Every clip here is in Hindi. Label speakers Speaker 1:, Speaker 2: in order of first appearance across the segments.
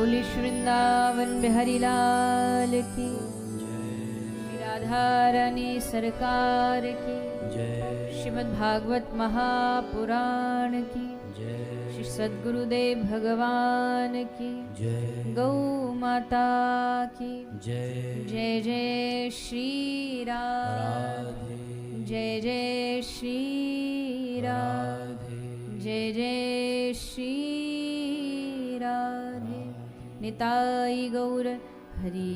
Speaker 1: बोली वृंदावन बिहारी लाल की, श्री राधा रानी सरकार की, श्रीमद् भागवत महापुराण की, श्री सद्गुरुदेव भगवान की, गौ माता की जय जय श्री राधे, जय जय श्री राधे, जय जय श्री राधे। निताई गौर हरि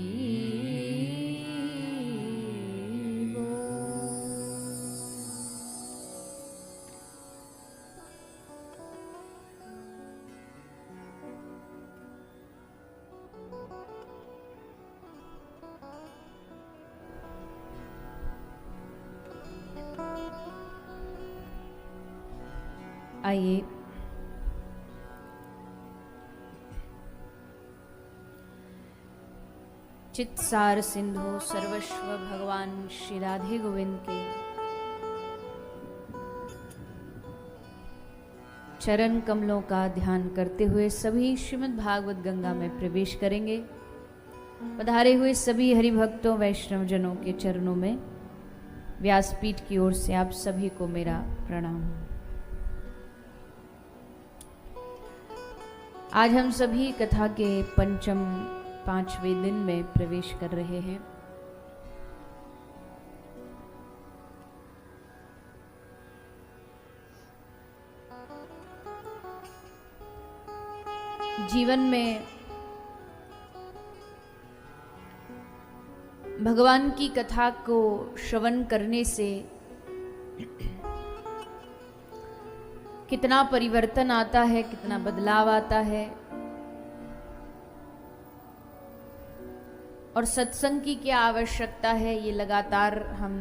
Speaker 1: आइए चित्सार सिंधु सर्वस्व भगवान श्री राधे गोविंद के चरण कमलों का ध्यान करते हुए सभी श्रीमद् भागवत गंगा में प्रवेश करेंगे। पधारे हुए सभी हरि भक्तों वैष्णव जनों के चरणों में व्यासपीठ की ओर से आप सभी को मेरा प्रणाम। आज हम सभी कथा के पंचम 5वें दिन में प्रवेश कर रहे हैं। जीवन में भगवान की कथा को श्रवण करने से कितना परिवर्तन आता है, कितना बदलाव आता है, और सत्संग की क्या आवश्यकता है, ये लगातार हम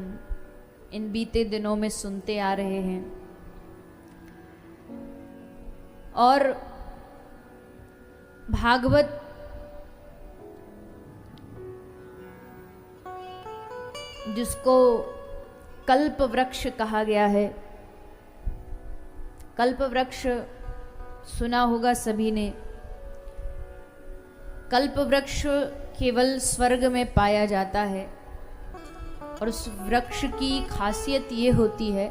Speaker 1: इन बीते दिनों में सुनते आ रहे हैं। और भागवत जिसको कल्प वृक्ष कहा गया है, कल्प वृक्ष सुना होगा सभी ने। कल्प वृक्ष केवल स्वर्ग में पाया जाता है, और उस वृक्ष की खासियत ये होती है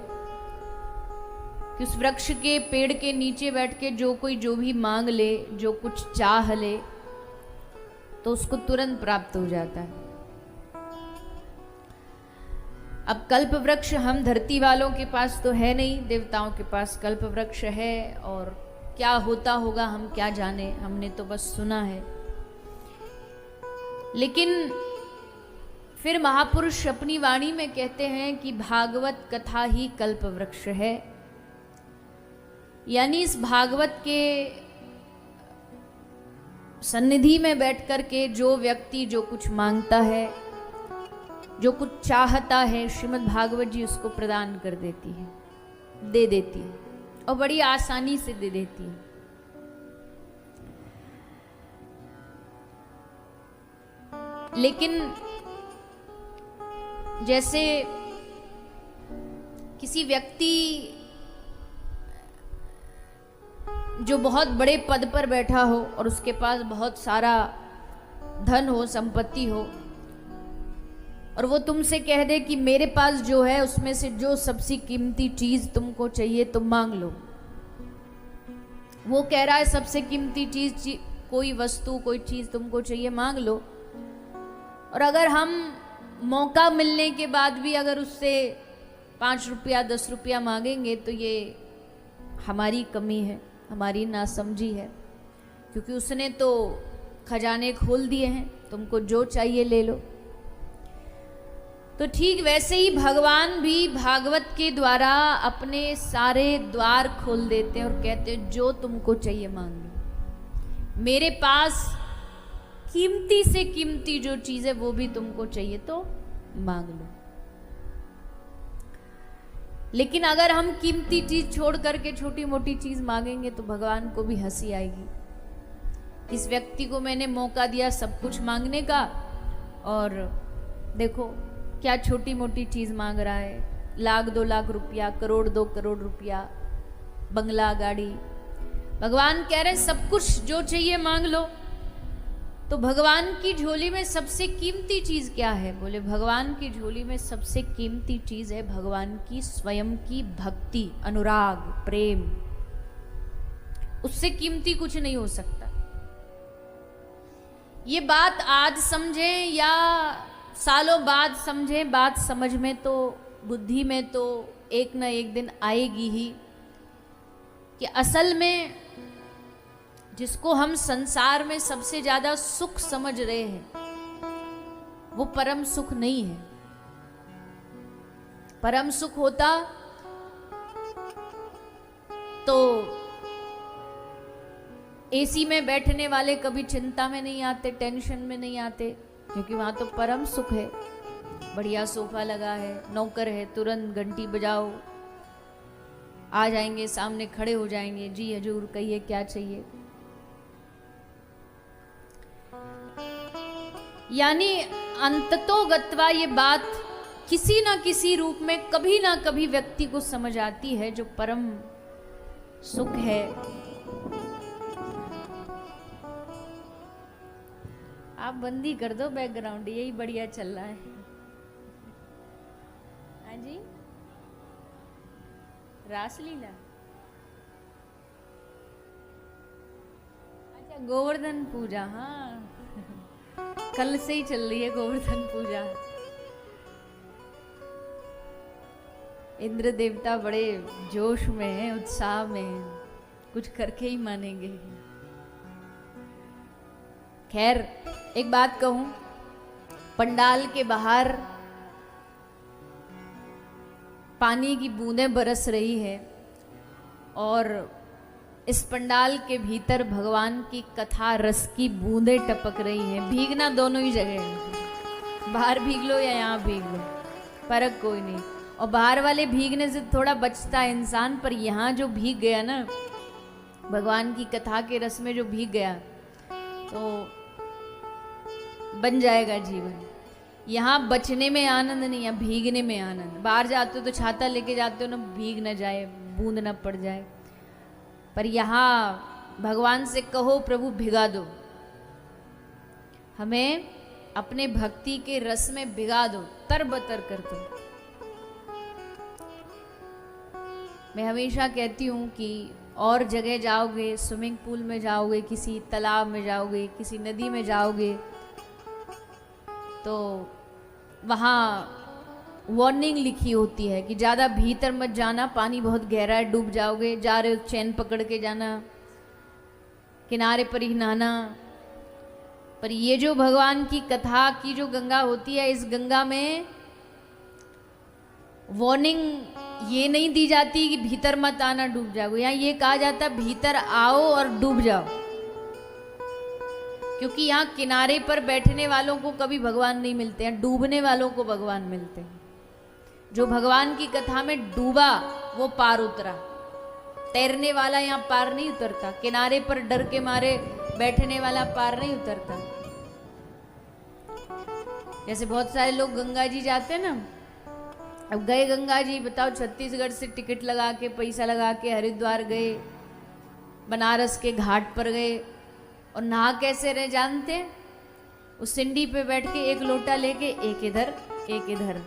Speaker 1: कि उस वृक्ष के पेड़ के नीचे बैठ के जो कोई जो भी मांग ले, जो कुछ चाह ले, तो उसको तुरंत प्राप्त हो जाता है। अब कल्प वृक्ष हम धरती वालों के पास तो है नहीं, देवताओं के पास कल्प वृक्ष है, और क्या होता होगा हम क्या जाने, हमने तो बस सुना है। लेकिन फिर महापुरुष अपनी वाणी में कहते हैं कि भागवत कथा ही कल्प वृक्ष है। यानी इस भागवत के सन्निधि में बैठ कर के जो व्यक्ति जो कुछ मांगता है, जो कुछ चाहता है, श्रीमद् भागवत जी उसको प्रदान कर देती है, दे देती है, और बड़ी आसानी से दे देती है। लेकिन जैसे किसी व्यक्ति जो बहुत बड़े पद पर बैठा हो और उसके पास बहुत सारा धन हो, संपत्ति हो, और वो तुमसे कह दे कि मेरे पास जो है उसमें से जो सबसे कीमती चीज तुमको चाहिए तुम मांग लो। वो कह रहा है सबसे कीमती चीज, कोई वस्तु, कोई चीज तुमको चाहिए, मांग लो। और अगर हम मौका मिलने के बाद भी अगर उससे 5 रुपया 10 रुपया मांगेंगे तो ये हमारी कमी है, हमारी नासमझी है, क्योंकि उसने तो खजाने खोल दिए हैं, तुमको जो चाहिए ले लो। तो ठीक वैसे ही भगवान भी भागवत के द्वारा अपने सारे द्वार खोल देते हैं और कहते हैं जो तुमको चाहिए मांग लो। मेरे पास कीमती से कीमती जो चीज है वो भी तुमको चाहिए तो मांग लो। लेकिन अगर हम कीमती चीज छोड़ करके छोटी मोटी चीज मांगेंगे तो भगवान को भी हंसी आएगी। इस व्यक्ति को मैंने मौका दिया सब कुछ मांगने का, और देखो क्या छोटी मोटी चीज मांग रहा है, 1 लाख 2 लाख रुपया, 1 करोड़ 2 करोड़ रुपया, बंगला गाड़ी। भगवान कह रहे सब कुछ जो चाहिए मांग लो, तो भगवान की झोली में सबसे कीमती चीज क्या है? बोले भगवान की झोली में सबसे कीमती चीज है भगवान की स्वयं की भक्ति, अनुराग, प्रेम। उससे कीमती कुछ नहीं हो सकता। ये बात आज समझे या सालों बाद समझे, बात समझ में तो, बुद्धि में तो एक ना एक दिन आएगी ही कि असल में जिसको हम संसार में सबसे ज्यादा सुख समझ रहे हैं वो परम सुख नहीं है। परम सुख होता तो एसी में बैठने वाले कभी चिंता में नहीं आते, टेंशन में नहीं आते, क्योंकि वहां तो परम सुख है। बढ़िया सोफा लगा है, नौकर है, तुरंत घंटी बजाओ, आ जाएंगे, सामने खड़े हो जाएंगे, जी हजूर कहिए क्या चाहिए। यानी अंततो गत्वा ये बात किसी ना किसी रूप में कभी ना कभी व्यक्ति को समझ आती है जो परम सुख है। आप बंदी कर दो बैकग्राउंड, यही बढ़िया चल रहा है। हाँ जी, रासलीला, अच्छा गोवर्धन पूजा, हाँ कल से ही चल रही है गोवर्धन पूजा। इंद्र देवता बड़े जोश में हैं, उत्साह में हैं, कुछ करके ही मानेंगे। खैर एक बात कहूं, पंडाल के बाहर पानी की बूंदें बरस रही है और इस पंडाल के भीतर भगवान की कथा रस की बूंदें टपक रही हैं। भीगना दोनों ही जगह है, बाहर भीग लो या यहाँ भीग लो, फर्क कोई नहीं। और बाहर वाले भीगने से थोड़ा बचता है इंसान, पर यहाँ जो भीग गया ना, भगवान की कथा के रस में जो भीग गया तो बन जाएगा जीवन। यहाँ बचने में आनंद नहीं है, भीगने में आनंद। बाहर जाते हो तो छाता लेके जाते हो ना, भीग ना जाए, बूंद ना पड़ जाए। पर यहाँ भगवान से कहो प्रभु भिगा दो, हमें अपने भक्ति के रस में भिगा दो, तरबतर कर दो। मैं हमेशा कहती हूँ कि और जगह जाओगे, स्विमिंग पूल में जाओगे, किसी तालाब में जाओगे, किसी नदी में जाओगे, तो वहाँ वार्निंग लिखी होती है कि ज़्यादा भीतर मत जाना, पानी बहुत गहरा है, डूब जाओगे, जा रहे हो चैन पकड़ के जाना, किनारे पर ही नहाना। पर ये जो भगवान की कथा की जो गंगा होती है, इस गंगा में वार्निंग ये नहीं दी जाती कि भीतर मत आना, डूब जाओगे। यहाँ ये कहा जाता है भीतर आओ और डूब जाओ, क्योंकि यहाँ किनारे पर बैठने वालों को कभी भगवान नहीं मिलते हैं, डूबने वालों को भगवान मिलते हैं। जो भगवान की कथा में डूबा वो पार उतरा। तैरने वाला यहाँ पार नहीं उतरता, किनारे पर डर के मारे बैठने वाला पार नहीं उतरता। जैसे बहुत सारे लोग गंगा जी जाते हैं ना, अब गए गंगा जी, बताओ छत्तीसगढ़ से टिकट लगा के, पैसा लगा के हरिद्वार गए, बनारस के घाट पर गए, और नहा कैसे रहे जानते? उस सिंडी पे बैठ के एक लोटा लेके, एक इधर एक इधर,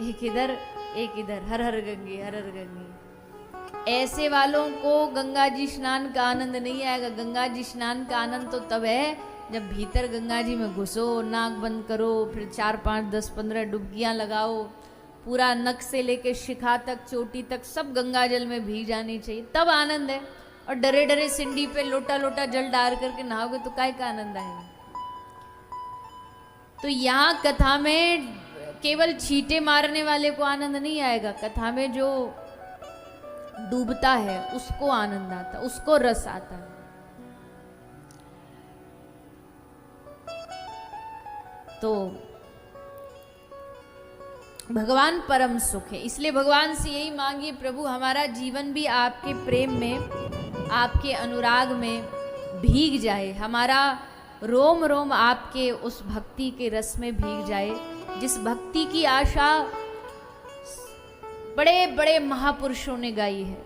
Speaker 1: एक इधर एक इधर, हर हर गंगे हर हर गंगे। ऐसे वालों को गंगा जी स्नान का आनंद नहीं आएगा। गंगा जी स्नान का आनंद तो तब है जब भीतर गंगा जी में घुसो, नाक बंद करो, फिर 4, 5, 10, 15 डुबकियां लगाओ, पूरा नक से लेके शिखा तक, चोटी तक सब गंगा जल में भीग जानी चाहिए, तब आनंद है। और डरे डरे सिंडी पे लोटा लोटा जल डाल करके नहाओगे तो काय का आनंद आएगा? तो यहाँ कथा में केवल छींटे मारने वाले को आनंद नहीं आएगा, कथा में जो डूबता है उसको आनंद आता, उसको रस आता है। तो भगवान परम सुख है, इसलिए भगवान से यही मांगिए, प्रभु हमारा जीवन भी आपके प्रेम में, आपके अनुराग में भीग जाए, हमारा रोम रोम आपके उस भक्ति के रस में भीग जाए, जिस भक्ति की आशा बड़े बड़े महापुरुषों ने गाई है,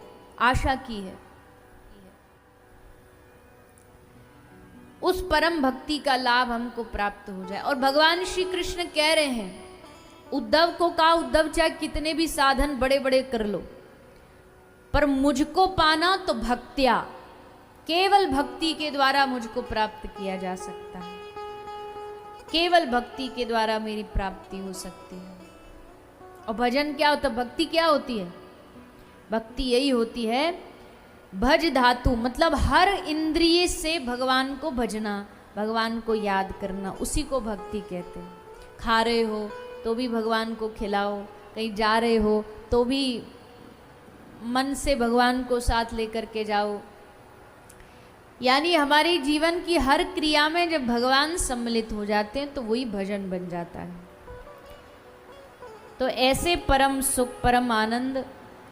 Speaker 1: आशा की है। उस परम भक्ति का लाभ हमको प्राप्त हो जाए। और भगवान श्री कृष्ण कह रहे हैं, उद्धव को कहा, उद्धव चाहे कितने भी साधन बड़े बड़े कर लो, पर मुझको पाना तो भक्त्या, केवल भक्ति के द्वारा मुझको प्राप्त किया जा सकता है, केवल भक्ति के द्वारा मेरी प्राप्ति हो सकती है। और भजन क्या होता है? भक्ति क्या होती है? भक्ति यही होती है, भज धातु मतलब हर इंद्रिय से भगवान को भजना, भगवान को याद करना, उसी को भक्ति कहते हैं। खा रहे हो तो भी भगवान को खिलाओ, कहीं जा रहे हो तो भी मन से भगवान को साथ लेकर के जाओ। यानी हमारे जीवन की हर क्रिया में जब भगवान सम्मिलित हो जाते हैं तो वही भजन बन जाता है। तो ऐसे परम सुख, परम आनंद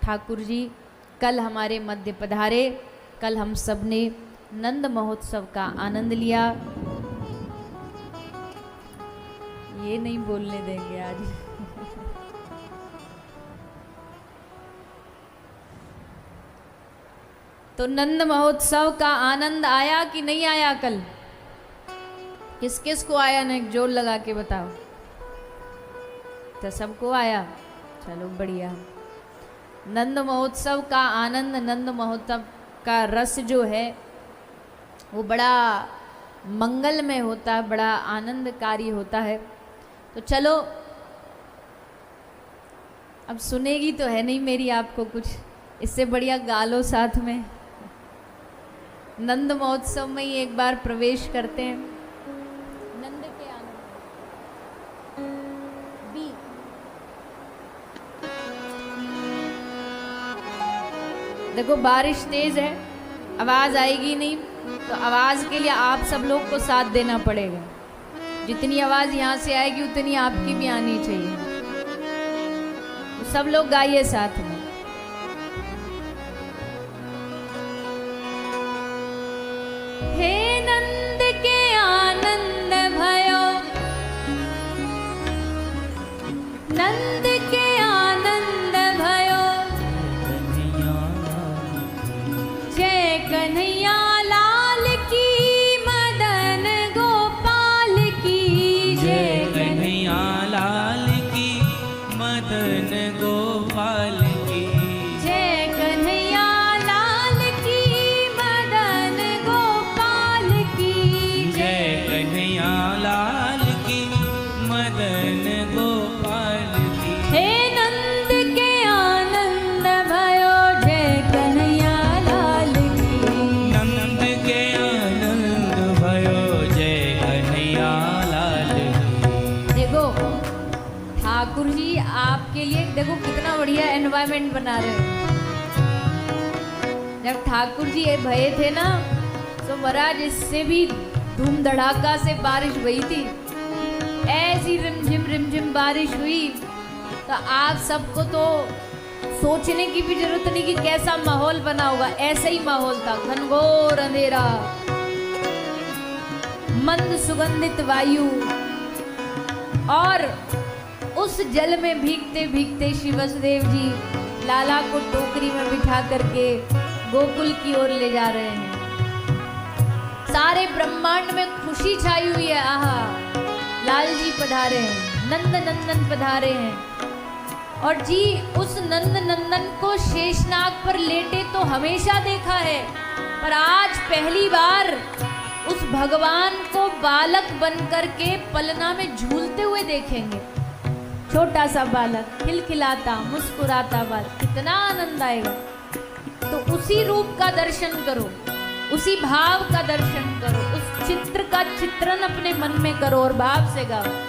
Speaker 1: ठाकुर जी कल हमारे मध्य पधारे। कल हम सब ने नंद महोत्सव का आनंद लिया। ये नहीं बोलने देंगे आज। तो नंद महोत्सव का आनंद आया कि नहीं आया? कल किस किस को आया ना, जोर लगा के बताओ। तो सबको आया, चलो बढ़िया। नंद महोत्सव का आनंद, नंद महोत्सव का रस जो है वो बड़ा मंगलमय होता है, बड़ा आनंदकारी होता है। तो चलो, अब सुनेगी तो है नहीं मेरी आपको कुछ, इससे बढ़िया गा लो साथ में। नंद महोत्सव में ही एक बार प्रवेश करते हैं। नंद के आनंद बी देखो, बारिश तेज है, आवाज आएगी नहीं, तो आवाज के लिए आप सब लोग को साथ देना पड़ेगा। जितनी आवाज यहाँ से आएगी उतनी आपकी भी आनी चाहिए। तो सब लोग गाइए साथ में। हे नंद के आनंद भयो, नंद के आनंद भयो, जय कन्हैया लाल की, मदन गोपाल की, जय
Speaker 2: कन्हैया लाल की, मदन गोपाल की,
Speaker 1: जय कन्हैया लाल की, मदन गोपाल की,
Speaker 2: जय कन्हैया लाल की, मदन गोपाल की।
Speaker 1: हे नंद के आनंद भयो, जय कन्हैया लाल की,
Speaker 2: नंद के आनंद भयो, जय कन्हैया लाल की।
Speaker 1: देखो ठाकुर जी आपके लिए देखो कितना बढ़िया एनवायरनमेंट बना रहे हैं। जब ठाकुर जी ये भये थे ना, तो महाराज इससे भी धूम धड़ाका से बारिश हुई थी, ऐसी रिमझिम बारिश हुई। तो आप सबको तो सोचने की भी जरूरत नहीं कि कैसा माहौल बना होगा, ऐसा ही माहौल था, घनघोर अंधेरा, मंद सुगंधित वायु, और उस जल में भीगते भीगते श्री वसुदेव जी लाला को टोकरी में बिठा करके गोकुल की ओर ले जा रहे हैं। सारे ब्रह्मांड में खुशी छाई हुई है। आहा, लाल जी पधारे हैं, नंद नंदन पधारे हैं। और जी उस नंद नंदन को शेषनाग पर लेटे तो हमेशा देखा है, पर आज पहली बार उस भगवान को बालक बनकर के पलना में झूलते हुए देखेंगे। छोटा सा बालक, खिलखिलाता मुस्कुराता बालक, कितना आनंद आएगा। तो उसी रूप का दर्शन करो, उसी भाव का दर्शन करो, उस चित्र का चित्रण अपने मन में करो और भाव से गाओ।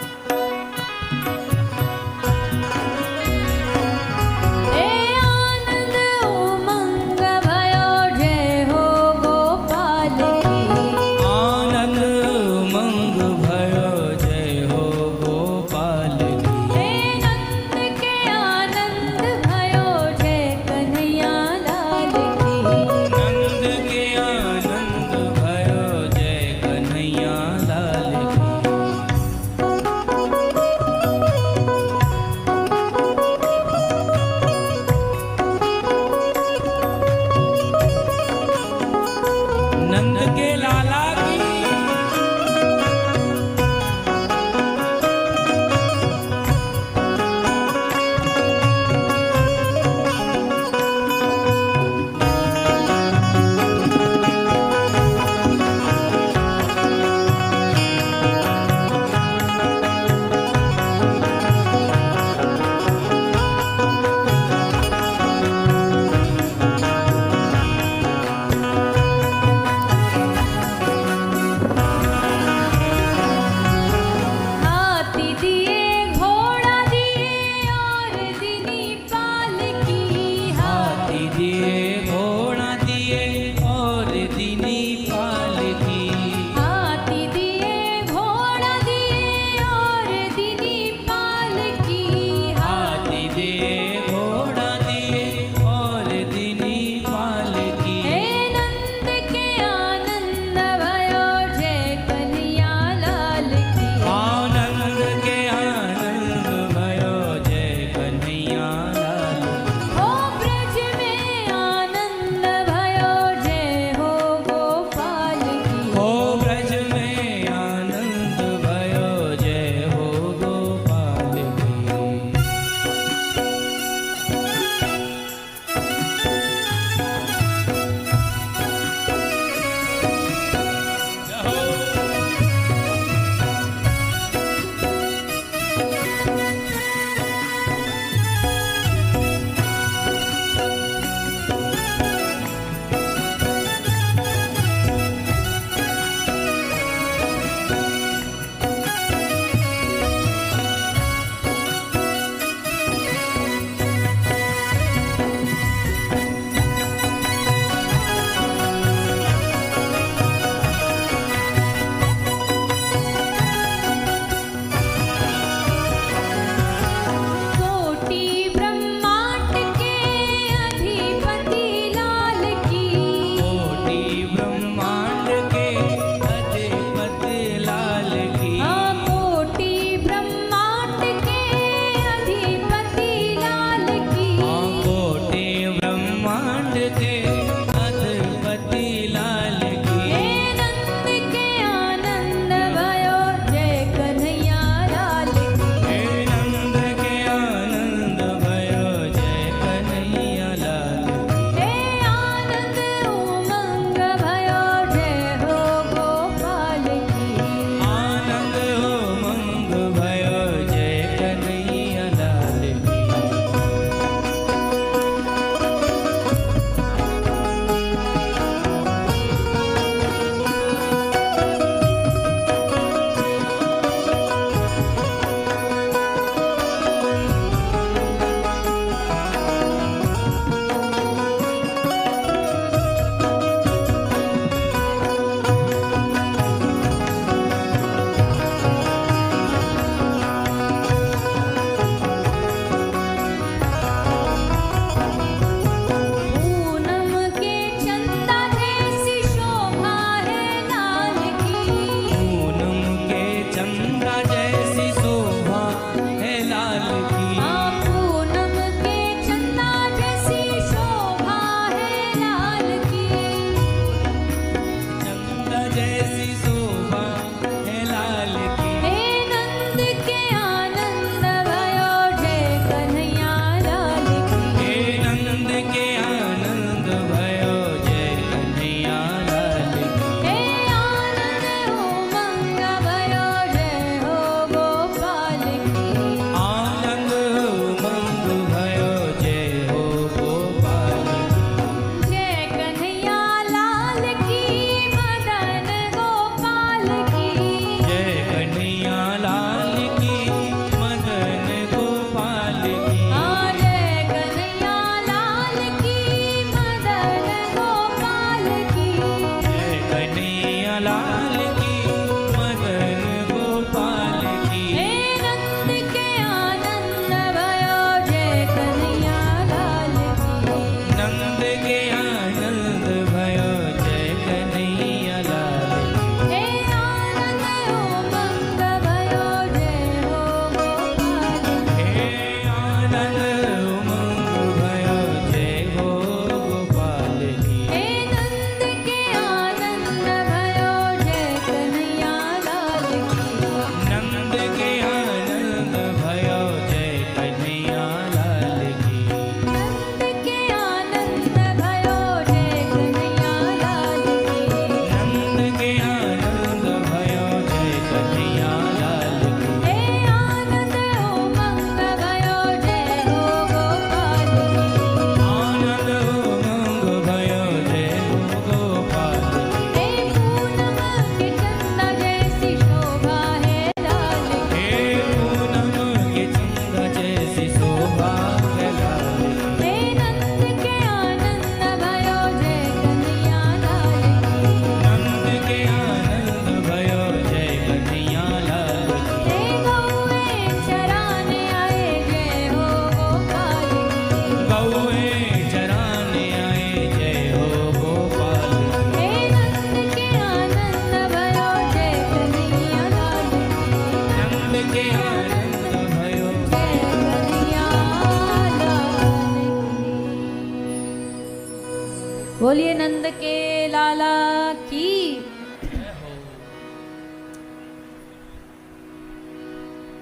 Speaker 1: नंद के लाला की।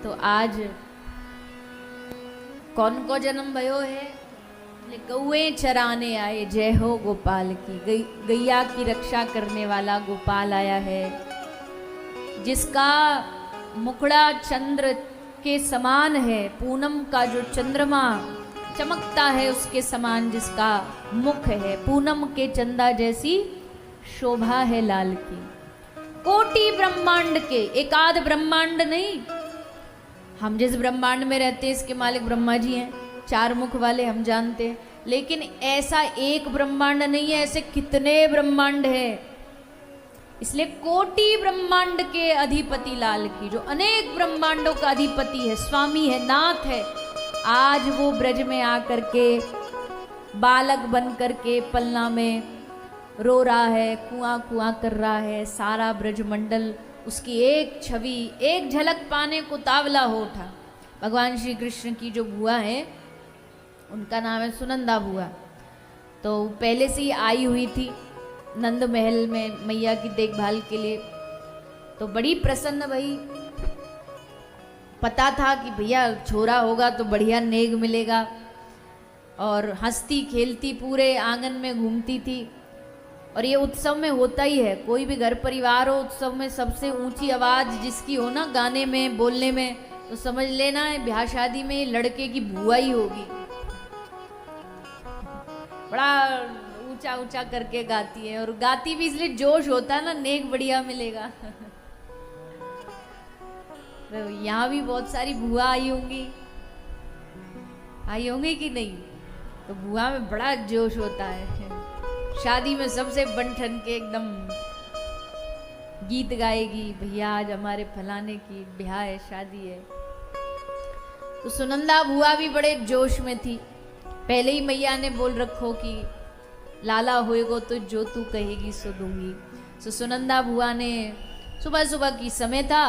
Speaker 1: तो आज कौन को जन्म भयो है? गौए चराने आए, जय हो गोपाल की। गैया की रक्षा करने वाला गोपाल आया है, जिसका मुखड़ा चंद्र के समान है, पूनम का जो चंद्रमा चमकता है उसके समान जिसका मुख है, पूनम के चंदा जैसी शोभा है लाल की। कोटि ब्रह्मांड के, एक आध ब्रह्मांड नहीं, हम जिस ब्रह्मांड में रहते हैं इसके मालिक ब्रह्मा जी हैं, चार मुख वाले हम जानते हैं, लेकिन ऐसा एक ब्रह्मांड नहीं है, ऐसे कितने ब्रह्मांड है। इसलिए कोटि ब्रह्मांड के अधिपति लाल की, जो अनेक ब्रह्मांडों का अधिपति है, स्वामी है, नाथ है, आज वो ब्रज में आकर के बालक बन करके पलना में रो रहा है, कुआं कुआं कर रहा है। सारा ब्रजमंडल उसकी एक छवि, एक झलक पाने को तावला हो उठा। भगवान श्री कृष्ण की जो बुआ है उनका नाम है सुनंदा बुआ। तो पहले से ही आई हुई थी नंद महल में मैया की देखभाल के लिए, तो बड़ी प्रसन्न भई। पता था कि भैया छोरा होगा तो बढ़िया नेग मिलेगा, और हंसती खेलती पूरे आंगन में घूमती थी। और ये उत्सव में होता ही है, कोई भी घर परिवार हो, उत्सव में सबसे ऊंची आवाज जिसकी हो ना गाने में बोलने में, तो समझ लेना है ब्याह शादी में लड़के की बुआ ही होगी। बड़ा ऊंचा ऊंचा करके गाती है, और गाती भी इसलिए जोश होता है ना, नेक बढ़िया मिलेगा। तो यहाँ भी बहुत सारी बुआ आई होंगी कि नहीं? तो बुआ में बड़ा जोश होता है। शादी में सबसे बन ठन के एकदम गीत गाएगी, भैया आज हमारे फलाने की ब्याह है, शादी है। तो सुनंदा बुआ भी बड़े जोश में थी। पहले ही मैया ने बोल रखो कि लाला होएगो तो जो तू कहेगी सो दूंगी। तो सुनंदा बुआ ने सुबह सुबह की समय था,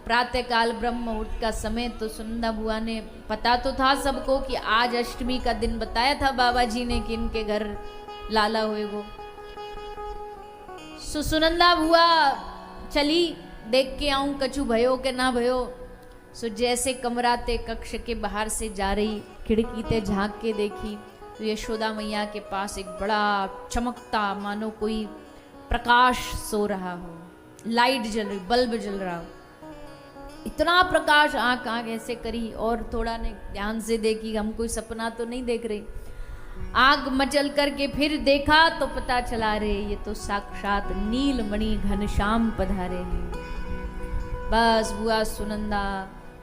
Speaker 1: प्रातः काल ब्रह्म मुहूर्त का समय, तो सुनंदा बुआ ने, पता तो था सबको कि आज अष्टमी का दिन बताया था बाबा जी ने कि इनके घर लाला होएगो। सुनंदा बुआ चली देख के आऊं कछु भयो के ना भयो। सो जैसे कमरा ते कक्ष के बाहर से जा रही, खिड़की ते झांक के देखी तो यशोदा मैया के पास एक बड़ा चमकता मानो कोई प्रकाश सो रहा हो, लाइट जल रही, बल्ब जल रहा हो, इतना प्रकाश। आंख ऐसे करी और थोड़ा ने ध्यान से देखी, हम कोई सपना तो नहीं देख रही। आग मचल करके फिर देखा तो पता चला रे ये तो साक्षात नीलमणि घनश्याम पधारे हैं। बस बुआ सुनंदा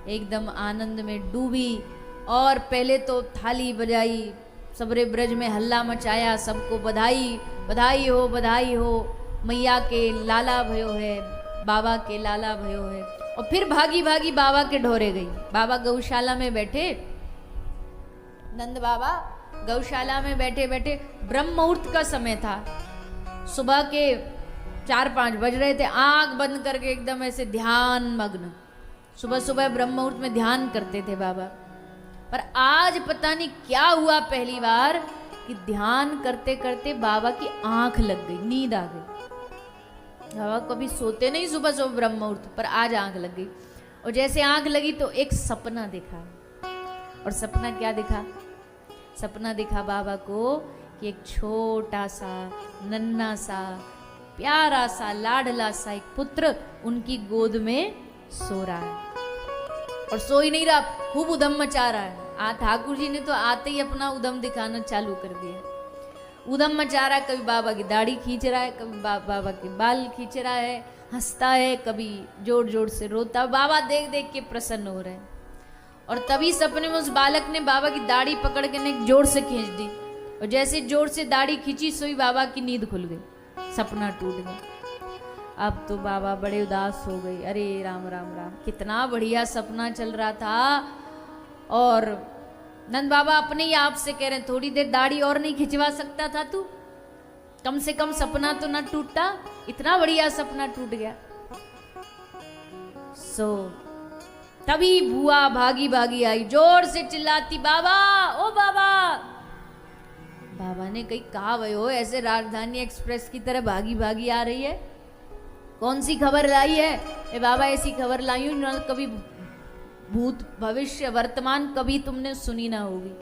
Speaker 1: एकदम आनंद में डूबी, और पहले तो थाली बजाई, सबरे ब्रज में हल्ला मचाया, सबको बधाई बधाई हो, मैया के लाला भयो है, बाबा के लाला भयो है। और फिर भागी भागी बाबा के ढोरे गई। बाबा गौशाला में बैठे, नंद बाबा गौशाला में बैठे बैठे, ब्रह्म मुहूर्त का समय था, सुबह के 4-5 बज रहे थे, आंख बंद करके एकदम ऐसे ध्यान मग्न। सुबह सुबह ब्रह्म मुहूर्त में ध्यान करते थे बाबा। पर आज पता नहीं क्या हुआ, पहली बार कि ध्यान करते करते बाबा की आंख लग गई, नींद आ गई। बाबा कभी सोते नहीं सुबह सुबह ब्रह्म मुहूर्त, पर आज आंख लग गई। और जैसे आंख लगी तो एक सपना देखा। और सपना क्या दिखा? सपना दिखा बाबा को कि एक छोटा सा नन्हा सा प्यारा सा लाडला सा एक पुत्र उनकी गोद में सो रहा है। और सो ही नहीं रहा, खूब उधम मचा रहा है। ठाकुर जी ने तो आते ही अपना उधम दिखाना चालू कर दिया। उधम मचा रहा है, कभी बाबा की दाढ़ी खींच रहा है, कभी बाबा के बाल खींच रहा है, हंसता है, कभी जोर जोर से रोता। बाबा देख देख के प्रसन्न हो रहे हैं। और तभी सपने में उस बालक ने बाबा की दाढ़ी पकड़ के जोर से खींच दी, और जैसे जोर से दाढ़ी खींची सोई बाबा की नींद खुल गई, सपना टूट गया। अब तो बाबा बड़े उदास हो गए। अरे राम राम राम, कितना बढ़िया सपना चल रहा था। और नंद बाबा अपने ही आप से कह रहे, थोड़ी देर दाढ़ी और नहीं खिंचवा सकता था तू? कम से कम सपना तो ना टूटता, इतना बढ़िया सपना टूट गया। तभी बुआ भागी भागी आई, जोर से चिल्लाती, बाबा, ओ बाबा। बाबा ने कही कहा भयो ऐसे राजधानी एक्सप्रेस की तरह भागी भागी आ रही है, कौन सी खबर लाई है? ए बाबा ऐसी खबर लाई हूं न कभी भूत भविष्य वर्तमान कभी तुमने सुनी ना होगी।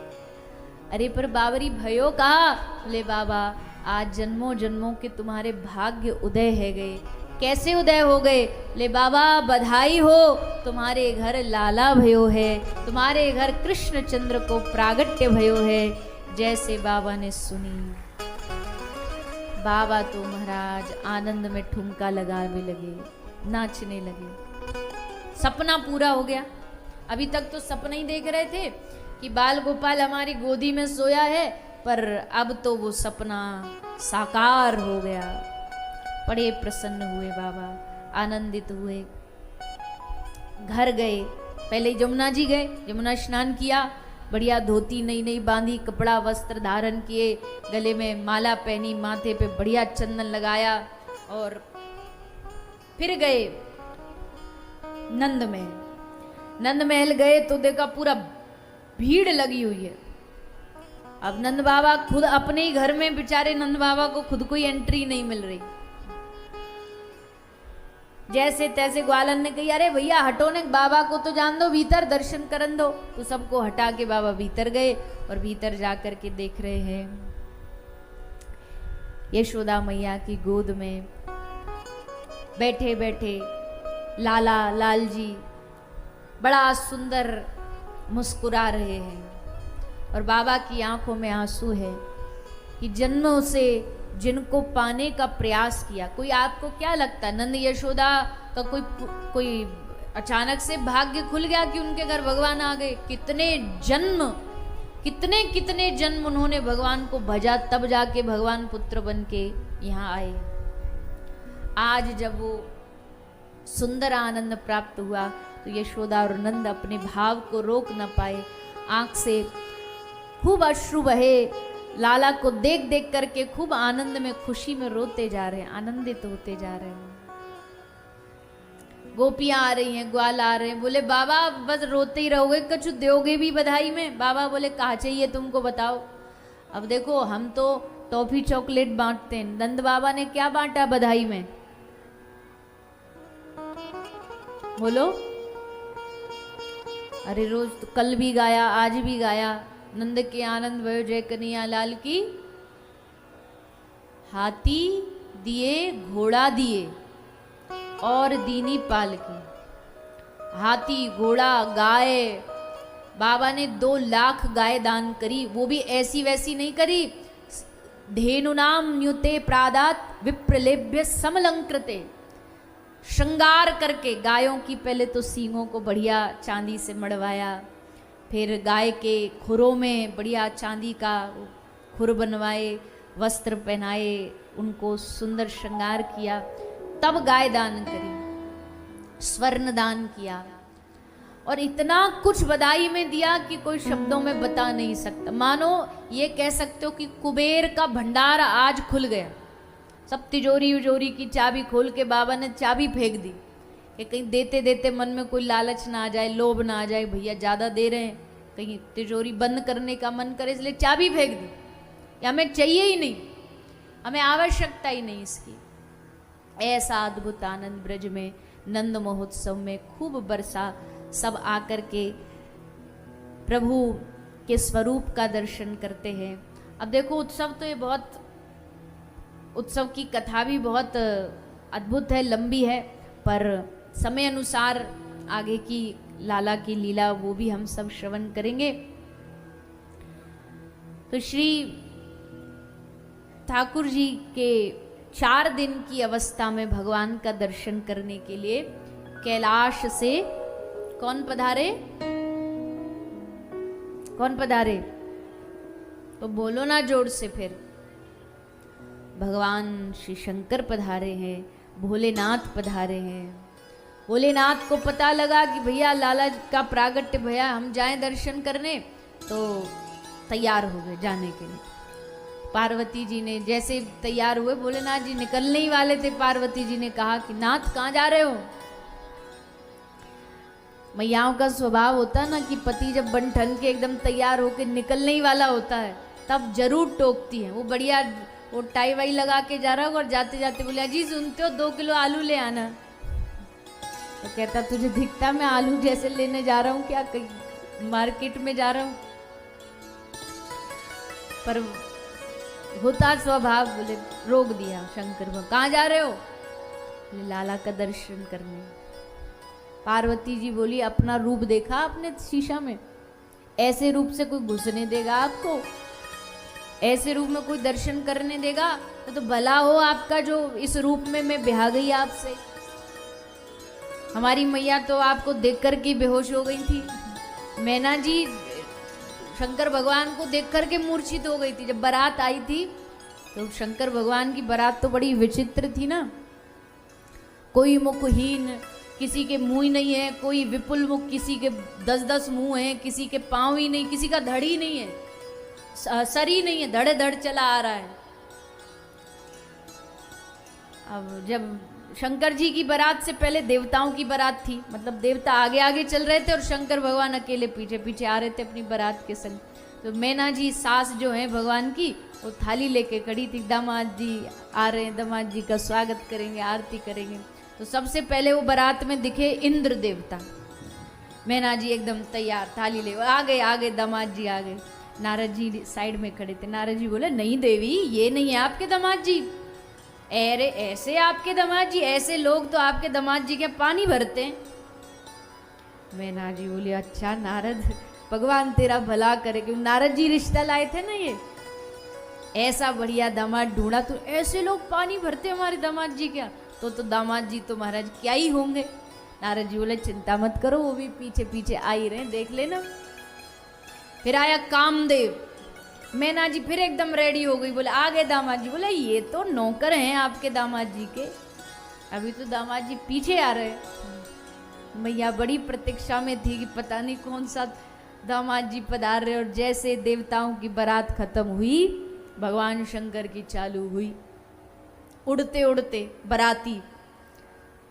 Speaker 1: अरे पर बाबरी भयो कहा? बोले बाबा आज जन्मों जन्मों के तुम्हारे भाग्य उदय है गए। कैसे उदय हो गए? ले बाबा बधाई हो, तुम्हारे घर लाला भयो है, तुम्हारे घर कृष्णचंद्र को प्रागट्य भयो है। जैसे बाबा ने सुनी, बाबा तो महाराज आनंद में ठुमका लगाने लगे, नाचने लगे। सपना पूरा हो गया। अभी तक तो सपना ही देख रहे थे कि बाल गोपाल हमारी गोदी में सोया है, पर अब तो वो सपना साकार हो गया। बड़े प्रसन्न हुए बाबा, आनंदित हुए। घर गए, पहले यमुना जी गए, यमुना स्नान किया, बढ़िया धोती नई नई बांधी, कपड़ा वस्त्र धारण किए, गले में माला पहनी, माथे पे बढ़िया चंदन लगाया और फिर गए नंद महल। नंद महल गए तो देखा पूरा भीड़ लगी हुई है। अब नंद बाबा खुद अपने ही घर में, बेचारे नंद बाबा को खुद को ही एंट्री नहीं मिल रही। जैसे तैसे ग्वालन ने कही अरे भैया हटो ने, बाबा को तो जान दो, भीतर दर्शन करन दो। तो सबको हटा के बाबा भीतर गए और भीतर जाकर के देख रहे हैं यशोदा मैया की गोद में बैठे बैठे लाला लाल जी बड़ा सुंदर मुस्कुरा रहे हैं और बाबा की आंखों में आंसू है कि जन्मों से जिनको पाने का प्रयास किया। कोई आपको क्या लगता है नंद यशोदा का कोई अचानक से भाग्य खुल गया कि उनके घर भगवान आ गए? कितने जन्म, कितने कितने जन्म उन्होंने भगवान को भजा, तब जाके भगवान पुत्र बन के यहाँ आए। आज जब वो सुंदर आनंद प्राप्त हुआ तो यशोदा और नंद अपने भाव को रोक न पाए, आंख से खूब अश्रु बहे। लाला को देख देख करके खूब आनंद में, खुशी में रोते जा रहे हैं, आनंदित होते जा रहे हैं। गोपियां आ रही हैं, ग्वाल आ रहे हैं। बोले बाबा बस रोते ही रहोगे, कुछ दोगे भी बधाई में? बाबा बोले कहा चाहिए तुमको, बताओ। अब देखो हम तो टॉफी चॉकलेट बांटते हैं, नंद बाबा ने क्या बांटा बधाई में? बोलो। अरे रोज तो कल भी गाया, आज भी गाया, नंद के आनंद भयो जय कन्हैया लाल की। हाथी दिए घोड़ा दिए और दीनी पालकी। हाथी घोड़ा गाय, बाबा ने 2 लाख गाय दान करी, वो भी ऐसी वैसी नहीं करी। धेनुनाम न्युते प्रादात विप्रलेभ्य समलंकृते, श्रृंगार करके गायों की पहले तो सींगों को बढ़िया चांदी से मड़वाया, फिर गाय के खुरों में बढ़िया चांदी का खुर बनवाए, वस्त्र पहनाए, उनको सुंदर श्रृंगार किया, तब गाय दान करी, स्वर्ण दान किया और इतना कुछ बधाई में दिया कि कोई शब्दों में बता नहीं सकता। मानो ये कह सकते हो कि कुबेर का भंडार आज खुल गया। सब तिजोरी उजोरी की चाबी खोल के बाबा ने चाबी फेंक दी कि कहीं देते देते मन में कोई लालच ना आ जाए, लोभ ना आ जाए, भैया ज़्यादा दे रहे हैं, कहीं तिजोरी बंद करने का मन करे, इसलिए चाबी फेंक दी। या हमें चाहिए ही नहीं, हमें आवश्यकता ही नहीं इसकी। ऐसा अद्भुत आनंद ब्रज में नंद महोत्सव में खूब बरसा। सब आकर के प्रभु के स्वरूप का दर्शन करते हैं। अब देखो उत्सव तो ये बहुत, उत्सव की कथा भी बहुत अद्भुत है, लंबी है, पर समय अनुसार आगे की लाला की लीला वो भी हम सब श्रवण करेंगे। तो श्री ठाकुर जी के 4 दिन की अवस्था में भगवान का दर्शन करने के लिए कैलाश से कौन पधारे? कौन पधारे? तो बोलो ना जोर से फिर। भगवान श्री शंकर पधारे हैं, भोलेनाथ पधारे हैं। भोलेनाथ को पता लगा कि भैया लाला का प्रागट्य भैया, हम जाएं दर्शन करने, तो तैयार हो गए जाने के लिए। पार्वती जी ने जैसे तैयार हुए, भोलेनाथ जी निकलने ही वाले थे, पार्वती जी ने कहा कि नाथ कहाँ जा रहे हो? मैयाओं का स्वभाव होता है ना कि पति जब बन ठन के एकदम तैयार होकर निकलने ही वाला होता है तब जरूर टोकती हैं। वो बढ़िया वो टाई वाई लगा के जा रहा होगा और जाते जाते बोले अजी सुनते हो 2 किलो आलू ले आना। तो कहता तुझे दिखता मैं आलू जैसे लेने जा रहा हूँ क्या, कहीं मार्केट में जा रहा हूँ। पर होता स्वभाव, बोले रोक दिया शंकर भगवान। कहाँ जा रहे हो? बोले लाला का दर्शन करने। पार्वती जी बोली अपना रूप देखा आपने शीशा में? ऐसे रूप से कोई घुसने देगा आपको? ऐसे रूप में कोई दर्शन करने देगा? तो भला हो आपका जो इस रूप में मैं ब्याह गई आपसे। हमारी मैया तो आपको देख कर के बेहोश हो गई थी। मैना जी शंकर भगवान को देख कर के मूर्छित हो गई थी। जब बारात आई थी तो शंकर भगवान की बारात तो बड़ी विचित्र थी ना। कोई मुखहीन, किसी के मुंह ही नहीं है, कोई विपुल मुख, किसी के 10-10 मुंह हैं, किसी के पांव ही नहीं, किसी का धड़ ही नहीं है, सर ही नहीं है, धड़े धड़ चला आ रहा है। अब जब शंकर जी की बारात से पहले देवताओं की बारात थी, मतलब देवता आगे आगे चल रहे थे और शंकर भगवान अकेले पीछे पीछे आ रहे थे अपनी बारात के संग। तो मैना जी सास जो है भगवान की, वो थाली लेके खड़ी थी, दामाद जी आ रहे हैं, दामाद जी का स्वागत करेंगे, आरती करेंगे। तो सबसे पहले वो बारात में दिखे इंद्र देवता। मैना जी एकदम तैयार, थाली ले आ गए दामाद जी आ गए। नारद जी साइड में खड़े थे। नारद जी बोले नहीं देवी, ये नहीं है आपके दामाद जी। अरे ऐसे आपके दामाद जी? ऐसे लोग तो आपके दामाद जी के पानी भरते हैं। मैना जी बोली अच्छा नारद, भगवान तेरा भला करे। क्योंकि नारद जी रिश्ता लाए थे ना, ये ऐसा बढ़िया दामाद ढूंढा तो ऐसे लोग पानी भरते हमारे दामाद जी क्या? तो दामाद जी तो महाराज क्या ही होंगे। नारद जी बोले चिंता मत करो, वो भी पीछे पीछे आ ही रहे, देख लेना। फिर आया कामदेव। मैना जी फिर एकदम रेडी हो गई, बोले आ गए दामाद जी। बोले ये तो नौकर हैं आपके दामाद जी के, अभी तो दामाद जी पीछे आ रहे। मैया बड़ी प्रतीक्षा में थी कि पता नहीं कौन सा दामाद जी पधार रहे। और जैसे देवताओं की बारात खत्म हुई, भगवान शंकर की चालू हुई। उड़ते उड़ते बाराती,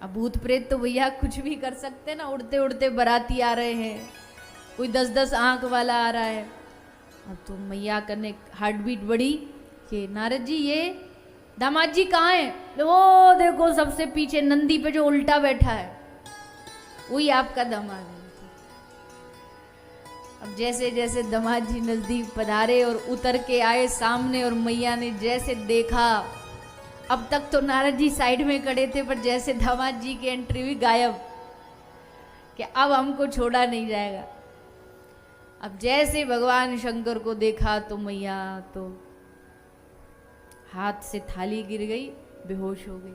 Speaker 1: अब भूत प्रेत तो भैया कुछ भी कर सकते ना। उड़ते उड़ते बाराती आ रहे हैं, कोई 10-10 आंख वाला आ रहा है। अब तो मैया करने हार्ट बीट बढ़ी कि नारद जी ये दामाद जी कहाँ हैं? वो देखो सबसे पीछे नंदी पे जो उल्टा बैठा है, वही आपका दामाद है। अब जैसे जैसे दामाद जी नजदीक पधारे और उतर के आए सामने, और मैया ने जैसे देखा, अब तक तो नारद जी साइड में खड़े थे, पर जैसे दामाद जी की एंट्री हुई गायब, कि अब हमको छोड़ा नहीं जाएगा। अब जैसे भगवान शंकर को देखा तो मैया तो हाथ से थाली गिर गई, बेहोश हो गई।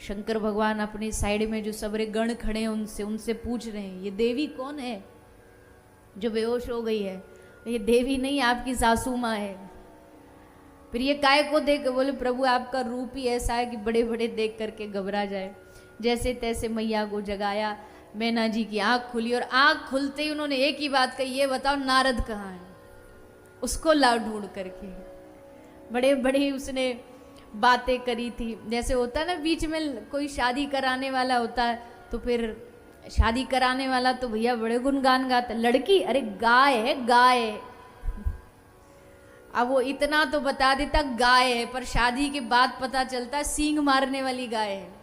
Speaker 1: शंकर भगवान अपनी साइड में जो सबरे गण खड़े हैं उनसे पूछ रहे हैं ये देवी कौन है जो बेहोश हो गई है? ये देवी नहीं, आपकी सासू माँ है। फिर ये काय को देख, बोले प्रभु आपका रूप ही ऐसा है कि बड़े बड़े देख करके घबरा जाए। जैसे तैसे मैया को जगाया, मैना जी की आंख खुली, और आंख खुलते ही उन्होंने एक ही बात कही, ये बताओ नारद कहाँ है? उसको लाओ ढूंढ करके। बड़े बड़े उसने बातें करी थी। जैसे होता है ना बीच में कोई शादी कराने वाला होता है, तो फिर शादी कराने वाला तो भैया बड़े गुणगान गाता, लड़की अरे गाय है गाय। अब वो इतना तो बता देता गाय है, पर शादी के बाद पता चलता सींग मारने वाली गाय है।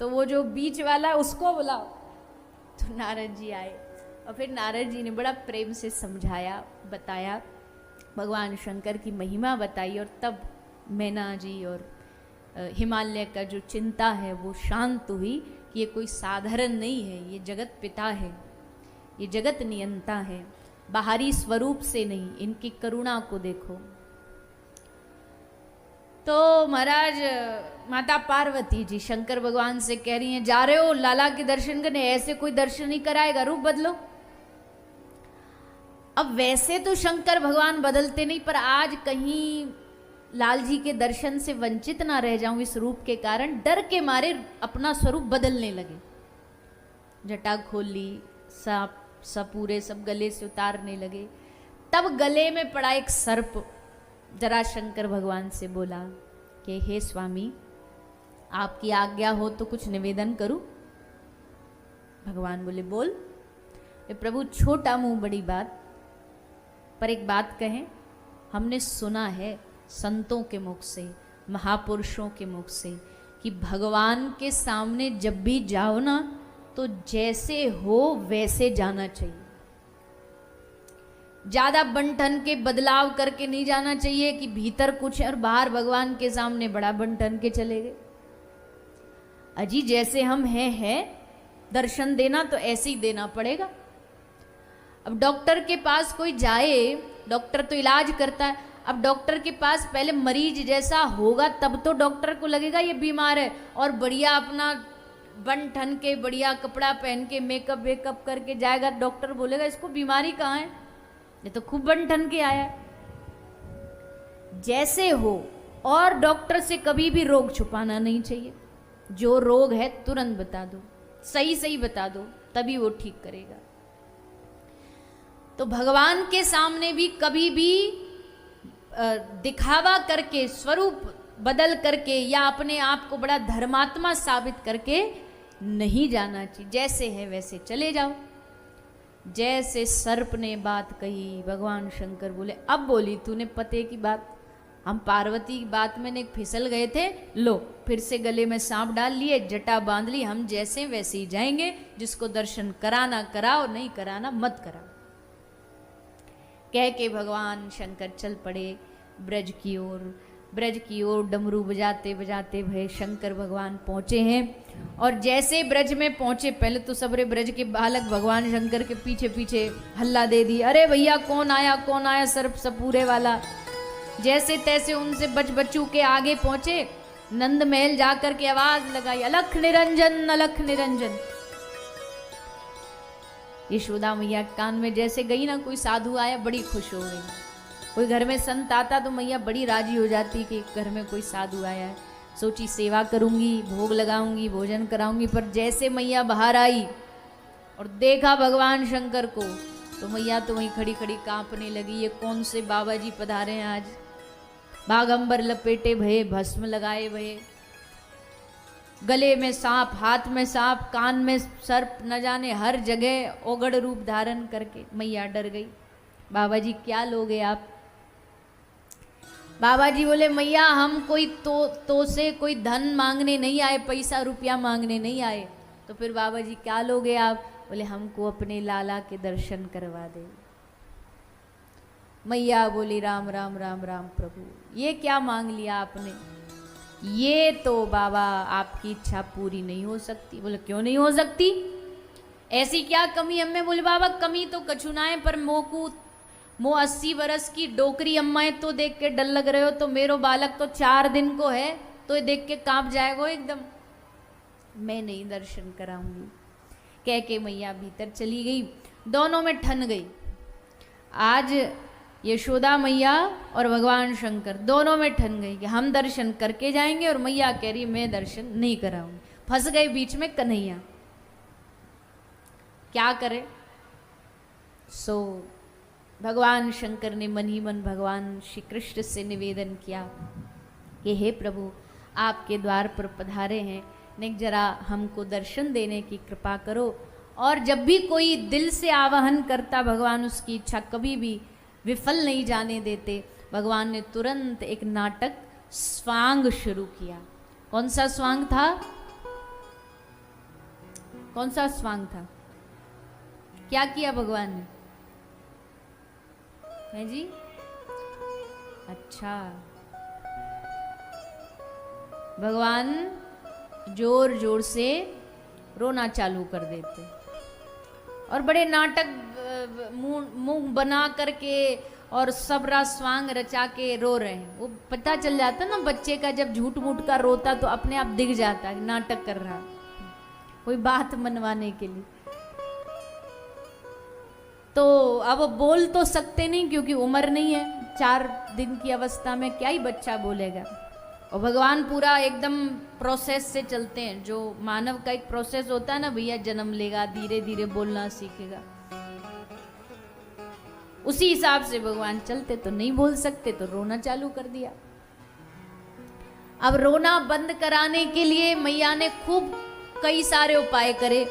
Speaker 1: तो वो जो बीच वाला है उसको बुलाओ। तो नारद जी आए, और फिर नारद जी ने बड़ा प्रेम से समझाया, बताया, भगवान शंकर की महिमा बताई। और तब मैना जी और हिमालय का जो चिंता है वो शांत हुई कि ये कोई साधारण नहीं है, ये जगत पिता है, ये जगत नियंता है, बाहरी स्वरूप से नहीं, इनकी करुणा को देखो। तो महाराज माता पार्वती जी शंकर भगवान से कह रही हैं जा रहे हो लाला के दर्शन करने? ऐसे कोई दर्शन नहीं कराएगा, रूप बदलो। अब वैसे तो शंकर भगवान बदलते नहीं, पर आज कहीं लाल जी के दर्शन से वंचित ना रह जाऊं इस रूप के कारण, डर के मारे अपना स्वरूप बदलने लगे। जटा खोल ली, सब पूरे सब गले से उतारने लगे। तब गले में पड़ा एक सर्प। जरा शंकर भगवान से बोला कि हे स्वामी आपकी आज्ञा हो तो कुछ निवेदन करूं? भगवान बोले बोल। प्रभु छोटा मुंह बड़ी बात, पर एक बात कहें, हमने सुना है संतों के मुख से, महापुरुषों के मुख से कि भगवान के सामने जब भी जाओ ना तो जैसे हो वैसे जाना चाहिए। ज्यादा बन-ठन के बदलाव करके नहीं जाना चाहिए कि भीतर कुछ है और बाहर भगवान के सामने बड़ा बन-ठन के चले गए। अजी जैसे हम हैं दर्शन देना तो ऐसे ही देना पड़ेगा। अब डॉक्टर के पास कोई जाए, डॉक्टर तो इलाज करता है, अब डॉक्टर के पास पहले मरीज जैसा होगा तब तो डॉक्टर को लगेगा ये बीमार है, और बढ़िया अपना बन ठन के बढ़िया कपड़ा पहन के मेकअप वेकअप करके जाएगा, डॉक्टर बोलेगा इसको बीमारी कहाँ है, ये तो खूब बन ठन के आया है। जैसे हो, और डॉक्टर से कभी भी रोग छुपाना नहीं चाहिए। जो रोग है तुरंत बता दो, सही सही बता दो, तभी वो ठीक करेगा। तो भगवान के सामने भी कभी भी दिखावा करके, स्वरूप बदल करके या अपने आप को बड़ा धर्मात्मा साबित करके नहीं जाना चाहिए। जैसे है वैसे चले जाओ। जैसे सर्प ने बात कही, भगवान शंकर बोले अब बोली तूने पते की बात, हम पार्वती की बात में एक फिसल गए थे, लो फिर से गले में सांप डाल लिए, जटा बांध ली, हम जैसे वैसे ही जाएंगे, जिसको दर्शन कराना कराओ, नहीं कराना मत कराओ। कह के भगवान शंकर चल पड़े ब्रज की ओर। ब्रज की ओर डमरू बजाते बजाते भय शंकर भगवान पहुंचे हैं। और जैसे ब्रज में पहुंचे, पहले तो सबरे ब्रज के बालक भगवान शंकर के पीछे पीछे हल्ला दे दी, अरे भैया कौन आया सर्प सपूरे वाला। जैसे तैसे उनसे बच बच्चू के आगे पहुंचे, नंद महल जाकर के आवाज लगाई, अलख निरंजन अलख निरंजन। यशोदा मैया कान में जैसे गई ना, कोई साधु आया बड़ी खुश हो गई। कोई घर में संत आता तो मैया बड़ी राजी हो जाती कि घर में कोई साधु आया है। सोची सेवा करूंगी, भोग लगाऊंगी, भोजन कराऊंगी। पर जैसे मैया बाहर आई और देखा भगवान शंकर को, तो मैया तो वहीं खड़ी खड़ी कांपने लगी। ये कौन से बाबा जी पधारे हैं आज, बागंबर लपेटे भये, भस्म लगाए भये, गले में सांप, हाथ में सांप, कान में सर्प, न जाने हर जगह ओगड़ रूप धारण करके। मैया डर गई। बाबा जी क्या लोगे आप? बाबा जी बोले मैया हम कोई तो से कोई धन मांगने नहीं आए, पैसा रुपया मांगने नहीं आए। तो फिर बाबा जी क्या लोगे आप? बोले हमको अपने लाला के दर्शन करवा दे। मैया बोली राम राम राम राम प्रभु, ये क्या मांग लिया आपने? ये तो बाबा आपकी इच्छा पूरी नहीं हो सकती। बोले क्यों नहीं हो सकती, ऐसी क्या कमी हमें? बोले बाबा कमी तो कछु ना है, पर मो 80 वर्ष की डोकरी अम्माएं तो देख के डर लग रहे हो, तो मेरो बालक तो 4 दिन को है, तो ये देख के कांप जाएगा एकदम। मैं नहीं दर्शन कराऊंगी। कह के मैया भीतर चली गई। दोनों में ठन गई। आज यशोदा मैया और भगवान शंकर दोनों में ठन गई कि हम दर्शन करके जाएंगे, और मैया कह रही मैं दर्शन नहीं कराऊंगी। फंस गए बीच में कन्हैया, क्या करे? सो भगवान शंकर ने मन ही मन भगवान श्री कृष्ण से निवेदन किया कि हे प्रभु आपके द्वार पर पधारे हैं, ने जरा हमको दर्शन देने की कृपा करो। और जब भी कोई दिल से आवाहन करता, भगवान उसकी इच्छा कभी भी विफल नहीं जाने देते। भगवान ने तुरंत एक नाटक स्वांग शुरू किया। कौन सा स्वांग था? कौन सा स्वांग था? क्या किया भगवान ने? है जी? अच्छा, भगवान जोर जोर से रोना चालू कर देते और बड़े नाटक मुंह बना करके और सबरा स्वांग रचा के रो रहे हैं। वो पता चल जाता ना बच्चे का, जब झूठ मूठ का रोता तो अपने आप दिख जाता है नाटक कर रहा, कोई बात मनवाने के लिए। तो अब वो बोल तो सकते नहीं क्योंकि उम्र नहीं है, 4 दिन की अवस्था में क्या ही बच्चा बोलेगा। और भगवान पूरा एकदम प्रोसेस से चलते हैं। जो मानव का एक प्रोसेस होता है ना भैया, जन्म लेगा, धीरे धीरे बोलना सीखेगा, उसी हिसाब से भगवान चलते। तो नहीं बोल सकते तो रोना चालू कर दिया। अब रोना बंद कराने के लिए मैया ने खूब कई सारे उपाय करे।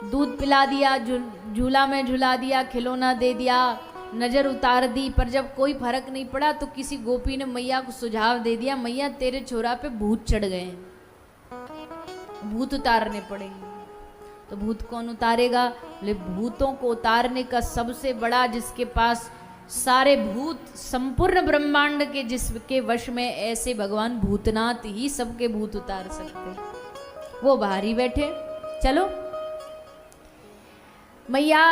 Speaker 1: दूध पिला दिया, जो झूला में झुला दिया, खिलौना दे दिया, नजर उतार दी, पर जब कोई फर्क नहीं पड़ा तो किसी गोपी ने मैया को सुझाव दे दिया, मैया तेरे छोरा पे भूत चढ़ गए हैं, भूत उतारने पड़ेंगे। तो भूत कौन उतारेगा? बोले भूतों को उतारने का सबसे बड़ा, जिसके पास सारे भूत संपूर्ण ब्रह्मांड के, जिसके वश में ऐसे भगवान भूतनाथ ही सबके भूत उतार सकते, वो बाहर ही बैठे। चलो मैया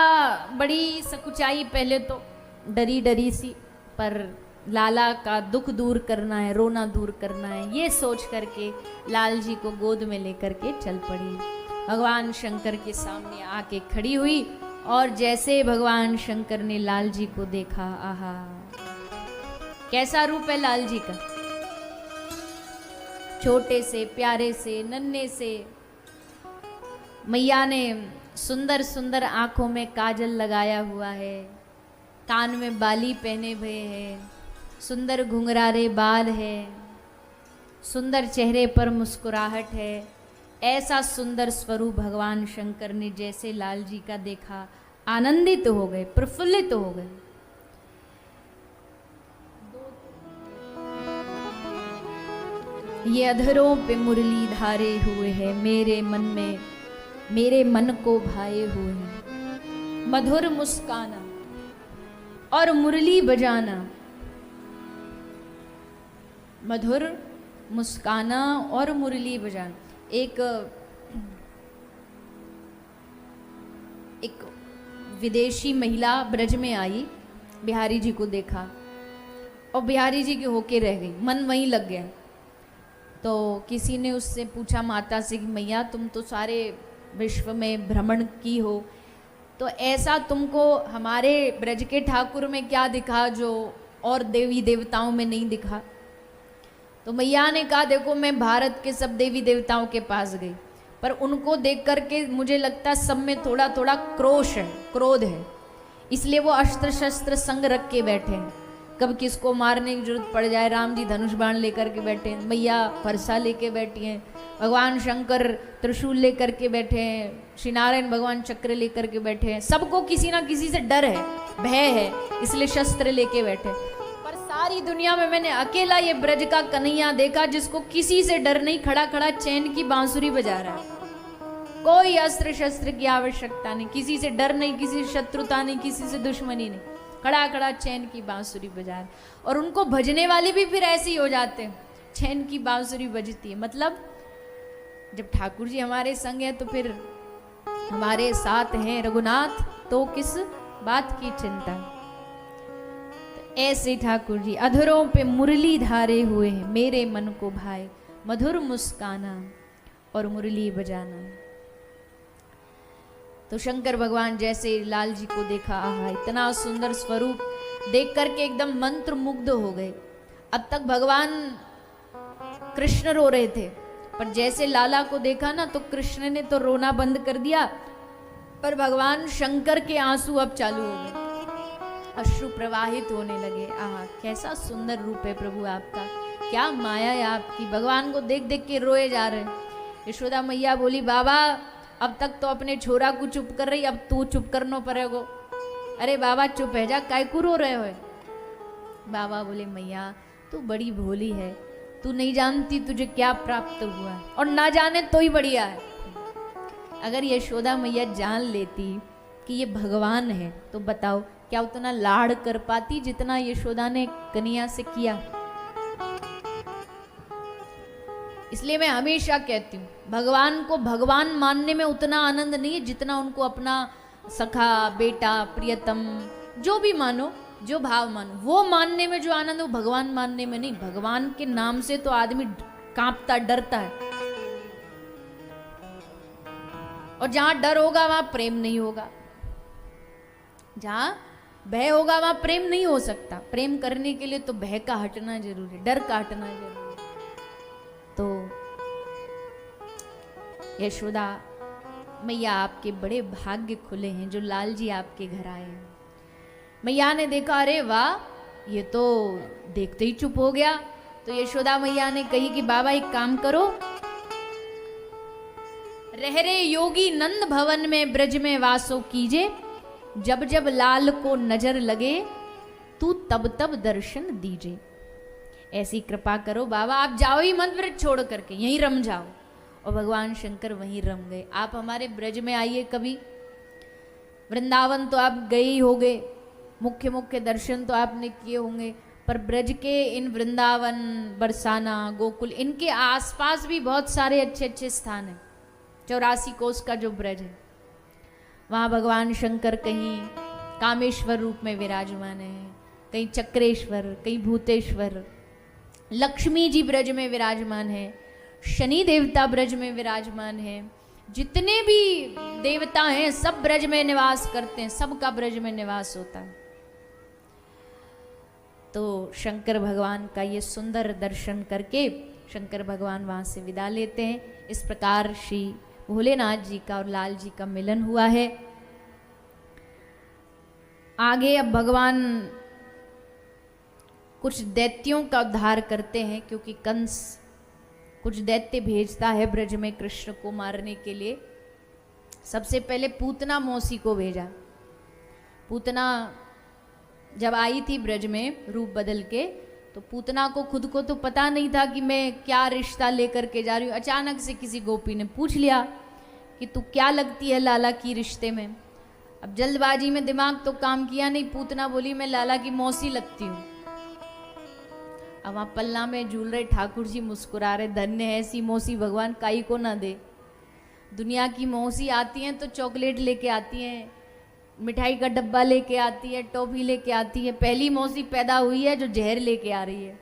Speaker 1: बड़ी सकुचाई, पहले तो डरी डरी सी, पर लाला का दुख दूर करना है, रोना दूर करना है, ये सोच करके लाल जी को गोद में लेकर के चल पड़ी। भगवान शंकर के सामने आके खड़ी हुई और जैसे भगवान शंकर ने लाल जी को देखा, आहा कैसा रूप है लाल जी का, छोटे से प्यारे से नन्हे से। मैया ने सुंदर सुंदर आंखों में काजल लगाया हुआ है, कान में बाली पहने हुए हैं, सुंदर घुंघरारे बाल है, सुंदर चेहरे पर मुस्कुराहट है। ऐसा सुंदर स्वरूप भगवान शंकर ने जैसे लाल जी का देखा, आनंदित हो गए, प्रफुल्लित हो गए। ये अधरों पे मुरली धारे हुए हैं, मेरे मन में, मेरे मन को भाए हुए हैं। मधुर मुस्काना और मुरली बजाना, मधुर मुस्काना और मुरली बजाना। एक विदेशी महिला ब्रज में आई, बिहारी जी को देखा और बिहारी जी के होके रह गई, मन वहीं लग गया। तो किसी ने उससे पूछा माता से कि मैया तुम तो सारे विश्व में भ्रमण की हो, तो ऐसा तुमको हमारे ब्रज के ठाकुर में क्या दिखा जो और देवी देवताओं में नहीं दिखा? तो मैया ने कहा देखो मैं भारत के सब देवी देवताओं के पास गई, पर उनको देख करके मुझे लगता है सब में थोड़ा थोड़ा क्रोश है, क्रोध है, इसलिए वो अस्त्र शस्त्र संग रख के बैठे हैं। कब किसको मारने की जरूरत पड़ जाए, राम जी धनुष बाण लेकर के बैठे हैं, मैया फरसा लेके बैठी हैं, भगवान शंकर त्रिशूल लेकर के बैठे हैं, श्री नारायण भगवान चक्र लेकर के बैठे हैं। सबको किसी ना किसी से डर है, भय है, इसलिए शस्त्र लेके बैठे। पर सारी दुनिया में मैंने अकेला ये ब्रज का कन्हैया देखा जिसको किसी से डर नहीं, खड़ा खड़ा चैन की बांसुरी बजा रहा है, कोई अस्त्र शस्त्र की आवश्यकता नहीं, किसी से डर नहीं, किसी से शत्रुता नहीं, किसी से दुश्मनी नहीं, खड़ा खड़ा चैन की बांसुरी बजा रहे। और उनको भजने वाले भी फिर ऐसे ही हो जाते हैं, चैन की बांसुरी बजती है, मतलब जब ठाकुर जी हमारे संग है तो फिर हमारे साथ हैं रघुनाथ, तो किस बात की चिंता। तो ऐसे ठाकुर जी अधरों पे मुरली धारे हुए हैं, मेरे मन को भाए, मधुर मुस्काना और मुरली बजाना। तो शंकर भगवान जैसे लाल जी को देखा, आहा इतना सुंदर स्वरूप देख करके एकदम मंत्र मुग्ध हो गए। अब तक भगवान कृष्ण रो रहे थे, पर जैसे लाला को देखा ना तो कृष्ण ने तो रोना बंद कर दिया, पर भगवान शंकर के आंसू अब चालू हो गए, अश्रु प्रवाहित होने लगे। आहा कैसा सुंदर रूप है प्रभु आपका, क्या माया है आपकी। भगवान को देख देख के रोए जा रहे। यशोदा मैया बोली बाबा अब तक तो अपने छोरा को चुप कर रही, अब तू चुप करनो पड़ेगो। अरे बाबा चुप है जा, काय को रो रहे हो? बाबा बोले मैया तू बड़ी भोली है, तू नहीं जानती तुझे क्या प्राप्त हुआ, और ना जाने तो ही बढ़िया है। अगर यशोदा मैया जान लेती कि ये भगवान है तो बताओ क्या उतना लाड़ कर पाती जितना यशोदा ने कन्हैया से किया। इसलिए मैं हमेशा कहती हूँ भगवान को भगवान मानने में उतना आनंद नहीं है जितना उनको अपना सखा, बेटा, प्रियतम, जो भी मानो, जो भाव मानो, वो मानने में जो आनंद है वो भगवान मानने में नहीं। भगवान के नाम से तो आदमी कांपता, डरता है, और जहां डर होगा वहां प्रेम नहीं होगा, जहां भय होगा वहां प्रेम नहीं हो सकता। प्रेम करने के लिए तो भय का हटना जरूरी है, डर का हटना जरूरी है। तो यशोदा मैया आपके बड़े भाग्य खुले हैं जो लाल जी आपके घर आए हैं। मैया ने देखा अरे वाह ये तो देखते ही चुप हो गया। तो यशोदा मैया ने कही कि बाबा एक काम करो, रह रे योगी नंद भवन में ब्रज में वासो कीजे, जब जब लाल को नजर लगे तू तब तब दर्शन दीजे। ऐसी कृपा करो बाबा, आप जाओ ही मत ब्रज छोड़ करके, यहीं रम जाओ। और भगवान शंकर वहीं रम गए। आप हमारे ब्रज में आइए कभी। वृंदावन तो आप गए ही होंगे, मुख्य मुख्य दर्शन तो आपने किए होंगे, पर ब्रज के इन वृंदावन, बरसाना, गोकुल, इनके आसपास भी बहुत सारे अच्छे अच्छे स्थान हैं। 84 कोस का जो ब्रज है, वहाँ भगवान शंकर कहीं कामेश्वर रूप में विराजमान है, कहीं चक्रेश्वर, कहीं भूतेश्वर, लक्ष्मी जी ब्रज में विराजमान है, शनि देवता ब्रज में विराजमान है। जितने भी देवता हैं सब ब्रज में निवास करते हैं, सबका ब्रज में निवास होता है। तो शंकर भगवान का ये सुंदर दर्शन करके शंकर भगवान वहाँ से विदा लेते हैं। इस प्रकार श्री भोलेनाथ जी का और लाल जी का मिलन हुआ है। आगे अब भगवान कुछ दैत्यों का उद्धार करते हैं, क्योंकि कंस कुछ दैत्य भेजता है ब्रज में कृष्ण को मारने के लिए। सबसे पहले पूतना मौसी को भेजा। पूतना जब आई थी ब्रज में रूप बदल के, तो पूतना को खुद को तो पता नहीं था कि मैं क्या रिश्ता लेकर के जा रही हूँ। अचानक से किसी गोपी ने पूछ लिया कि तू क्या लगती है लाला की रिश्ते में। अब जल्दबाजी में दिमाग तो काम किया नहीं, पूतना बोली मैं लाला की मौसी लगती हूँ। अब वहाँ पल्ला में झूल रहे ठाकुर जी मुस्कुरा रहे, धन्य है ऐसी मौसी भगवान काई को ना दे। दुनिया की मौसी आती हैं तो चॉकलेट लेके आती हैं, मिठाई का डब्बा लेके आती है, टॉफी लेके आती है। पहली मौसी पैदा हुई है जो जहर लेके आ रही है,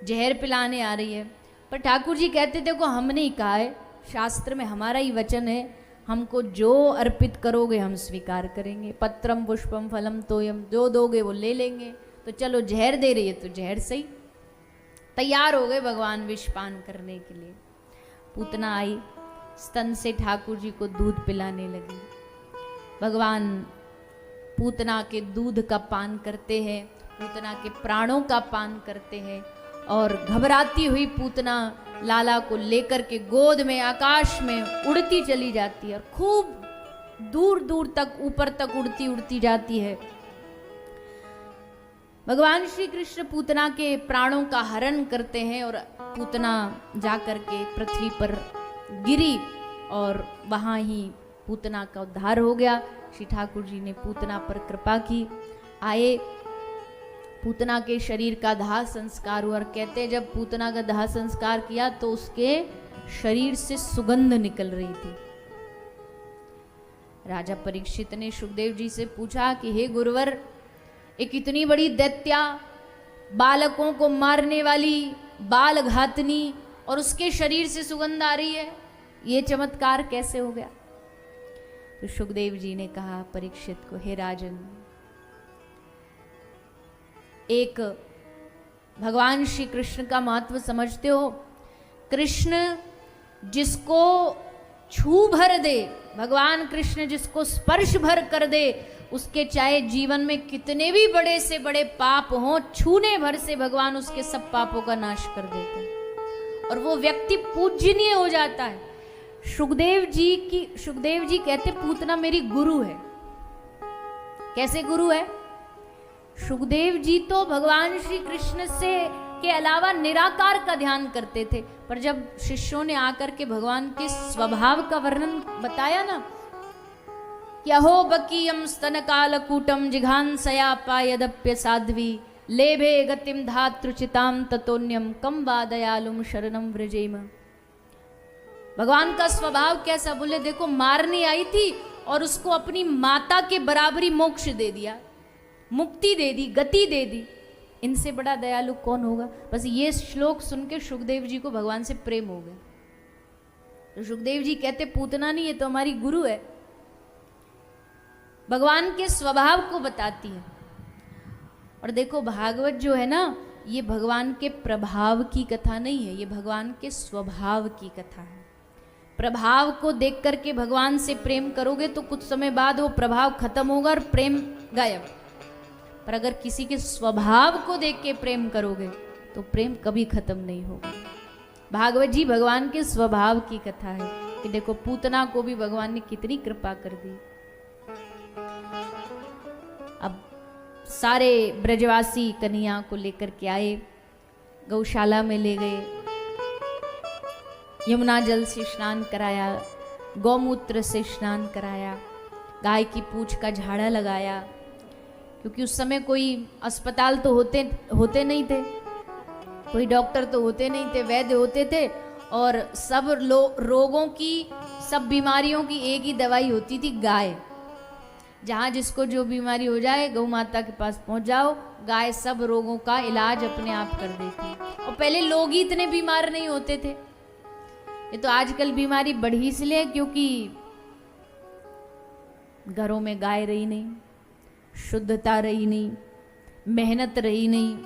Speaker 1: जहर पिलाने आ रही है। पर ठाकुर जी कहते थे को हमने ही कहा है, शास्त्र में हमारा ही वचन है, हमको जो अर्पित करोगे हम स्वीकार करेंगे। पत्रम पुष्पम फलम तोयम, जो दोगे वो ले लेंगे। तो चलो जहर दे रही है तो जहर सही। तैयार हो गए भगवान विषपान करने के लिए। पूतना आई, स्तन से ठाकुर जी को दूध पिलाने लगी। भगवान पूतना के दूध का पान करते हैं, पूतना के प्राणों का पान करते हैं, और घबराती हुई पूतना लाला को लेकर के गोद में आकाश में उड़ती चली जाती है, और खूब दूर दूर तक ऊपर तक उड़ती उड़ती जाती है। भगवान श्री कृष्ण पूतना के प्राणों का हरण करते हैं, और पूतना जाकर के पृथ्वी पर गिरी, और वहाँ ही पूतना का उद्धार हो गया। श्री ठाकुर जी ने पूतना पर कृपा की, आए, पूतना के शरीर का दाह संस्कार हुआ। और कहते हैं जब पूतना का दाह संस्कार किया तो उसके शरीर से सुगंध निकल रही थी। राजा परीक्षित ने सुखदेव जी से पूछा कि हे गुरुवर, एक इतनी बड़ी दैत्या, बालकों को मारने वाली बाल घातनी, और उसके शरीर से सुगंध आ रही है, ये चमत्कार कैसे हो गया? तो सुखदेव जी ने कहा परीक्षित को, हे राजन, एक भगवान श्री कृष्ण का महत्व समझते हो? कृष्ण जिसको छू भर दे, भगवान कृष्ण जिसको स्पर्श भर कर दे, उसके चाहे जीवन में कितने भी बड़े से बड़े पाप हों, छूने भर से भगवान उसके सब पापों का नाश कर देते हैं, और वो व्यक्ति पूजनीय हो जाता है। सुखदेव जी कहते पूतना मेरी गुरु है। कैसे गुरु है? सुखदेव जी तो भगवान श्री कृष्ण से के अलावा निराकार का ध्यान करते थे, पर जब शिष्यों ने आकर के भगवान के स्वभाव का वर्णन बताया ना, कि अहो बकीयम स्तन कालकूटम जिघांसया पायदप्य साध्वी लेभे गतिम धातृचिताम ततोन्यम कम वा दयालुम शरणम व्रजेम। भगवान का स्वभाव कैसा? बोले देखो, मारने आई थी और उसको अपनी माता के बराबरी मोक्ष दे दिया, मुक्ति दे दी, गति दे दी। इनसे बड़ा दयालु कौन होगा? बस ये श्लोक सुन के सुखदेव जी को भगवान से प्रेम हो गया। तो सुखदेव जी कहते पूतना नहीं, ये तो हमारी गुरु है, भगवान के स्वभाव को बताती है। और देखो भागवत जो है ना, ये भगवान के प्रभाव की कथा नहीं है, ये भगवान के स्वभाव की कथा है। प्रभाव को देख करके भगवान से प्रेम करोगे तो कुछ समय बाद वो प्रभाव खत्म होगा और प्रेम गायब। पर अगर किसी के स्वभाव को देख के प्रेम करोगे तो प्रेम कभी खत्म नहीं होगा। भागवत जी भगवान के स्वभाव की कथा है कि देखो पूतना को भी भगवान ने कितनी कृपा कर दी। सारे ब्रजवासी कन्हैया को लेकर के आए, गौशाला में ले गए, यमुना जल से स्नान कराया, गौमूत्र से स्नान कराया, गाय की पूंछ का झाड़ा लगाया, क्योंकि उस समय कोई अस्पताल तो होते नहीं थे, कोई डॉक्टर तो होते नहीं थे, वैद्य होते थे, और सब रोगों की, सब बीमारियों की एक ही दवाई होती थी, गाय। जहाँ जिसको जो बीमारी हो जाए गौ माता के पास पहुंच जाओ, गाय सब रोगों का इलाज अपने आप कर देती। और पहले लोग ही इतने बीमार नहीं होते थे। ये तो आजकल बीमारी बढ़ी इसलिए क्योंकि घरों में गाय रही नहीं, शुद्धता रही नहीं, मेहनत रही नहीं,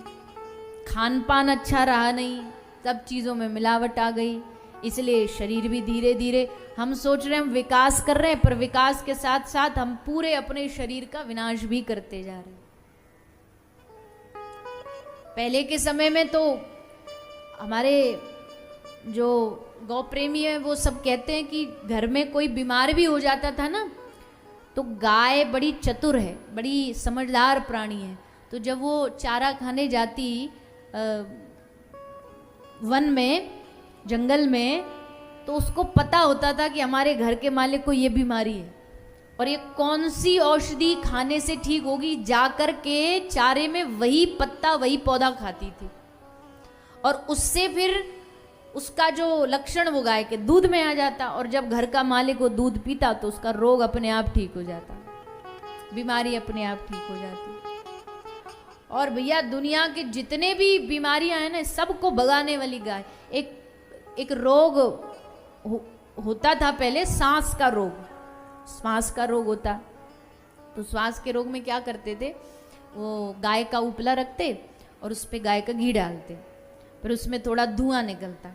Speaker 1: खान पान अच्छा रहा नहीं, सब चीज़ों में मिलावट आ गई, इसलिए शरीर भी धीरे धीरे, हम सोच रहे हैं हम विकास कर रहे हैं, पर विकास के साथ साथ हम पूरे अपने शरीर का विनाश भी करते जा रहे हैं। पहले के समय में तो हमारे जो गौ प्रेमी है वो सब कहते हैं कि घर में कोई बीमार भी हो जाता था ना, तो गाय बड़ी चतुर है, बड़ी समझदार प्राणी है, तो जब वो चारा खाने जाती वन में, जंगल में, तो उसको पता होता था कि हमारे घर के मालिक को ये बीमारी है और ये कौन सी औषधि खाने से ठीक होगी, जाकर के चारे में वही पत्ता, वही पौधा खाती थी, और उससे फिर उसका जो लक्षण वो गाय के दूध में आ जाता, और जब घर का मालिक वो दूध पीता तो उसका रोग अपने आप ठीक हो जाता, बीमारी अपने आप ठीक हो जाती। और भैया दुनिया के जितने भी बीमारियां हैं ना, सबको भगाने वाली गाय। एक रोग होता था पहले, सांस का रोग, श्वास का रोग होता, तो श्वास के रोग में क्या करते थे, वो गाय का उपला रखते और उस पर गाय का घी डालते, फिर उसमें थोड़ा धुआं निकलता,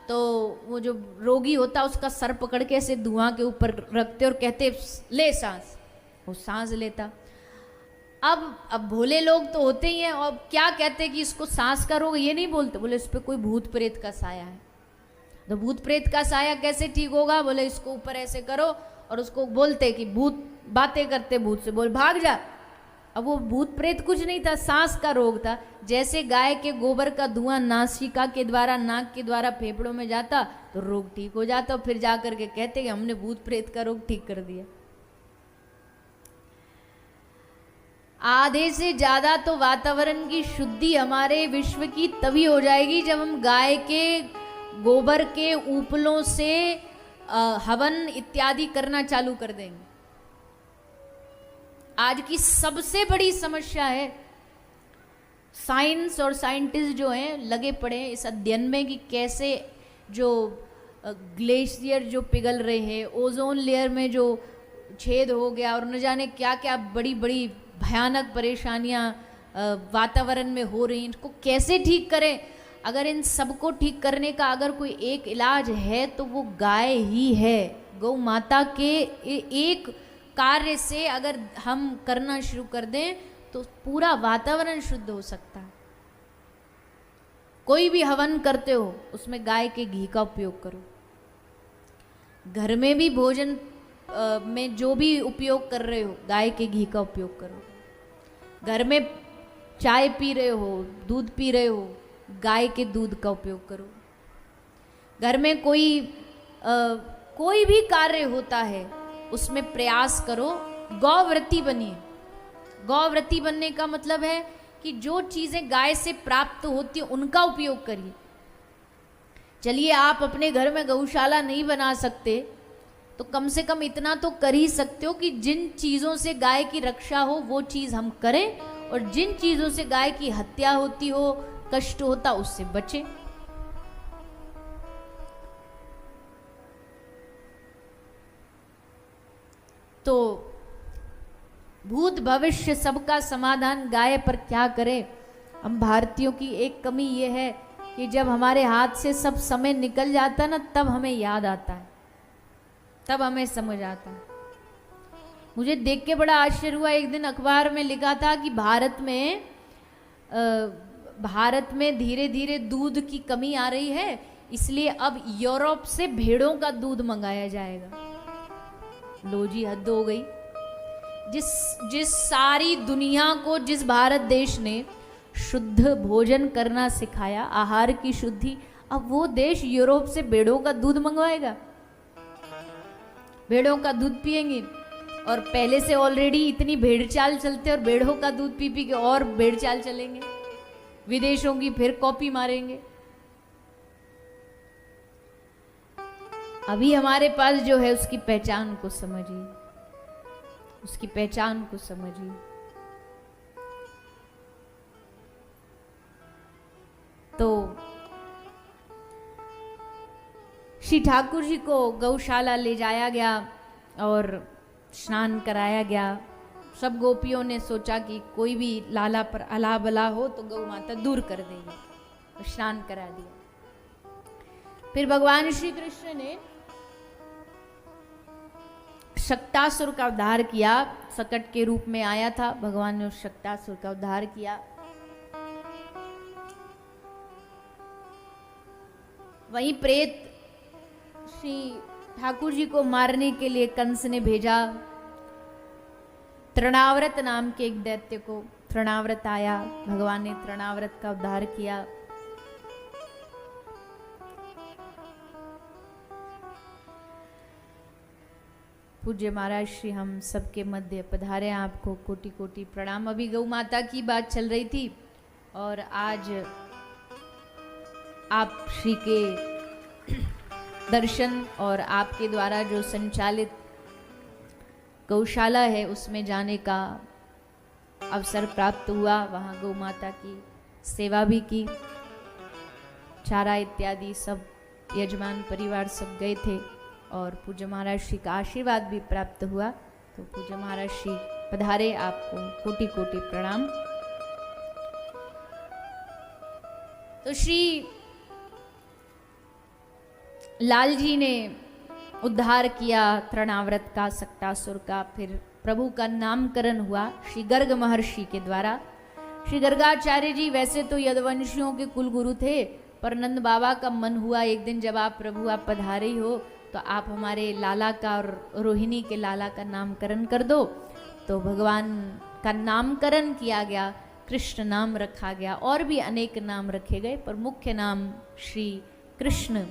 Speaker 1: तो वो जो रोगी होता उसका सर पकड़ के ऐसे धुआं के ऊपर रखते और कहते ले सांस, वो सांस लेता। अब भोले लोग तो होते ही हैं, और क्या कहते कि इसको सांस का रोग, ये नहीं बोलते, बोले इस पर कोई भूत प्रेत का साया है। तो भूत प्रेत का साया कैसे ठीक होगा, बोले इसको ऊपर ऐसे करो, और उसको बोलते कि भूत बातें करते, भूत से बोल भाग जा। अब वो भूत प्रेत कुछ नहीं था, सांस का रोग था। जैसे गाय के गोबर का धुआं नासिका के द्वारा, नाक के द्वारा फेफड़ों में जाता तो रोग ठीक हो जाता, और फिर जाकर के कहते कि हमने भूत प्रेत का रोग ठीक कर दिया। आधे से ज्यादा तो वातावरण की शुद्धि हमारे विश्व की तभी हो जाएगी जब हम गाय के गोबर के उपलों से हवन इत्यादि करना चालू कर देंगे। आज की सबसे बड़ी समस्या है, साइंस और साइंटिस्ट जो हैं लगे पड़े हैं इस अध्ययन में कि कैसे जो ग्लेशियर जो पिघल रहे हैं, ओजोन लेयर में जो छेद हो गया, और न जाने क्या क्या बड़ी बड़ी भयानक परेशानियां वातावरण में हो रही हैं, इनको कैसे ठीक करें। अगर इन सबको ठीक करने का अगर कोई एक इलाज है तो वो गाय ही है। गौ माता के एक कार्य से अगर हम करना शुरू कर दें तो पूरा वातावरण शुद्ध हो सकता है। कोई भी हवन करते हो उसमें गाय के घी का उपयोग करो। घर में भी भोजन में जो भी उपयोग कर रहे हो गाय के घी का उपयोग करो। घर में चाय पी रहे हो, दूध पी रहे हो, गाय के दूध का उपयोग करो। घर में कोई भी कार्य होता है उसमें प्रयास करो, गौव्रती बनिए। गौव्रती बनने का मतलब है कि जो चीज़ें गाय से प्राप्त होती हैं उनका उपयोग करिए। चलिए आप अपने घर में गौशाला नहीं बना सकते तो कम से कम इतना तो कर ही सकते हो कि जिन चीज़ों से गाय की रक्षा हो वो चीज़ हम करें, और जिन चीज़ों से गाय की हत्या होती हो, कष्ट होता, उससे बचें। तो भूत भविष्य सबका समाधान गाय पर क्या करें। हम भारतीयों की एक कमी ये है कि जब हमारे हाथ से सब समय निकल जाता है ना, तब हमें याद आता है, तब हमें समझ आता है। मुझे देख के बड़ा आश्चर्य हुआ, एक दिन अखबार में लिखा था कि भारत में धीरे धीरे दूध की कमी आ रही है, इसलिए अब यूरोप से भेड़ों का दूध मंगाया जाएगा। लो जी, हद हो गई। जिस सारी दुनिया को जिस भारत देश ने शुद्ध भोजन करना सिखाया, आहार की शुद्धि, अब वो देश यूरोप से भेड़ों का दूध मंगवाएगा, भेड़ों का दूध पिएंगे। और पहले से ऑलरेडी इतनी भेड़ चाल चलते और भेड़ों का दूध पी पी के और भेड़ चाल चलेंगे, विदेशों की फिर कॉपी मारेंगे। अभी हमारे पास जो है उसकी पहचान को समझिए, उसकी पहचान को समझिए। तो श्री ठाकुर जी को गौशाला ले जाया गया और स्नान कराया गया। सब गोपियों ने सोचा कि कोई भी लाला पर अला बला हो तो गौ माता दूर कर देगी, तो स्नान करा दिया। फिर भगवान श्री कृष्ण ने शक्तासुर का उद्धार किया, सकट के रूप में आया था, भगवान ने उस शक्तासुर का उद्धार किया। वहीं प्रेत श्री ठाकुर जी को मारने के लिए कंस ने भेजा। तृणाव्रत नाम के एक दैत्य को, तृणाव्रत आया, भगवान ने तृणाव्रत का उद्धार किया। पूज्य महाराज श्री हम सबके मध्य पधारे, आपको कोटि कोटि प्रणाम। अभी गौ माता की बात चल रही थी और आज आप श्री के दर्शन और आपके द्वारा जो संचालित गौशाला है उसमें जाने का अवसर प्राप्त हुआ। वहाँ गौ माता की सेवा भी की, चारा इत्यादि सब यजमान परिवार सब गए थे और पूज्य महाराज श्री का आशीर्वाद भी प्राप्त हुआ। तो पूज्य महाराज श्री पधारे, आपको कोटि कोटि प्रणाम। तो श्री लाल जी ने उद्धार किया तृणाव्रत का, सक्तासुर का। फिर प्रभु का नामकरण हुआ श्री गर्ग महर्षि के द्वारा। श्री गर्गाचार्य जी वैसे तो यदुवंशियों के कुल गुरु थे, पर नंद बाबा का मन हुआ एक दिन जब आप प्रभु आप पधारे ही हो तो आप हमारे लाला का और रोहिणी के लाला का नामकरण कर दो। तो भगवान का नामकरण किया गया, कृष्ण नाम रखा गया, और भी अनेक नाम रखे गए, पर मुख्य नाम श्री कृष्ण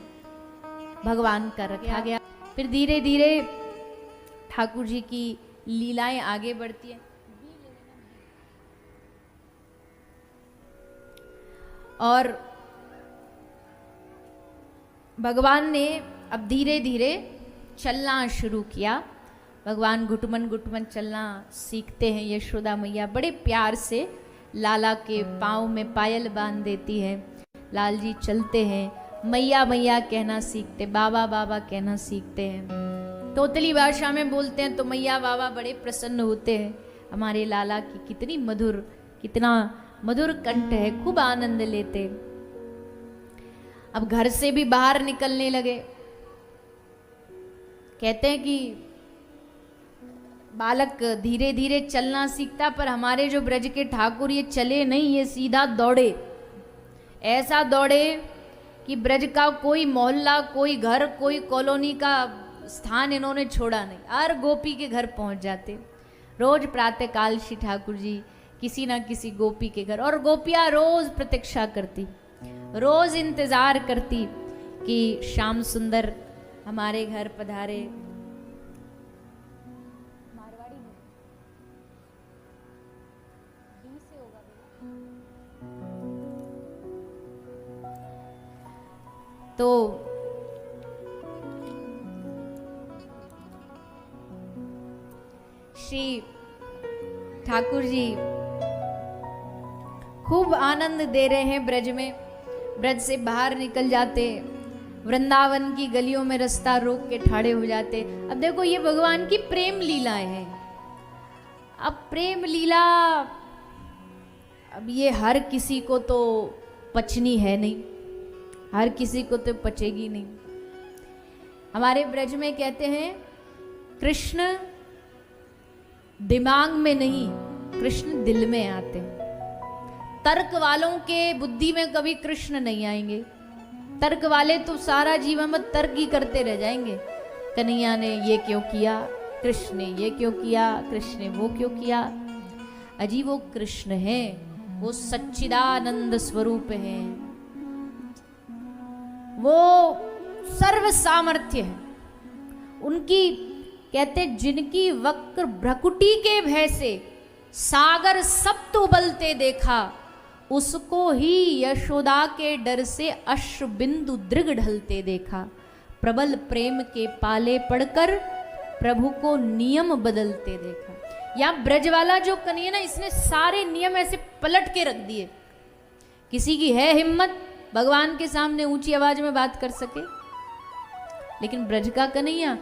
Speaker 1: भगवान का रखा गया। फिर धीरे धीरे ठाकुर जी की लीलाएं आगे बढ़ती हैं और भगवान ने अब धीरे धीरे चलना शुरू किया। भगवान घुटमन घुटमन चलना सीखते हैं। यशोदा मैया बड़े प्यार से लाला के पाँव में पायल बांध देती है। लाल जी चलते हैं, मैया मैया कहना सीखते, बाबा बाबा कहना सीखते हैं। तोतली भाषा में बोलते हैं तो मैया बाबा बड़े प्रसन्न होते हैं। हमारे लाला की कितनी मधुर, कितना मधुर कंठ है, खूब आनंद लेते। अब घर से भी बाहर निकलने लगे। कहते हैं कि बालक धीरे धीरे चलना सीखता, पर हमारे जो ब्रज के ठाकुर ये चले नहीं, ये सीधा दौड़े। ऐसा दौड़े कि ब्रज का कोई मोहल्ला, कोई घर, कोई कॉलोनी का स्थान इन्होंने छोड़ा नहीं, हर गोपी के घर पहुंच जाते। रोज प्रातः काल श्री ठाकुर जी किसी ना किसी गोपी के घर, और गोपियां रोज प्रतीक्षा करती, रोज इंतजार करती कि श्याम सुंदर हमारे घर पधारे। तो श्री ठाकुर जी खूब आनंद दे रहे हैं ब्रज में। ब्रज से बाहर निकल जाते, वृंदावन की गलियों में रास्ता रोक के ठाड़े हो जाते। अब देखो ये भगवान की प्रेम लीलाएं हैं। अब प्रेम लीला, अब ये हर किसी को तो पचनी है नहीं, हर किसी को तो पचेगी नहीं। हमारे ब्रज में कहते हैं कृष्ण दिमाग में नहीं, कृष्ण दिल में आते हैं। तर्क वालों के बुद्धि में कभी कृष्ण नहीं आएंगे। तर्क वाले तो सारा जीवन में तर्क ही करते रह जाएंगे। कन्हैया ने ये क्यों किया, कृष्ण ने ये क्यों किया, कृष्ण ने वो क्यों किया। अजी वो कृष्ण है, वो सच्चिदानंद स्वरूप है, वो सर्व सामर्थ्य है। उनकी कहते जिनकी वक्र भ्रकुटी के भय से सागर सप्त उबलते देखा, उसको ही यशोदा के डर से अश्रु बिंदु दृग ढलते देखा। प्रबल प्रेम के पाले पड़कर प्रभु को नियम बदलते देखा। यहाँ ब्रजवाला जो कन्हैया ना, इसने सारे नियम ऐसे पलट के रख दिए। किसी की है हिम्मत भगवान के सामने ऊंची आवाज में बात कर सके, लेकिन ब्रज का कन्हैया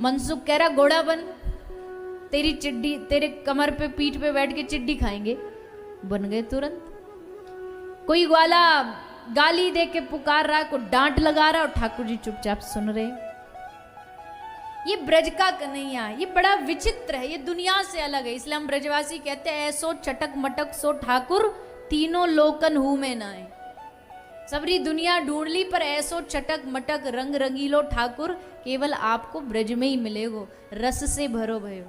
Speaker 1: मनसुख कह रहा घोड़ा बन, तेरी चिड्डी तेरे कमर पे पीठ पे बैठ के चिड्डी खाएंगे, बन गए तुरंत। कोई ग्वाला गाली दे के पुकार रहा है, कोई डांट लगा रहा है और ठाकुर जी चुपचाप सुन रहे। ये ब्रज का कन्हैया, ये बड़ा विचित्र है, ये दुनिया से अलग है। इसलिए हम ब्रजवासी कहते हैं ऐसो चटक मटक सो ठाकुर, तीनों लोकन हूं में ना है। सबरी दुनिया ढूंढ ली पर ऐसो चटक मटक रंग रंगीलो ठाकुर केवल आपको ब्रज में ही मिलेगो। रस से भरो भयो,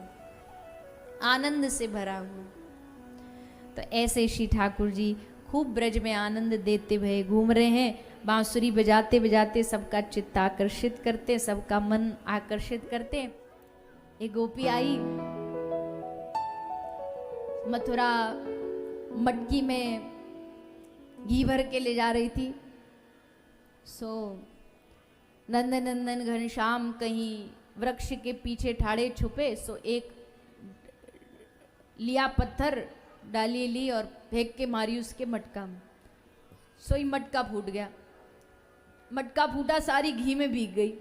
Speaker 1: आनंद से भरा हुआ। तो ऐसे श्री ठाकुर जी खूब ब्रज में आनंद देते हुए घूम रहे हैं। बांसुरी बजाते बजाते सबका चित्त आकर्षित करते, सबका मन आकर्षित करते। एक गोपी आई, मथुरा मटकी में घी भर के ले जा रही थी। सो नंदन नंदन घनश्याम कहीं वृक्ष के पीछे ठाड़े छुपे। सो एक लिया पत्थर, डाली ली और फेंक के मारी उसके मटका में। सोई मटका फूट गया। मटका फूटा, सारी घी में भीग गई।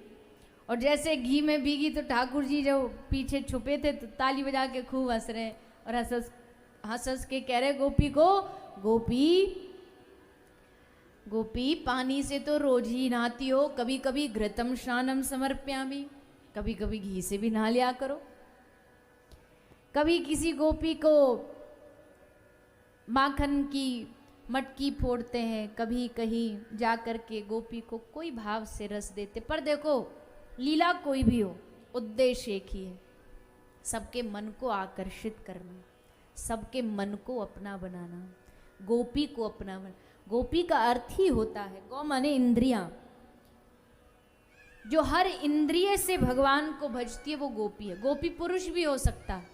Speaker 1: और जैसे घी में भीगी तो ठाकुर जी जो पीछे छुपे थे तो ताली बजा के खूब हंस रहे और हंस हंस के कह रहे गोपी को, गोपी गोपी पानी से तो रोज ही नहाती हो, कभी कभी घृतम स्नानम समर्प्यामि, कभी कभी घी से भी नहा लिया करो। कभी किसी गोपी को माखन की मटकी फोड़ते हैं, कभी कहीं जा कर के गोपी को कोई भाव से रस देते। पर देखो लीला कोई भी हो, उद्देश्य एक ही है, सबके मन को आकर्षित करना, सबके मन को अपना बनाना, गोपी को अपना बना। गोपी का अर्थ ही होता है, गौ माने इंद्रियां, जो हर इंद्रिय से भगवान को भजती है वो गोपी है। गोपी पुरुष भी हो सकता है,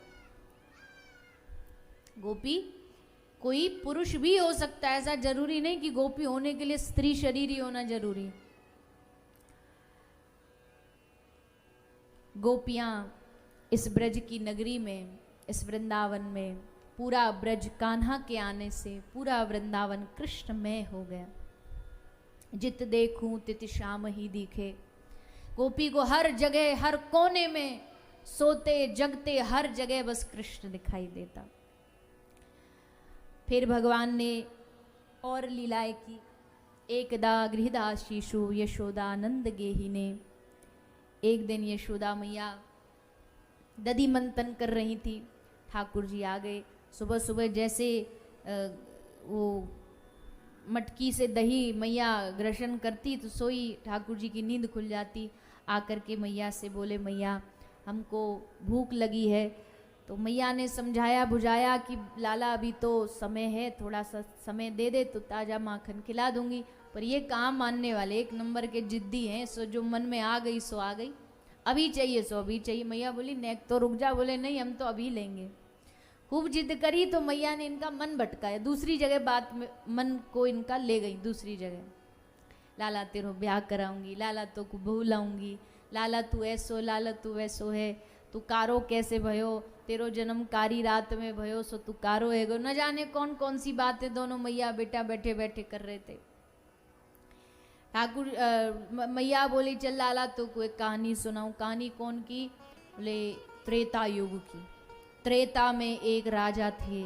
Speaker 1: गोपी कोई पुरुष भी हो सकता है, ऐसा जरूरी नहीं कि गोपी होने के लिए स्त्री शरीर ही होना जरूरी है। गोपियां इस ब्रज की नगरी में, इस वृंदावन में, पूरा ब्रज कान्हा के आने से पूरा वृंदावन कृष्णमय हो गया। जित देखूं तित श्याम ही दिखे। गोपी को हर जगह, हर कोने में, सोते जगते हर जगह बस कृष्ण दिखाई देता। फिर भगवान ने और लीलाएं की। एकदा गृहदास शिशु यशोदानंद गेहिने। एक दिन यशोदा मैया दधी मंथन कर रही थी, ठाकुर जी आ गए। सुबह सुबह जैसे वो मटकी से दही मैया ग्रसन करती तो सोई ठाकुर जी की नींद खुल जाती। आकर के मैया से बोले, मैया हमको भूख लगी है। तो मैया ने समझाया बुझाया कि लाला अभी तो समय है, थोड़ा सा समय दे दे तो ताज़ा माखन खिला दूंगी। पर ये काम मानने वाले एक नंबर के जिद्दी हैं, सो जो मन में आ गई सो आ गई, अभी चाहिए सो अभी चाहिए। मैया बोली नेक तो रुक जा, बोले नहीं हम तो अभी लेंगे। खूब जिद करी तो मैया ने इनका मन भटकाया, दूसरी जगह बात में मन को इनका ले गई दूसरी जगह। लाला तेरो ब्याह कराऊंगी, लाला तो को बहू लाऊंगी, लाला तू ऐसो, लाला तू वैसो है, तू कारो कैसे भयो, तेरो जन्म कारी रात में भयो सो तू कारो है गो। न जाने कौन कौन सी बातें दोनों मैया बेटा बैठे बैठे कर रहे थे। ठाकुर मैया बोली चल लाला तो को एक कहानी सुनाऊं। कहानी कौन की? बोले त्रेता युग की। त्रेता में एक राजा थे।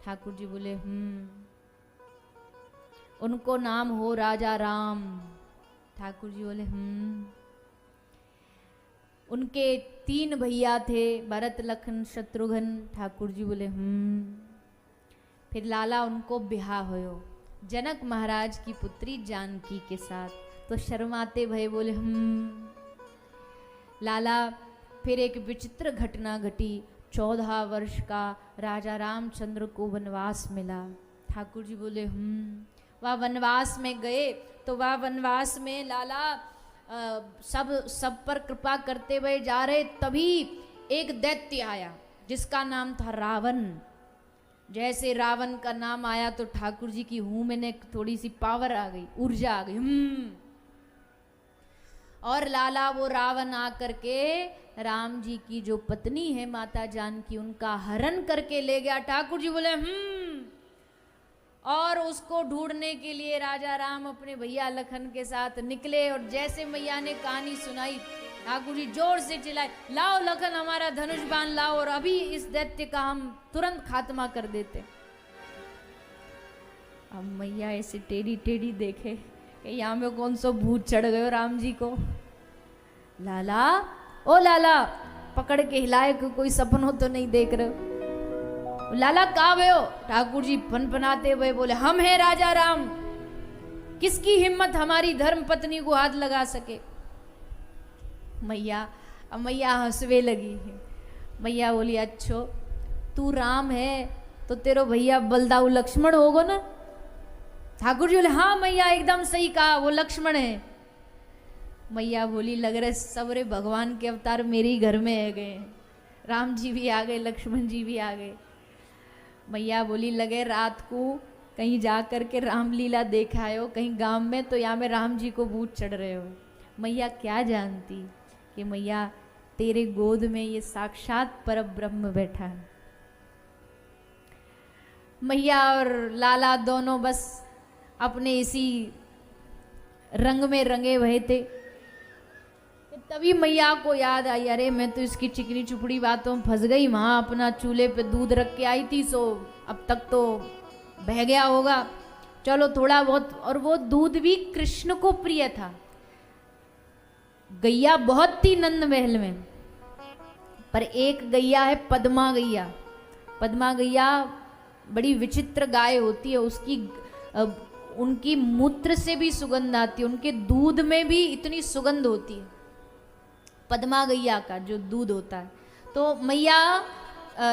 Speaker 1: ठाकुर जी बोले उनको नाम हो राजा राम। ठाकुर जी बोले उनके 3 भैया थे, भरत लखन शत्रुघ्न। ठाकुर जी बोले फिर लाला उनको ब्याह होयो जनक महाराज की पुत्री जानकी के साथ। तो शर्माते भय बोले लाला फिर एक विचित्र घटना घटी। 14 वर्ष का राजा रामचंद्र को वनवास मिला। ठाकुर जी बोले वह वनवास में गए तो वह वनवास में लाला सब पर कृपा करते हुए जा रहे, तभी एक दैत्य आया जिसका नाम था रावण। जैसे रावण का नाम आया तो ठाकुर जी की में थोड़ी सी पावर आ गई, ऊर्जा आ गई। और लाला वो रावण आकर के राम जी की जो पत्नी है माता जानकी, उनका हरण करके ले गया। ठाकुर जी बोले और उसको ढूंढने के लिए राजा राम अपने भैया लखन के साथ निकले। और जैसे मैया ने कहानी सुनाई, ठाकुर जी जोर से चिल्लाए, लाओ लखन हमारा धनुष बाण लाओ और अभी इस दैत्य का हम तुरंत खात्मा कर देते। अब मैया ऐसे टेढ़ी टेढ़ी देखे कि यहाँ में कौन सा भूत चढ़ गयो राम जी को। लाला ओ लाला पकड़ के हिलाए, कोई सपनों तो नहीं देख रहे हो। लाला कहाँ भयो? ठाकुर जी पनपनाते हुए बोले, हम हैं राजा राम, किसकी हिम्मत हमारी धर्म पत्नी को हाथ लगा सके। मैया हंसवे लगी। मैया बोली, अच्छो तू राम है तो तेरो भैया बलदाऊ लक्ष्मण होगो ना। ठाकुर जी बोले, हाँ मैया एकदम सही कहा, वो लक्ष्मण है। मैया बोली, लग रहे सबरे भगवान के अवतार मेरे ही घर में है गए, राम जी भी आ गए, लक्ष्मण जी भी आ गए। मैया बोली, लगे रात को कहीं जा कर के रामलीला देखा हो कहीं गांव में, तो यहाँ में राम जी को भूत चढ़ रहे हो। मैया क्या जानती कि मैया तेरे गोद में ये साक्षात परब्रह्म बैठा है। मैया और लाला दोनों बस अपने इसी रंग में रंगे हुए थे। तभी मैया को याद आई, अरे मैं तो इसकी चिकनी चुपड़ी बातों में फंस गई। वहां अपना चूल्हे पे दूध रख के आई थी, सो अब तक तो बह गया होगा, चलो थोड़ा बहुत। और वो दूध भी कृष्ण को प्रिय था। गैया बहुत थी नंद महल में, पर एक गैया है पद्मा गैया। पद्मा गैया बड़ी विचित्र गाय होती है, उनकी मूत्र से भी सुगंध आती है, उनके दूध में भी इतनी सुगंध होती है पद्मा गैया का जो दूध होता है। तो मैया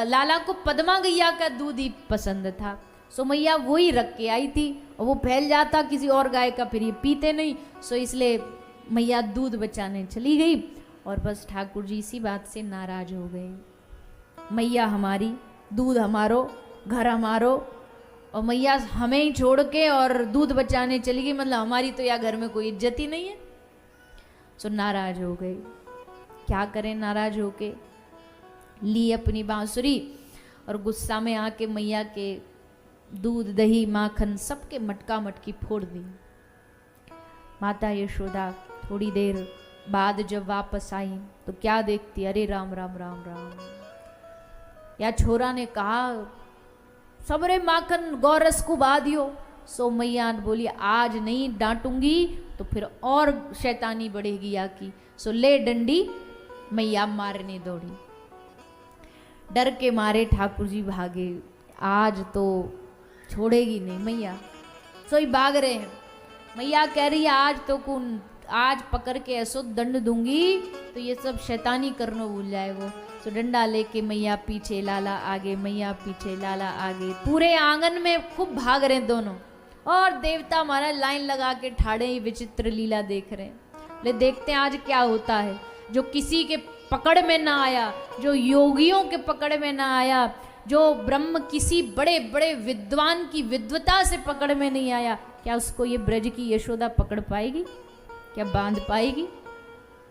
Speaker 1: लाला को पद्मा गैया का दूध ही पसंद था, सो मैया वो ही रख के आई थी। और वो फैल जाता किसी और गाय का, फिर ये पीते नहीं, सो इसलिए मैया दूध बचाने चली गई। और बस ठाकुर जी इसी बात से नाराज हो गए। मैया हमारी, दूध हमारो, घर हमारो, और मैया हमें ही छोड़ के और दूध बचाने चली गई, मतलब हमारी तो या घर में कोई इज्जत ही नहीं है। सो नाराज हो गए। क्या करें नाराज होके, ली अपनी बांसुरी और गुस्सा में आके मैया के दूध दही माखन सबके मटका मटकी फोड़ दी। माता यशोदा थोड़ी देर बाद जब वापस आई तो क्या देखती, अरे राम राम राम राम। या छोरा ने कहा, सबरे माखन गौरस को बहा दियो। सो मैया बोली, आज नहीं डांटूंगी तो फिर और शैतानी बढ़ेगी या की। सो ले डंडी, मैया मारने दौड़ी। डर के मारे ठाकुर जी भागे, आज तो छोड़ेगी नहीं मैया, सो ही भाग रहे हैं। मैया कह रही है, आज पकड़ के ऐसो दंड दूंगी तो ये सब शैतानी करना भूल जाएगो। तो डंडा लेके मैया पीछे, लाला आगे, मैया पीछे, लाला आगे, पूरे आंगन में खूब भाग रहे हैं दोनों। और देवता हमारा लाइन लगा के ठाड़े ही विचित्र लीला देख रहे हैं। ले देखते हैं आज क्या होता है। जो किसी के पकड़ में ना आया, जो योगियों के पकड़ में ना आया, जो ब्रह्म किसी बड़े बड़े विद्वान की विद्वता से पकड़ में नहीं आया, क्या उसको ये ब्रज की यशोदा पकड़ पाएगी? क्या बांध पाएगी?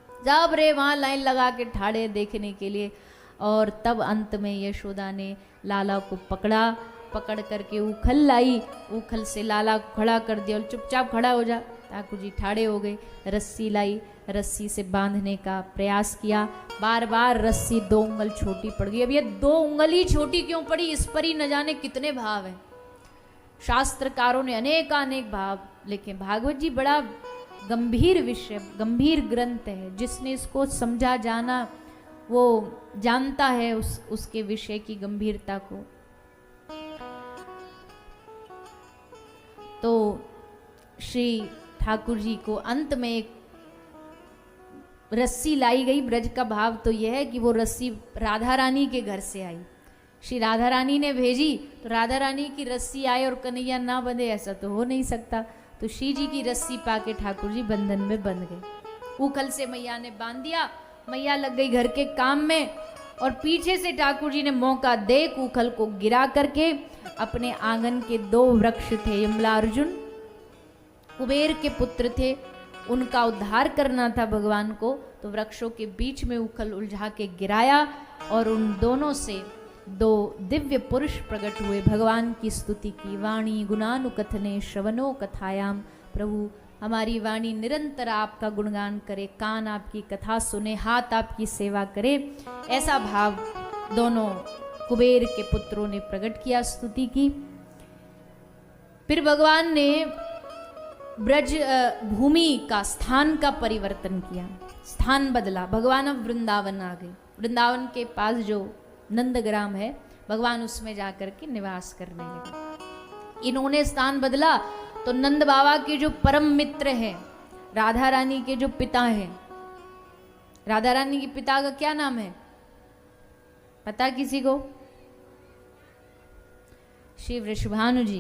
Speaker 1: जब रे वहां लाइन लगा के ठाड़े देखने के लिए। और तब अंत में यशोदा ने लाला को पकड़ा, पकड़ करके उखल लाई, उखल से लाला को खड़ा कर दिया, चुपचाप खड़ा हो जा। ठाकुर जी ठाड़े हो गए, रस्सी लाई, रस्सी से बांधने का प्रयास किया। बार बार रस्सी 2 उंगल छोटी पड़ गई। अब ये 2 उंगल ही छोटी क्यों पड़ी, इस पर ही न जाने कितने भाव हैं। शास्त्रकारों ने अनेक भाव लिखे। भागवत जी बड़ा गंभीर विषय, गंभीर ग्रंथ है। जिसने इसको समझा जाना वो जानता है उसके विषय की गंभीरता को। तो श्री ठाकुर जी को अंत में एक रस्सी लाई गई, ब्रज का भाव तो यह है कि वो रस्सी राधा रानी के घर से आई, श्री राधा रानी ने भेजी, तो राधा रानी की रस्सी आए और कन्हैया ना बंधे, ऐसा तो हो नहीं सकता। तो श्री जी की रस्सी पाके ठाकुर जी बंधन में बंध गए। उखल से मैया ने बांध दिया, मैया लग गई घर के काम में, और पीछे से ठाकुर जी ने मौका देख उखल को गिरा करके अपने आंगन के 2 वृक्ष थे, यमला अर्जुन कुबेर के पुत्र थे, उनका उद्धार करना था भगवान को, तो वृक्षों के बीच में उखल उलझा के गिराया और उन दोनों से 2 दिव्य पुरुष प्रकट हुए। भगवान की स्तुति की वाणी गुणानुकथने श्रवणो कथायाम। प्रभु हमारी वाणी निरंतर आपका गुणगान करे, कान आपकी कथा सुने, हाथ आपकी सेवा करे, ऐसा भाव दोनों कुबेर के पुत्रों ने प्रकट किया, स्तुति की। फिर भगवान ने ब्रज भूमि का स्थान का परिवर्तन किया, स्थान बदला। भगवान अब वृंदावन आ गए। वृंदावन के पास जो नंदग्राम है, भगवान उसमें जाकर के निवास करने लगे। इन्होंने स्थान बदला तो नंद बाबा के जो परम मित्र हैं, राधा रानी के जो पिता हैं, राधा रानी के पिता का क्या नाम है पता किसी को? श्री वृषभानु जी।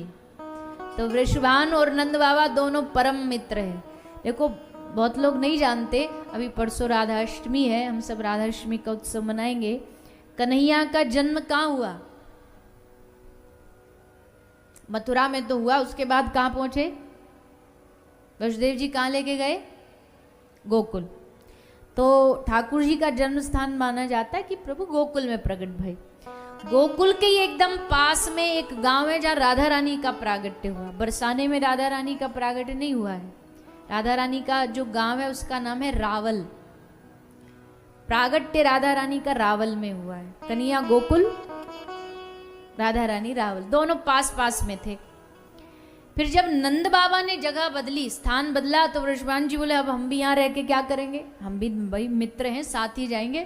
Speaker 1: तो वृषभानु और नंद बाबा दोनों परम मित्र हैं। देखो बहुत लोग नहीं जानते, अभी परसों राधाष्टमी है, हम सब राधाष्टमी का उत्सव मनाएंगे। कन्हैया का जन्म कहाँ हुआ? मथुरा में तो हुआ, उसके बाद कहाँ पहुंचे? वसुदेव जी कहाँ लेके गए? गोकुल। तो ठाकुर जी का जन्म स्थान माना जाता है कि प्रभु गोकुल में प्रकट भई। गोकुल के ही एकदम पास में एक गांव है जहाँ राधा रानी का प्रागट्य हुआ। बरसाने में राधा रानी का प्रागट्य नहीं हुआ है। राधा रानी का जो गांव है उसका नाम है रावल। प्रागट्य राधा रानी का रावल में हुआ है। कन्हैया गोकुल, राधा रानी रावल, दोनों पास पास में थे। फिर जब नंद बाबा ने जगह बदली, स्थान बदला, तो वृषभानु जी बोले अब हम भी यहाँ रह के क्या करेंगे, हम भी भाई मित्र हैं, साथ ही जाएंगे।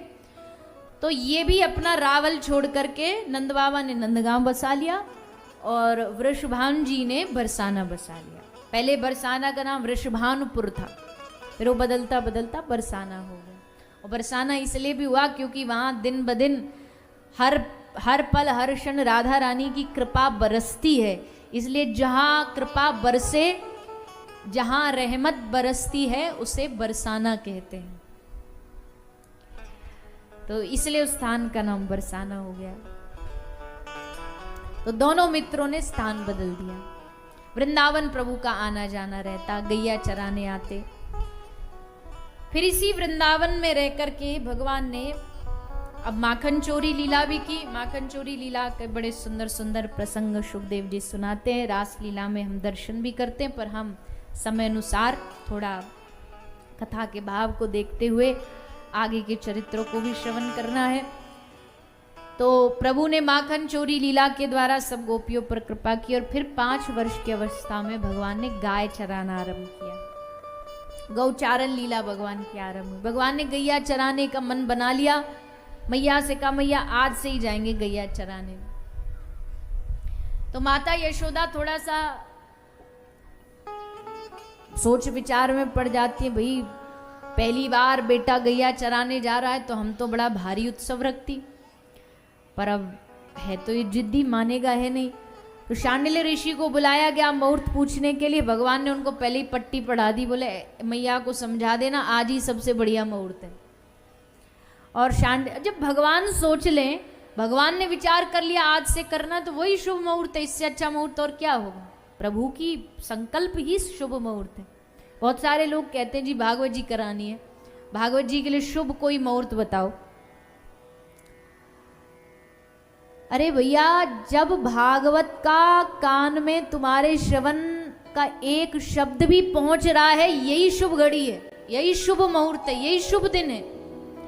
Speaker 1: तो ये भी अपना रावल छोड़ करके नंद बाबा ने नंदगांव बसा लिया और वृषभानु जी ने बरसाना बसा लिया। पहले बरसाना का नाम वृषभानुपुर था, फिर वो बदलता बदलता बरसाना हो गया। और बरसाना इसलिए भी हुआ क्योंकि वहाँ दिन ब दिन हर पल हर क्षण राधा रानी की कृपा बरसती है, इसलिए जहाँ कृपा बरसे, जहाँ रहमत बरसती है उसे बरसाना कहते हैं। तो इसलिए उस स्थान का नाम बरसाना हो गया। तो दोनों मित्रों ने स्थान बदल दिया। वृंदावन प्रभु का आना जाना रहता, गैया चराने आते। फिर इसी वृंदावन में रह करके भगवान ने अब माखन चोरी लीला भी की। माखन चोरी लीला के बड़े सुंदर सुंदर प्रसंग सुखदेव जी सुनाते हैं। रास लीला में हम दर्शन भी करते हैं, पर हम समय अनुसार थोड़ा कथा के भाव को देखते हुए आगे के चरित्रों को भी श्रवण करना है। तो प्रभु ने माखन चोरी लीला के द्वारा सब गोपियों पर कृपा की और फिर 5 वर्ष की अवस्था में भगवान ने गाय चराना आरंभ किया। गौचारण लीला भगवान की आरंभ हुई। भगवान ने गैया चराने का मन बना लिया। मैया से कहा मैया आज से ही जाएंगे गैया चराने। तो माता यशोदा थोड़ा सा सोच विचार में पड़ जाती है, भाई पहली बार बेटा गैया चराने जा रहा है तो हम तो बड़ा भारी उत्सव रखती, पर अब है तो ये जिद्दी, मानेगा है नहीं। तो शांडिल्य ऋषि को बुलाया गया मुहूर्त पूछने के लिए। भगवान ने उनको पहले ही पट्टी पढ़ा दी, बोले मैया को समझा देना आज ही सबसे बढ़िया मुहूर्त है। और जब भगवान सोच लें, भगवान ने विचार कर लिया आज से करना, तो वही शुभ मुहूर्त है, इससे अच्छा मुहूर्त और क्या होगा। प्रभु की संकल्प ही शुभ मुहूर्त है। बहुत सारे लोग कहते हैं जी भागवत जी करानी है, भागवत जी के लिए शुभ कोई मुहूर्त बताओ। अरे भैया जब भागवत का कान में तुम्हारे श्रवण का एक शब्द भी पहुंच रहा है, यही शुभ घड़ी है, यही शुभ मुहूर्त है, यही शुभ दिन है।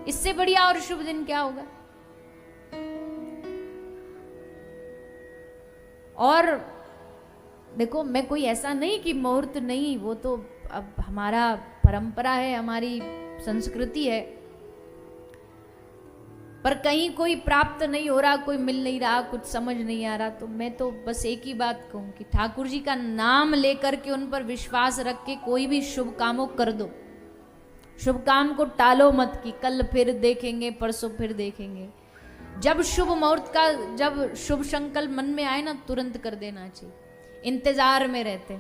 Speaker 1: इससे बढ़िया और शुभ दिन क्या होगा। और देखो मैं कोई ऐसा नहीं कि मुहूर्त नहीं, वो तो अब हमारा परंपरा है, हमारी संस्कृति है, पर कहीं कोई प्राप्त नहीं हो रहा, कोई मिल नहीं रहा, कुछ समझ नहीं आ रहा, तो मैं तो बस एक ही बात कहूं कि ठाकुर जी का नाम लेकर के उन पर विश्वास रख के कोई भी शुभ कामों कर दो, शुभ काम को टालो मत कि कल फिर देखेंगे, परसों फिर देखेंगे। जब शुभ मुहूर्त का, जब शुभ संकल्प मन में आए ना, तुरंत कर देना चाहिए। इंतजार में रहते।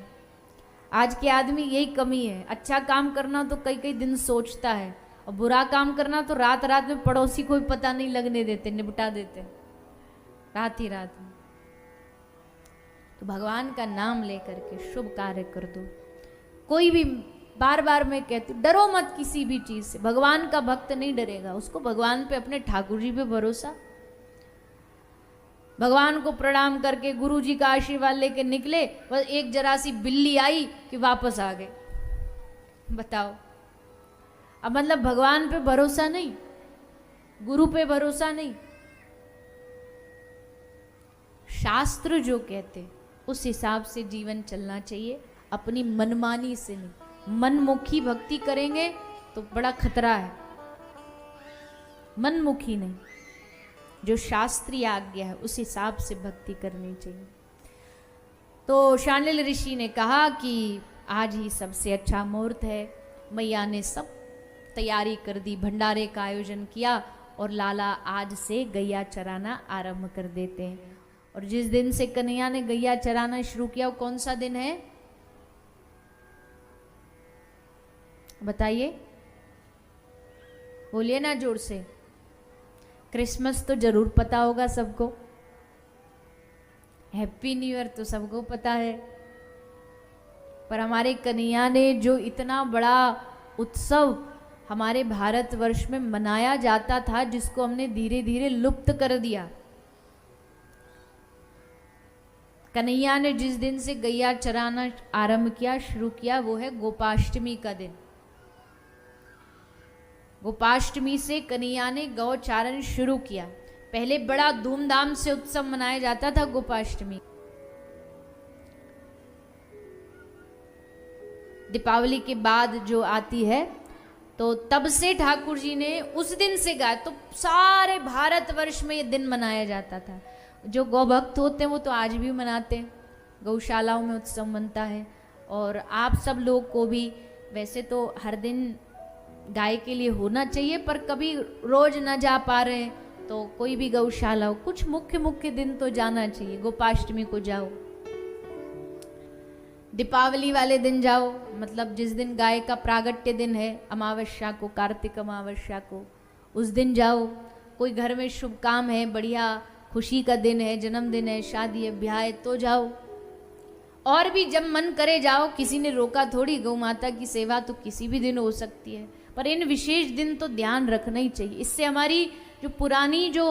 Speaker 1: आज के आदमी यही कमी है। अच्छा काम करना तो कई कई दिन सोचता है, और बुरा काम करना तो रात रात में पड़ोसी को भी पता नहीं लगने देते, निपटा देते रात ही रात में। तो भगवान का नाम लेकर के शुभ कार्य कर दो। कोई भी, बार बार मैं कहती हूँ, डरो मत किसी भी चीज से। भगवान का भक्त नहीं डरेगा, उसको भगवान पे, अपने ठाकुर जी पे भरोसा। भगवान को प्रणाम करके गुरु जी का आशीर्वाद लेके निकले, बस एक जरा सी बिल्ली आई कि वापस आ गए। बताओ, अब मतलब भगवान पे भरोसा नहीं, गुरु पे भरोसा नहीं। शास्त्र जो कहते उस हिसाब से जीवन चलना चाहिए, अपनी मनमानी से नहीं। मनमुखी भक्ति करेंगे तो बड़ा खतरा है, मनमुखी नहीं। जो शास्त्रीय आज्ञा है उस हिसाब से भक्ति करनी चाहिए। तो शांडिल्य ऋषि ने कहा कि आज ही सबसे अच्छा मुहूर्त है। मैया ने सब तैयारी कर दी, भंडारे का आयोजन किया, और लाला आज से गैया चराना आरंभ कर देते हैं। और जिस दिन से कन्हैया ने गैया चराना शुरू किया, वो कौन सा दिन है बताइए? बोलिए ना जोर से। क्रिसमस तो जरूर पता होगा सबको, हैप्पी न्यू ईयर तो सबको पता है, पर हमारे कन्हैया ने जो इतना बड़ा उत्सव हमारे भारतवर्ष में मनाया जाता था, जिसको हमने धीरे धीरे लुप्त कर दिया। कन्हैया ने जिस दिन से गैया चराना आरंभ किया, शुरू किया, वो है गोपाष्टमी का दिन। गोपाष्टमी से कन्हैया ने गौचारण शुरू किया। पहले बड़ा धूमधाम से उत्सव मनाया जाता था गोपाष्टमी। दीपावली के बाद जो आती है, तो तब से ठाकुर जी ने उस दिन से गाया, तो सारे भारतवर्ष में ये दिन मनाया जाता था। जो गौभक्त होते हैं वो तो आज भी मनाते हैं, गौशालाओं में उत्सव मनता है। और आप सब लोग को भी वैसे तो हर दिन गाय के लिए होना चाहिए, पर कभी रोज ना जा पा रहे हैं तो कोई भी गौशाला हो, कुछ मुख्य मुख्य दिन तो जाना चाहिए। गोपाष्टमी को जाओ, दीपावली वाले दिन जाओ, मतलब जिस दिन गाय का प्रागट्य दिन है, अमावस्या को, कार्तिक अमावस्या को, उस दिन जाओ। कोई घर में शुभ काम है, बढ़िया खुशी का दिन है, जन्मदिन है, शादी है, ब्याह है, तो जाओ। और भी जब मन करे जाओ, किसी ने रोका थोड़ी। गौ माता की सेवा तो किसी भी दिन हो सकती है, पर इन विशेष दिन तो ध्यान रखना ही चाहिए। इससे हमारी जो पुरानी जो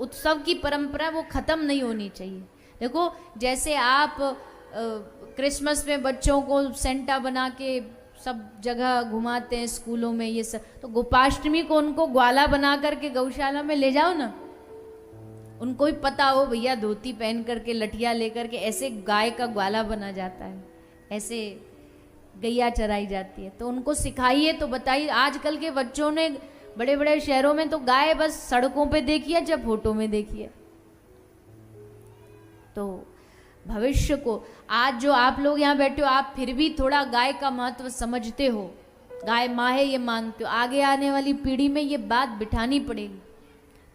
Speaker 1: उत्सव की परंपरा वो खत्म नहीं होनी चाहिए। देखो, जैसे आप क्रिसमस में बच्चों को सेंटा बना के सब जगह घुमाते हैं, स्कूलों में ये सब, तो गोपाष्टमी को उनको ग्वाला बना करके गौशाला में ले जाओ ना। उनको भी पता हो भैया, धोती पहन करके, लठिया लेकर के ऐसे गाय का ग्वाला बना जाता है, ऐसे गैया चराई जाती है, तो उनको सिखाइए। तो बताइए, आजकल के बच्चों ने बड़े बड़े शहरों में तो गाय बस सड़कों पे देखी है, जब फोटो में देखी है। तो भविष्य को, आज जो आप लोग यहाँ बैठे हो, आप फिर भी थोड़ा गाय का महत्व समझते हो, गाय माँ है ये मानते हो, आगे आने वाली पीढ़ी में ये बात बिठानी पड़ेगी।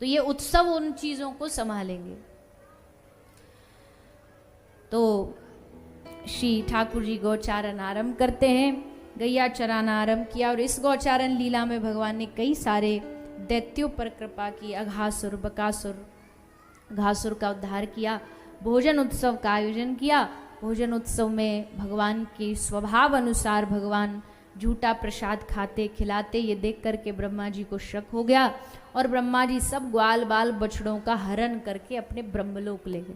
Speaker 1: तो ये उत्सव उन चीजों को संभालेंगे। तो श्री ठाकुर जी गौचारण आरंभ करते हैं। गैया चराना आरंभ किया, और इस गौचारण लीला में भगवान ने कई सारे दैत्यों पर कृपा की। अघासुर, बकासुर, घासुर का उद्धार किया। भोजन उत्सव का आयोजन किया। भोजन उत्सव में भगवान के स्वभाव अनुसार भगवान झूठा प्रसाद खाते खिलाते, ये देख करके ब्रह्मा जी को शक हो गया, और ब्रह्मा जी सब ग्वाल बाल बछड़ों का हरण करके अपने ब्रह्मलोक ले गए।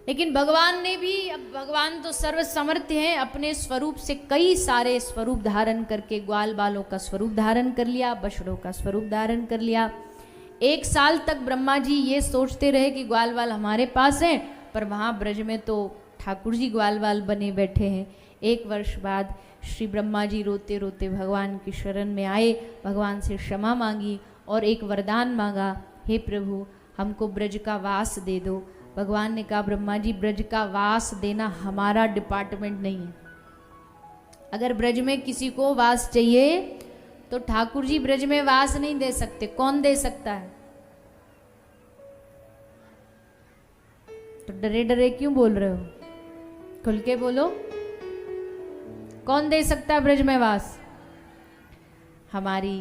Speaker 1: लेकिन भगवान ने भी, अब भगवान तो सर्व समर्थ हैं, अपने स्वरूप से कई सारे स्वरूप धारण करके ग्वाल बालों का स्वरूप धारण कर लिया, बछड़ों का स्वरूप धारण कर लिया। 1 साल तक ब्रह्मा जी ये सोचते रहे कि ग्वाल बाल हमारे पास हैं, पर वहाँ ब्रज में तो ठाकुर जी ग्वाल बाल बने बैठे हैं। 1 वर्ष बाद श्री ब्रह्मा जी रोते रोते भगवान की शरण में आए, भगवान से क्षमा मांगी और एक वरदान मांगा, हे प्रभु हमको ब्रज का वास दे दो। भगवान ने कहा, ब्रह्मा जी ब्रज का वास देना हमारा डिपार्टमेंट नहीं है, अगर ब्रज में किसी को वास चाहिए तो ठाकुर जी ब्रज में वास नहीं दे सकते। कौन दे सकता है? तो डरे डरे क्यों बोल रहे हो? खुल के बोलो, कौन दे सकता है ब्रज में वास? हमारी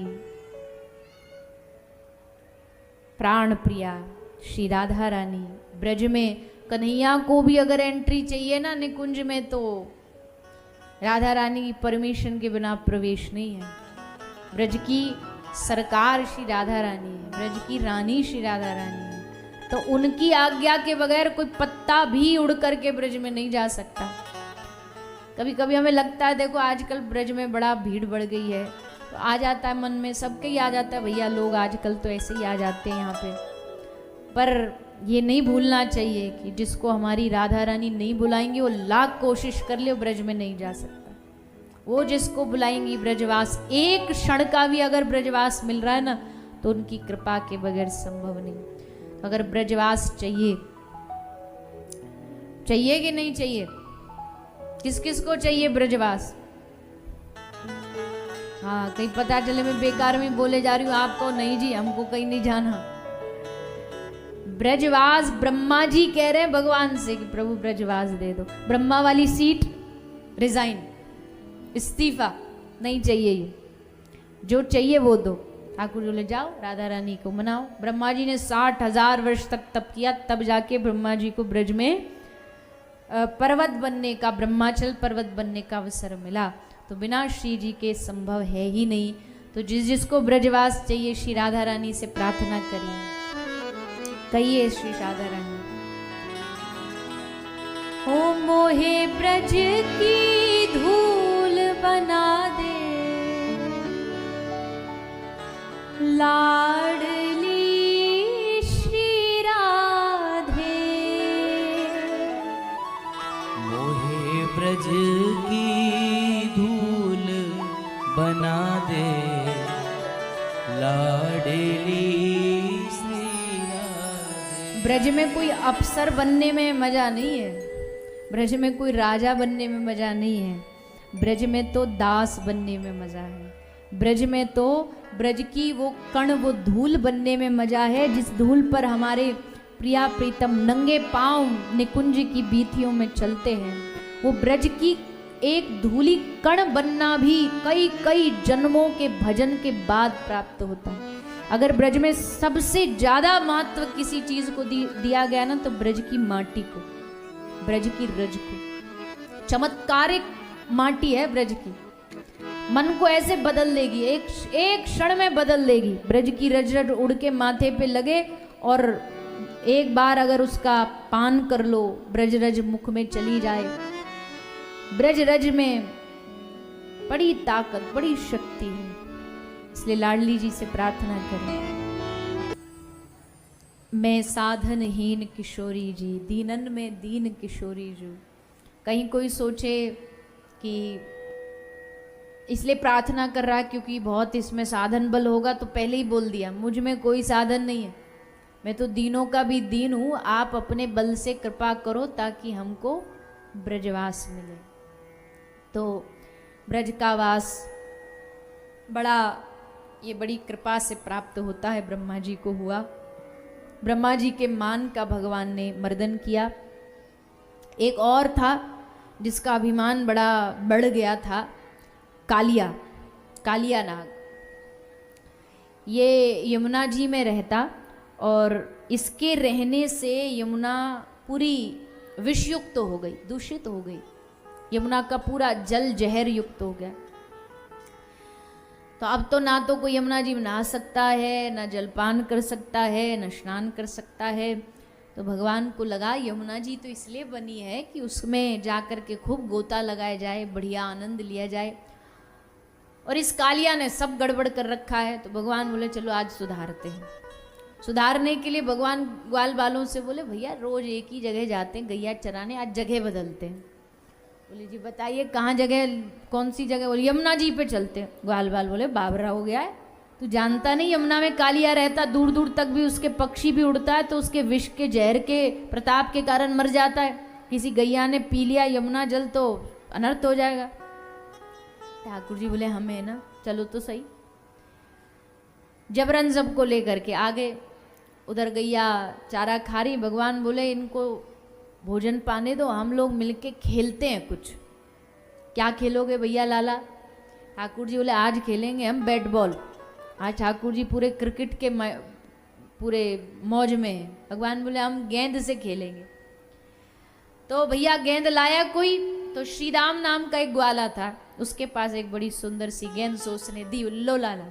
Speaker 1: प्राण प्रिया श्री राधा रानी। ब्रज में कन्हैया को भी अगर एंट्री चाहिए ना निकुंज में, तो राधा रानी की परमिशन के बिना प्रवेश नहीं है। ब्रज की सरकार श्री राधा रानी है, ब्रज की रानी श्री राधा रानी है, तो उनकी आज्ञा के बगैर कोई पत्ता भी उड़ करके ब्रज में नहीं जा सकता। कभी कभी हमें लगता है, देखो आजकल ब्रज में बड़ा भीड़ बढ़ गई है, तो आ जाता है मन में, सबके ही आ जाता है भैया लोग आजकल तो ऐसे ही आ जाते हैं यहाँ पे। पर ये नहीं भूलना चाहिए कि जिसको हमारी राधा रानी नहीं बुलाएंगी वो लाख कोशिश कर ले, ब्रज में नहीं जा सकता। वो जिसको बुलाएंगी ब्रजवास, एक क्षण का भी अगर ब्रजवास मिल रहा है ना, तो उनकी कृपा के बगैर संभव नहीं। तो अगर ब्रजवास चाहिए, चाहिए कि नहीं चाहिए? किस किस को चाहिए ब्रजवास? हाँ, कहीं पता चले मैं बेकार में बोले जा रही हूँ आपको, नहीं जी हमको कहीं नहीं जाना। ब्रजवास ब्रह्मा जी कह रहे हैं भगवान से कि प्रभु ब्रजवास दे दो। ब्रह्मा वाली सीट रिजाइन, इस्तीफा, नहीं चाहिए ये, जो चाहिए वो दो। ठाकुर जी ले जाओ राधा रानी को मनाओ। ब्रह्मा जी ने 60,000 वर्ष तक तप किया, तब जाके ब्रह्मा जी को ब्रज में पर्वत बनने का, ब्रह्माचल पर्वत बनने का अवसर मिला। तो बिना श्री जी के संभव है ही नहीं। तो जिसको ब्रजवास चाहिए श्री राधा रानी से प्रार्थना करिए, कहिए श्री राधा रानी, ओ मोहे ब्रज की धूल बना दे, लाडली श्री राधे।
Speaker 2: मोहे ब्रज की धूल बना दे, लाडली श्री राधे।
Speaker 1: ब्रज में कोई अफसर बनने में मजा नहीं है, ब्रज में कोई राजा बनने में मजा नहीं है, ब्रज में तो दास बनने में मजा है। ब्रज में तो ब्रज की वो कण, वो धूल बनने में मजा है, जिस धूल पर हमारे प्रिया प्रीतम नंगे पांव निकुंज की बीथियों में चलते हैं। वो ब्रज की एक धूली कण बनना भी कई कई जन्मों के भजन के बाद प्राप्त होता है। अगर ब्रज में सबसे ज्यादा महत्व किसी चीज को दिया गया ना, तो ब्रज की माटी को, ब्रज की रज को। चमत्कारिक माटी है ब्रज की, मन को ऐसे बदल देगी, एक क्षण में बदल देगी। ब्रज की रज रज उड़ के माथे पे लगे और एक बार अगर उसका पान कर लो, ब्रज रज मुख में चली जाए। ब्रज रज में बड़ी ताकत, बड़ी शक्ति है, इसलिए लाडली जी से प्रार्थना करें। मैं साधनहीन किशोरी जी, दीनन में दीन किशोरी जी। कहीं कोई सोचे कि इसलिए प्रार्थना कर रहा है क्योंकि बहुत इसमें साधन बल होगा, तो पहले ही बोल दिया मुझ में कोई साधन नहीं है, मैं तो दीनों का भी दीन हूँ। आप अपने बल से कृपा करो ताकि हमको ब्रजवास मिले। तो ब्रज का वास बड़ा, ये बड़ी कृपा से प्राप्त होता है। ब्रह्मा जी को हुआ, ब्रह्मा जी के मान का भगवान ने मर्दन किया। एक और था जिसका अभिमान बड़ा बढ़ गया था, कालिया, कालिया नाग। ये यमुना जी में रहता और इसके रहने से यमुना पूरी विषयुक्त हो गई, दूषित हो गई। यमुना का पूरा जल जहर युक्त हो गया। तो अब तो ना तो कोई यमुना जी में नहा सकता है, ना जलपान कर सकता है, ना स्नान कर सकता है। तो भगवान को लगा यमुना जी तो इसलिए बनी है कि उसमें जाकर के खूब गोता लगाया जाए, बढ़िया आनंद लिया जाए। और इस कालिया ने सब गड़बड़ कर रखा है। तो भगवान बोले चलो आज सुधारते हैं। सुधारने के लिए भगवान ग्वाल बालों से बोले भैया रोज एक ही जगह जाते हैं गैया चराने, आज जगह बदलते हैं। बोले जी बताइए कहाँ जगह, कौन सी जगह? बोले यमुना जी पे चलते हैं। ग्वाल बाल बोले बाबरा हो गया है, तू जानता नहीं यमुना में कालिया रहता, दूर दूर तक भी उसके पक्षी भी उड़ता है, तो उसके विष के जहर के प्रताप के कारण मर जाता है। किसी गैया ने पी लिया यमुना जल तो अनर्थ हो जाएगा। ठाकुर जी बोले हमें ना, चलो तो सही। जबरन सबको लेकर के आगे, उधर गैया चारा खा रही, भगवान बोले इनको भोजन पाने दो, हम लोग मिलके खेलते हैं कुछ। क्या खेलोगे भैया लाला? ठाकुर जी बोले आज खेलेंगे हम बैट बॉल। आज ठाकुर जी पूरे क्रिकेट के पूरे मौज में हैं। भगवान बोले हम गेंद से खेलेंगे। तो भैया गेंद लाया कोई, तो श्री राम नाम का एक ग्वाला था, उसके पास एक बड़ी सुंदर सी गेंद, सो उसने दी, लो लाला।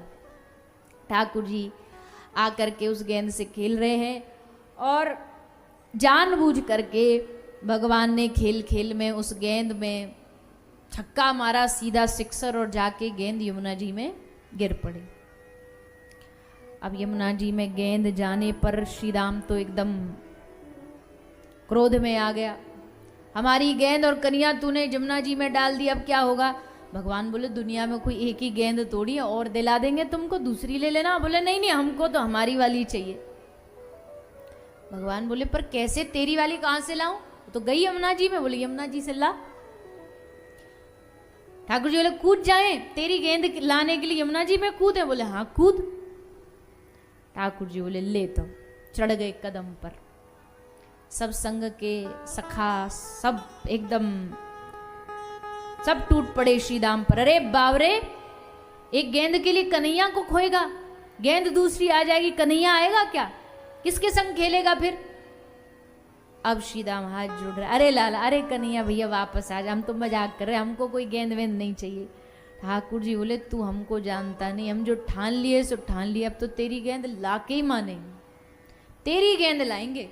Speaker 1: ठाकुर जी आकर के उस गेंद से खेल रहे हैं और जानबूझ करके भगवान ने खेल खेल में उस गेंद में छक्का मारा, सीधा सिक्सर, और जाके गेंद यमुना जी में गिर पड़ी। अब यमुना जी में गेंद जाने पर श्री राम तो एकदम क्रोध में आ गया, हमारी गेंद और कन्या तूने यमुना जी में डाल दी, अब क्या होगा? भगवान बोले दुनिया में कोई एक ही गेंद तोड़ी है, और दिला देंगे तुमको, दूसरी ले लेना। बोले नहीं नहीं, हमको तो हमारी वाली चाहिए। भगवान बोले पर कैसे, तेरी वाली कहां से लाऊं? तो गई यमुना जी में। बोले यमुना जी से ला। ठाकुर जी बोले कूद जाए, तेरी गेंद लाने के लिए यमुना जी में कूदे? बोले हाँ कूद। ठाकुर जी बोले ले, तो चढ़ गए कदम पर। सब संग के सखा सब एकदम सब टूट पड़े श्री राम पर। अरे बावरे, एक गेंद के लिए कन्हैया को खोएगा, गेंद दूसरी आ जाएगी, कन्हैया आएगा क्या? किसके संग खेलेगा फिर? अब श्री राम हाथ जोड़ रहे, अरे लाला, अरे कन्हैया भैया वापस आ जा, हम तो मजाक कर रहे, हमको कोई गेंद वेंद नहीं चाहिए। ठाकुर जी बोले तू हमको जानता नहीं, हम जो ठान लिए सो ठान लिए, अब तो तेरी गेंद लाके ही मानेंगे, तेरी गेंद लाएंगे।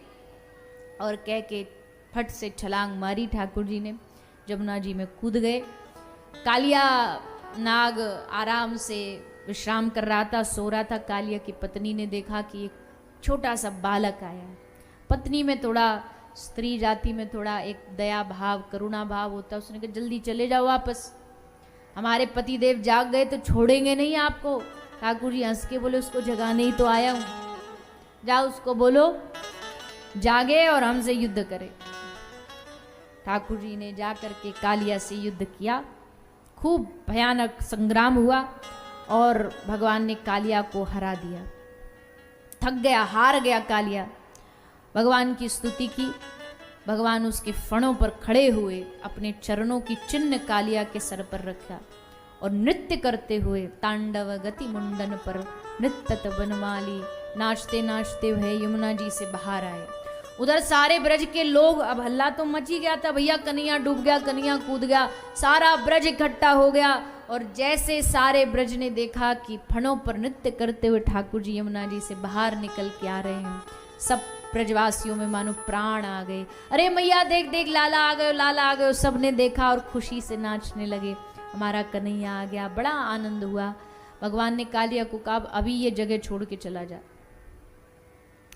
Speaker 1: और कह के फट से छलांग मारी ठाकुर जी ने, यमुना जी में कूद गए। कालिया नाग आराम से विश्राम कर रहा था, सो रहा था। कालिया की पत्नी ने देखा कि एक छोटा सा बालक आया। पत्नी में थोड़ा, स्त्री जाति में थोड़ा एक दया भाव, करुणा भाव होता है। उसने कहा जल्दी चले जाओ वापस, हमारे पति देव जाग गए तो छोड़ेंगे नहीं आपको। ठाकुर जी हंस के बोले उसको जगाने ही तो आया हूं, जाओ उसको बोलो जागे और हमसे युद्ध करे। ठाकुर जी ने जाकर के कालिया से युद्ध किया, खूब भयानक संग्राम हुआ और भगवान ने कालिया को हरा दिया। थक गया, हार गया कालिया। भगवान की स्तुति की, भगवान उसके फणों पर खड़े हुए, अपने चरणों की चिन्ह कालिया के सर पर रखा और नृत्य करते हुए तांडव गति मुंडन पर नृत्यत बनमाली, नाचते नाचते हुए यमुना जी से बाहर आए। उधर सारे ब्रज के लोग, अब हल्ला तो मची गया था, भैया कन्हैया डूब गया, कन्हैया कूद गया, सारा ब्रज इकट्ठा हो गया। और जैसे सारे ब्रज ने देखा कि फणों पर नृत्य करते हुए ठाकुर जी यमुना जी से बाहर निकल के आ रहे हैं, सब ब्रजवासियों में मानो प्राण आ गए। अरे मैया देख देख, लाला आ गए, लाला आ गए। सबने देखा और खुशी से नाचने लगे, हमारा कन्हैया आ गया। बड़ा आनंद हुआ। भगवान ने कालिया को कहा अभी ये जगह छोड़ के चला जा।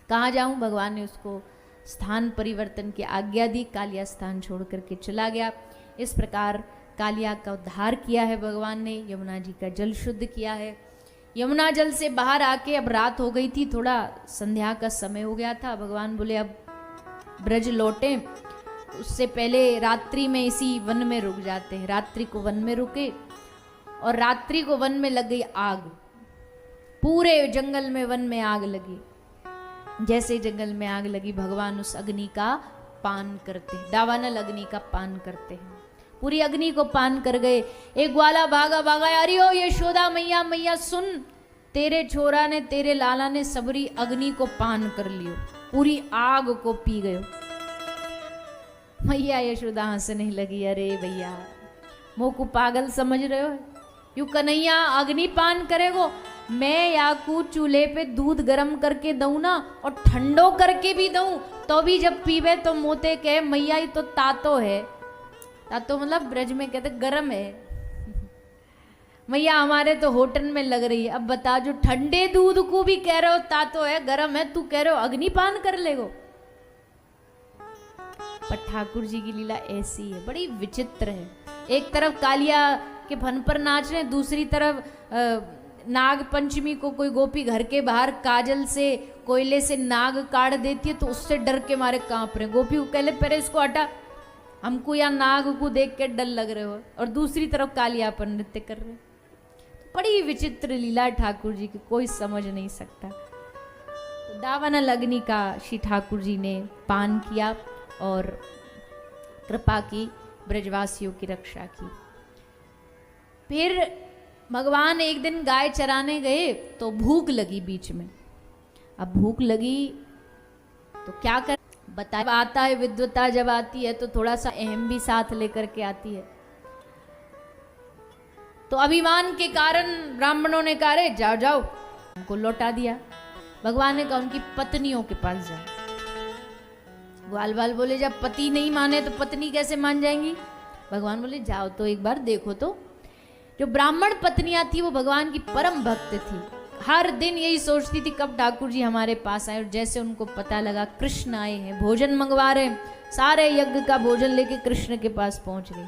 Speaker 1: कहाँ जाऊं? भगवान ने उसको स्थान परिवर्तन की आज्ञा दी। कालिया स्थान छोड़ करके चला गया। इस प्रकार कालिया का उद्धार किया है भगवान ने, यमुना जी का जल शुद्ध किया है। यमुना जल से बाहर आके, अब रात हो गई थी, थोड़ा संध्या का समय हो गया था। भगवान बोले अब ब्रज लौटे, उससे पहले रात्रि में इसी वन में रुक जाते हैं। रात्रि को वन में रुके और रात्रि को वन में लग गई आग, पूरे जंगल में वन में आग लगी। जैसे जंगल में आग लगी, भगवान उस अग्नि का पान करते हैं, दावानल अग्नि का पान करते हैं, पूरी अग्नि को पान कर गए। एक ग्वाला भागा भागा, अरे ओ यशोदा मैया, मैया सुन, तेरे छोरा ने, तेरे लाला ने सबरी अग्नि को पान कर लियो, पूरी आग को पी गयो। मैया यशोदा हंसने लगी, अरे भैया मोह को पागल समझ रहे हो? यू कन्हैया अग्नि पान करेगो? मैं याकू चूल्हे पे दूध गरम करके दऊं ना, और ठंडो करके भी दऊं, तो भी जब पीवे तो मोते कहे मैया ये तो तातो है। तातो मतलब ब्रज में कहते गरम है। मैया हमारे तो होटल में लग रही है। अब बता, जो ठंडे दूध को भी कह रहे हो तातो है, गरम है, तू कह रहे हो अग्नि पान कर लेगो। पर ठाकुर जी की लीला ऐसी है, बड़ी विचित्र है। एक तरफ कालिया के फन पर नाच रहे, दूसरी तरफ नाग पंचमी को कोई गोपी घर के बाहर काजल से, कोयले से नाग काट देती है, तो उससे डर के मारे कांप रहे। गोपी को कहले पहले इसको हटा, हमको या नाग को देख के डर लग रहे हो और दूसरी तरफ कालिया पर नृत्य कर रहे हो। तो बड़ी विचित्र लीला ठाकुर जी की, कोई समझ नहीं सकता। तो दावानल अग्नि का श्री ठाकुर जी ने पान किया और कृपा की, ब्रजवासियों की रक्षा की। फिर भगवान एक दिन गाय चराने गए तो भूख लगी बीच में। अब भूख लगी तो क्या कर बता आता है, विद्वता जब आती है तो थोड़ा सा अहम भी साथ लेकर के आती है। तो अभिमान के कारण ब्राह्मणों ने कहा रे जाओ जाओ, उनको लौटा दिया। भगवान ने कहा उनकी पत्नियों के पास जाओ। ग्वाल बाल बोले जब पति नहीं माने तो पत्नी कैसे मान जाएंगी। भगवान बोले जाओ तो एक बार देखो। तो जो ब्राह्मण पत्नियां थी वो भगवान की परम भक्त थी, हर दिन यही सोचती थी कब ठाकुर जी हमारे पास आए। और जैसे उनको पता लगा कृष्ण आए हैं, भोजन मंगवा रहे हैं, सारे यज्ञ का भोजन लेके कृष्ण के पास पहुंच गई।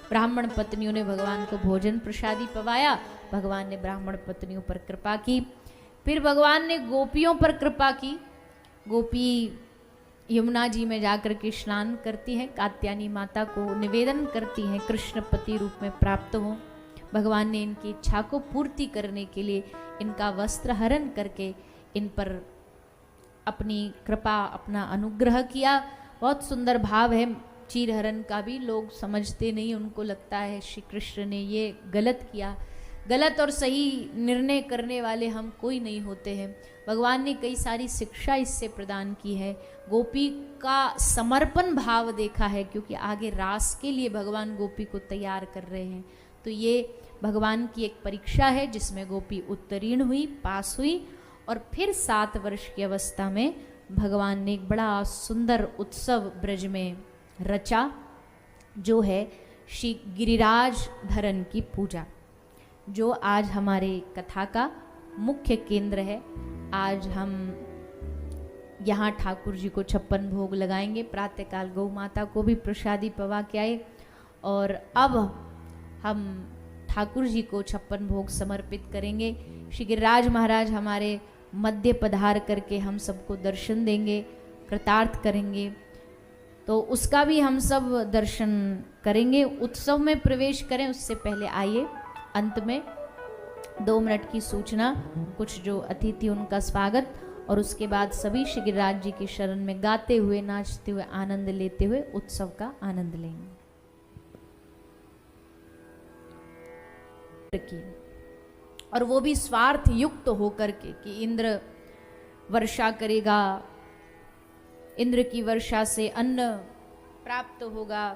Speaker 1: ब्राह्मण पत्नियों ने भगवान को भोजन प्रसादी पवाया। भगवान ने ब्राह्मण पत्नियों पर कृपा की। फिर भगवान ने गोपियों पर कृपा की। गोपी यमुना जी में जाकर के स्नान करती हैं, कात्यायनी माता को निवेदन करती हैं कृष्ण पति रूप में प्राप्त हो। भगवान ने इनकी इच्छा को पूर्ति करने के लिए इनका वस्त्र हरण करके इन पर अपनी कृपा, अपना अनुग्रह किया। बहुत सुंदर भाव है चीर हरण का भी। लोग समझते नहीं, उनको लगता है श्री कृष्ण ने ये गलत किया। गलत और सही निर्णय करने वाले हम कोई नहीं होते हैं। भगवान ने कई सारी शिक्षा इससे प्रदान की है। गोपी का समर्पण भाव देखा है, क्योंकि आगे रास के लिए भगवान गोपी को तैयार कर रहे हैं। तो ये भगवान की एक परीक्षा है जिसमें गोपी उत्तीर्ण हुई, पास हुई। और फिर 7 वर्ष की अवस्था में भगवान ने एक बड़ा सुंदर उत्सव ब्रज में रचा, जो है श्री गिरिराज धरन की पूजा, जो आज हमारे कथा का मुख्य केंद्र है। आज हम यहाँ ठाकुर जी को 56 भोग लगाएंगे। प्रातःकाल गौ माता को भी प्रसादी पवा के आए और अब हम ठाकुर जी को 56 भोग समर्पित करेंगे। श्री गिरिराज महाराज हमारे मध्य पधार करके हम सबको दर्शन देंगे, कृतार्थ करेंगे। तो उसका भी हम सब दर्शन करेंगे। उत्सव में प्रवेश करें उससे पहले आइए अंत में 2 मिनट की सूचना, कुछ जो अतिथि उनका स्वागत, और उसके बाद सभी श्री गिरिराज जी की शरण में गाते हुए, नाचते हुए, आनंद लेते हुए उत्सव का आनंद लेंगे। की और वो भी स्वार्थ युक्त होकर के कि इंद्र वर्षा करेगा, इंद्र की वर्षा से अन्न प्राप्त होगा।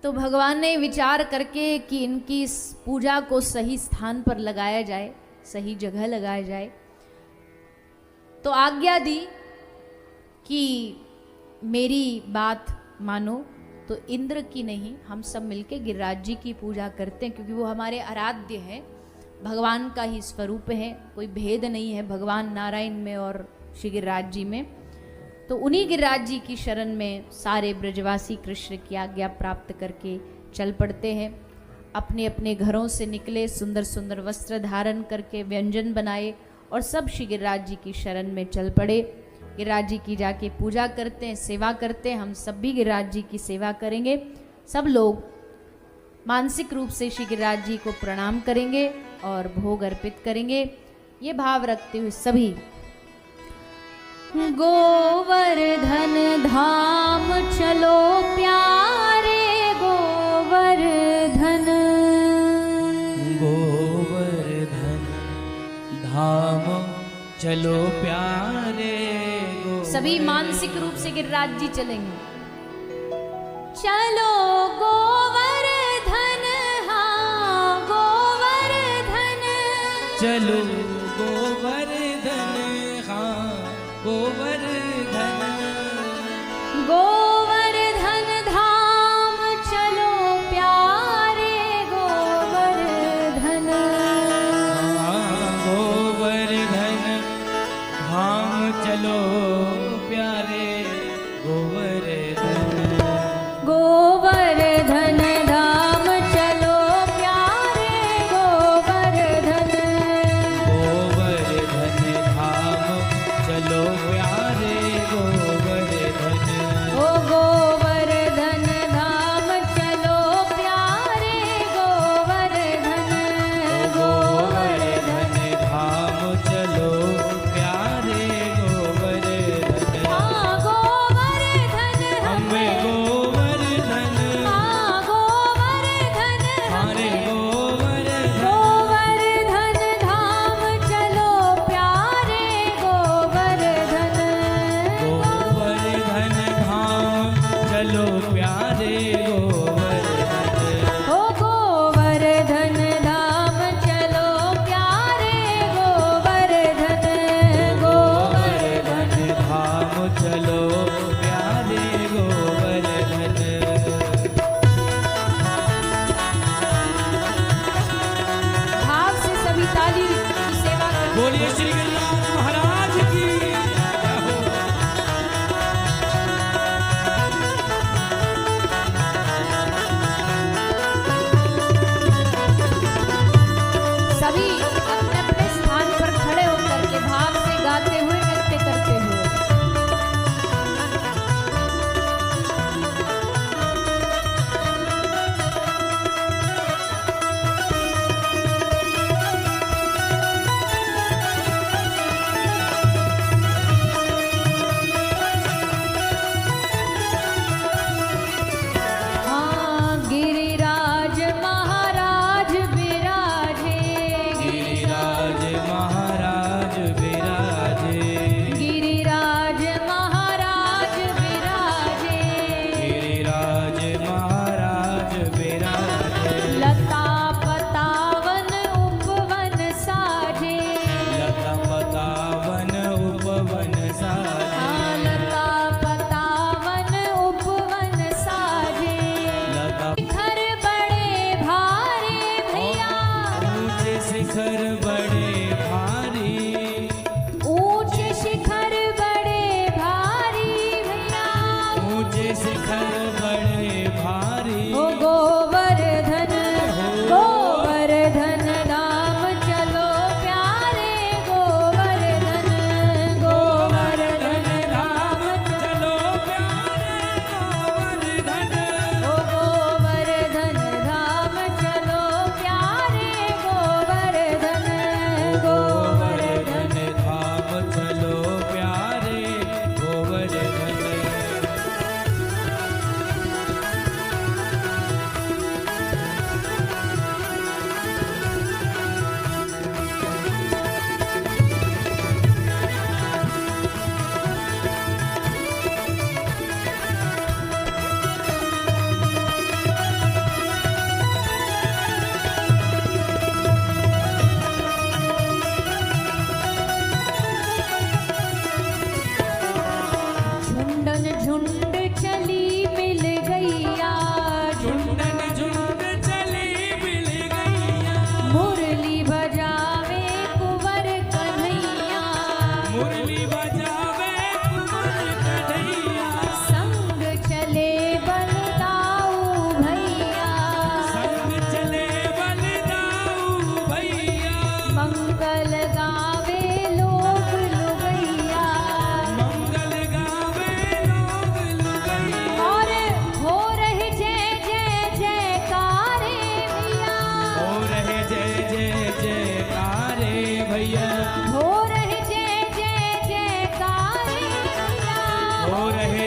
Speaker 1: तो भगवान ने विचार करके कि इनकी इस पूजा को सही स्थान पर लगाया जाए, सही जगह लगाया जाए, तो आज्ञा दी कि मेरी बात मानो। तो इंद्र की नहीं, हम सब मिलके गिरिराज जी की पूजा करते हैं, क्योंकि वो हमारे आराध्य हैं, भगवान का ही स्वरूप है। कोई भेद नहीं है भगवान नारायण में और श्री गिरिराज जी में। तो उन्हीं गिरिराज जी की शरण में सारे ब्रजवासी कृष्ण की आज्ञा प्राप्त करके चल पड़ते हैं। अपने अपने घरों से निकले, सुंदर सुंदर वस्त्र धारण करके व्यंजन बनाए और सब श्री गिरिराज जी की शरण में चल पड़े। गिरिराज जी की जाके पूजा करते हैं, सेवा करते हैं। हम सब भी गिरिराज जी की सेवा करेंगे। सब लोग मानसिक रूप से श्री गिरिराज जी को प्रणाम करेंगे और भोग अर्पित करेंगे। ये भाव रखते हुए सभी गोवर्धन धाम चलो प्यारे, गोवर्धन
Speaker 2: गोवर्धन धाम चलो प्यारे।
Speaker 1: सभी मानसिक रूप से गिरिराज जी चलेंगे। चलो गोवर्धन, हाँ गोवर्धन,
Speaker 2: चलो गोवर्धन, हाँ गोवर्धन।
Speaker 1: गोवर्धन धाम चलो प्यारे, गोवर्धन,
Speaker 2: हाँ गोवर्धन धाम चलो प्यारे, गोवर्धन।
Speaker 1: गोवर्धन धाम चलो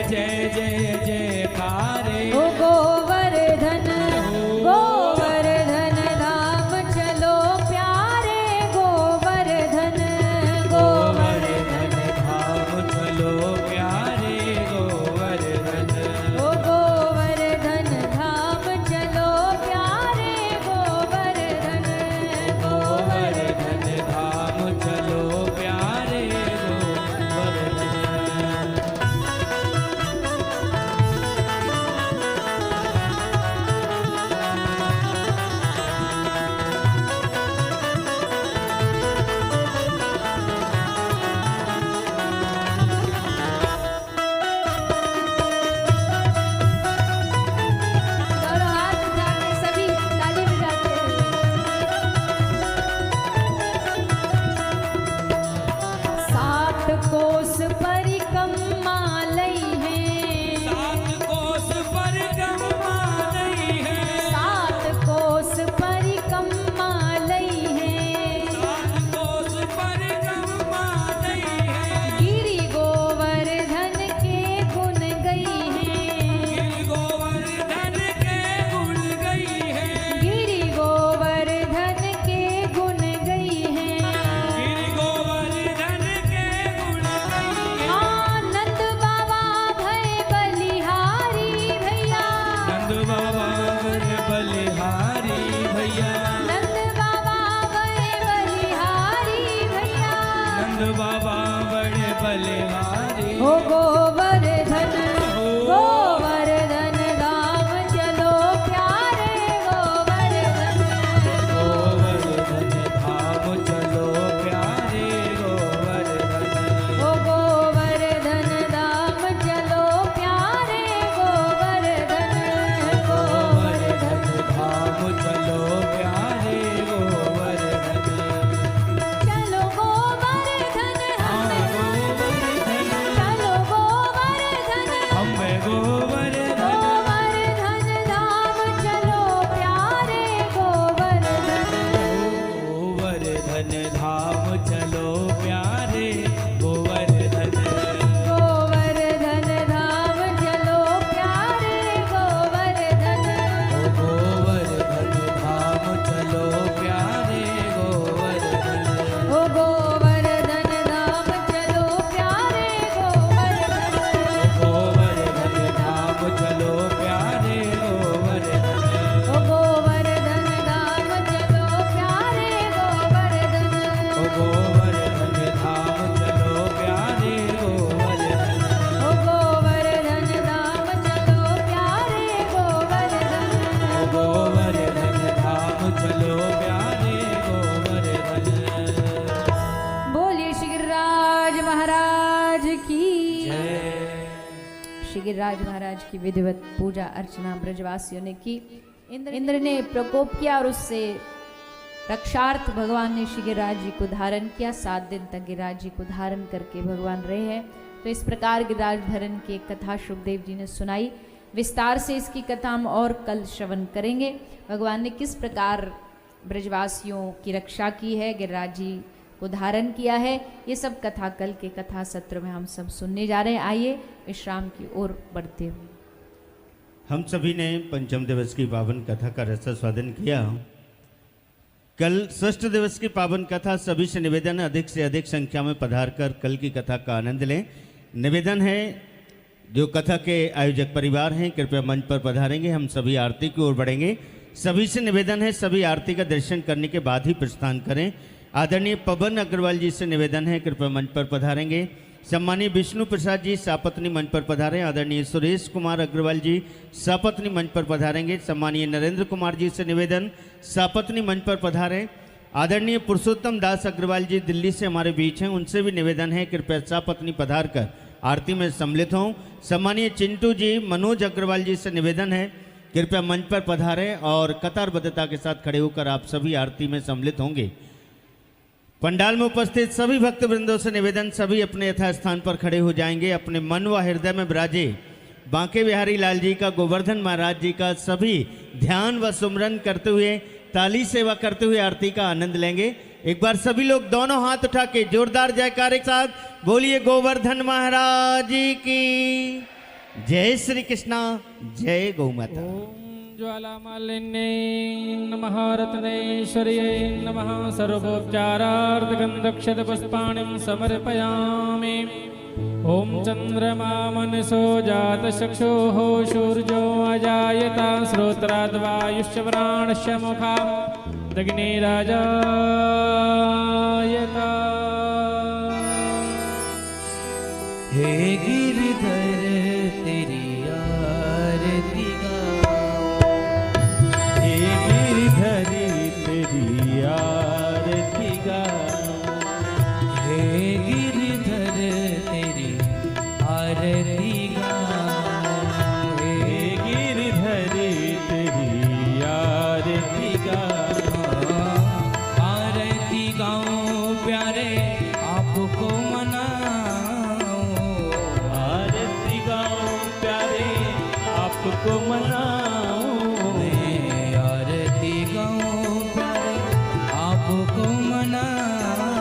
Speaker 2: जय जय जयकारे
Speaker 1: ओ गोवर्धन गोवर्धन धाम चलो प्यारे गोवर्धन
Speaker 2: गोवर्धन धाम चलो प्यारे गोवर्धन
Speaker 1: ओ गोवर्धन धाम चलो प्यारे गोवर्धन
Speaker 2: गोवर्धन धाम चलो प्यारे गोवर्धन
Speaker 1: दोनों हाथ उठा के सभी ताली बजाते हैं। सात कोस परिक्रमा लई है
Speaker 2: सात कोस परिक्रमा नहीं है
Speaker 1: सात कोस परिक्रमा लई है
Speaker 2: सात कोस परिक्रमा नहीं है
Speaker 1: गिरि गोवर्धन के गुण गई है
Speaker 2: गिर गोवर्धन के गुण गई है
Speaker 1: गिरि गोवर्धन के गुण गई है
Speaker 2: गिर गोवर्धन के गुण गई है
Speaker 1: आनंद बाबा भय बलिहारी भैया
Speaker 2: नंद बाबा बड़े बलिहारी भैया
Speaker 1: नंद बाबा भय बलिहारी भैया
Speaker 2: नंद बाबा बड़े बलिहारी
Speaker 1: ओ गोवर्धन गोवर्धन धाम चलो प्यारे गोवर्धन
Speaker 2: गोवर्धन धाम चलो प्यारे गोवर्धन
Speaker 1: ओ गोवर्धन धाम चलो प्यारे गोवर्धन
Speaker 2: गोवर्धन धाम चलो प्यारे गोवर्धन
Speaker 1: चलो गोवर्धन चलो गोवर्धन
Speaker 2: हमें गोवर्धन
Speaker 1: गोवर्धन धाम चलो प्यारे गोवर्धन
Speaker 2: गोवर्धन धाम चलो प्यारे गोवर्धन
Speaker 1: गोवर्धन धाम चलो प्यारे गोवर्धन
Speaker 2: गोवर्धन धाम चलो प्यारे गोवर्धन
Speaker 1: ओ गोवर्धन धाम चलो प्यारे गोवर्धन
Speaker 2: गोवर्धन धाम चलो प्यारे गोवर्धन
Speaker 1: ओ गोवर्धन धाम चलो प्यारे गोवर्धन
Speaker 2: गोवर्धन धाम चलो प्यारे गोवर्धन
Speaker 1: ओ गोवर्धन धाम चलो प्यारे गोवर्धन
Speaker 2: गोवर्धन धाम चलो प्यारे गोवर्धन
Speaker 1: बोलिए श्री गिरिराज महाराज की
Speaker 2: जय
Speaker 1: श्री गिरिराज महाराज की विधिवत पूजा अर्चना ब्रजवासियों ने की। इंद्र ने प्रकोप किया और उससे रक्षार्थ भगवान ने श्री गिरिराज जी को धारण किया। 7 दिन तक गिरिराज जी को धारण करके भगवान रहे हैं। तो इस प्रकार गिरिराज धरण की एक कथा सुखदेव जी ने सुनाई। विस्तार से इसकी कथा हम और कल श्रवण करेंगे। भगवान ने किस प्रकार ब्रजवासियों की रक्षा की है, गिरिराज जी को धारण किया है, ये सब कथा कल के कथा सत्र में हम सब सुनने जा रहे हैं। आइए विश्राम की ओर बढ़ते हुए
Speaker 3: हम सभी ने पंचम दिवस की पावन कथा का रसास्वादन किया। कल षष्ठ दिवस की पावन कथा सभी से निवेदन है अधिक से अधिक संख्या में पधार कर कल की कथा का आनंद लें। निवेदन है जो कथा के आयोजक परिवार हैं कृपया मंच पर पधारेंगे। हम सभी आरती की ओर बढ़ेंगे। सभी से निवेदन है सभी आरती का दर्शन करने के बाद ही प्रस्थान करें। आदरणीय पवन अग्रवाल जी से निवेदन है कृपया मंच पर पधारेंगे। सम्मानीय विष्णु प्रसाद जी सापत्नी मंच पर पधारें। आदरणीय सुरेश कुमार अग्रवाल जी सापत्नी मंच पर पधारेंगे। सम्मानीय नरेंद्र कुमार जी से निवेदन सापत्नी मंच पर पधारें। आदरणीय पुरुषोत्तम दास अग्रवाल जी दिल्ली से हमारे बीच हैं, उनसे भी निवेदन है कृपया सापत्नी पधार कर आरती में सम्मिलित हों। सम्मानीय चिंटू जी मनोज अग्रवाल जी से निवेदन है कृपया मंच पर पधारें और कतारबद्धता के साथ खड़े होकर आप सभी आरती में सम्मिलित होंगे। पंडाल में उपस्थित सभी भक्तवृंदों से निवेदन सभी अपने यथास्थान पर खड़े हो जाएंगे। अपने मन व हृदय में विराजे बांके बिहारी लाल जी का, गोवर्धन महाराज जी का सभी ध्यान व सुमरन करते हुए ताली सेवा करते हुए आरती का आनंद लेंगे। एक बार सभी लोग दोनों हाथ उठा के जोरदार जयकार के साथ बोलिए गोवर्धन महाराज जी की जय श्री कृष्णा, जय गौ माता।
Speaker 2: ॐ ज्वालामालिन्यै नमः रत्नेश्वर्यै नमः सर्वोपचारार्थगन्धक्षतपुष्पाणिं समर्पयामि। ॐ चन्द्रमा मनसो जातचक्षुः सूर्यो अजायता श्रोत्राद्वायुश्च प्राणश्च मुखादग्निराजायता।
Speaker 4: हे गिरधर तेरी आरती
Speaker 3: हे गिरधरी तेरी आरती गा,
Speaker 4: हे गिरधर तेरी आरती
Speaker 3: हे गिरधरी तेरी आरती गा।
Speaker 4: आरती गाओ प्यारे आपको मनाओ,
Speaker 3: आरती गाओ प्यारे आपको मनाओ,
Speaker 4: आरती गाओ प्यारे आपको मनाओ।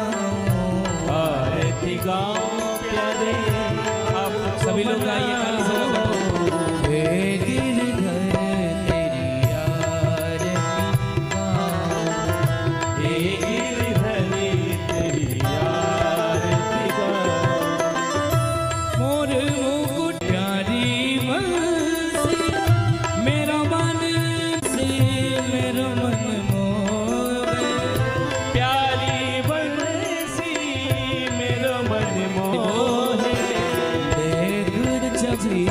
Speaker 3: आरती गाओ प्यारे आप
Speaker 4: सभी लोग गाइए खाली सभा को। हे गिरधर तेरी आरती गाओ,
Speaker 3: हे गिरधरी तेरी आरती गा।
Speaker 4: मोर मुकुट प्यारी बंसी मेरा मन से मेरा मन मोहे।
Speaker 3: प्यारी बंसी मेरो मन मोहे,
Speaker 4: देख छवि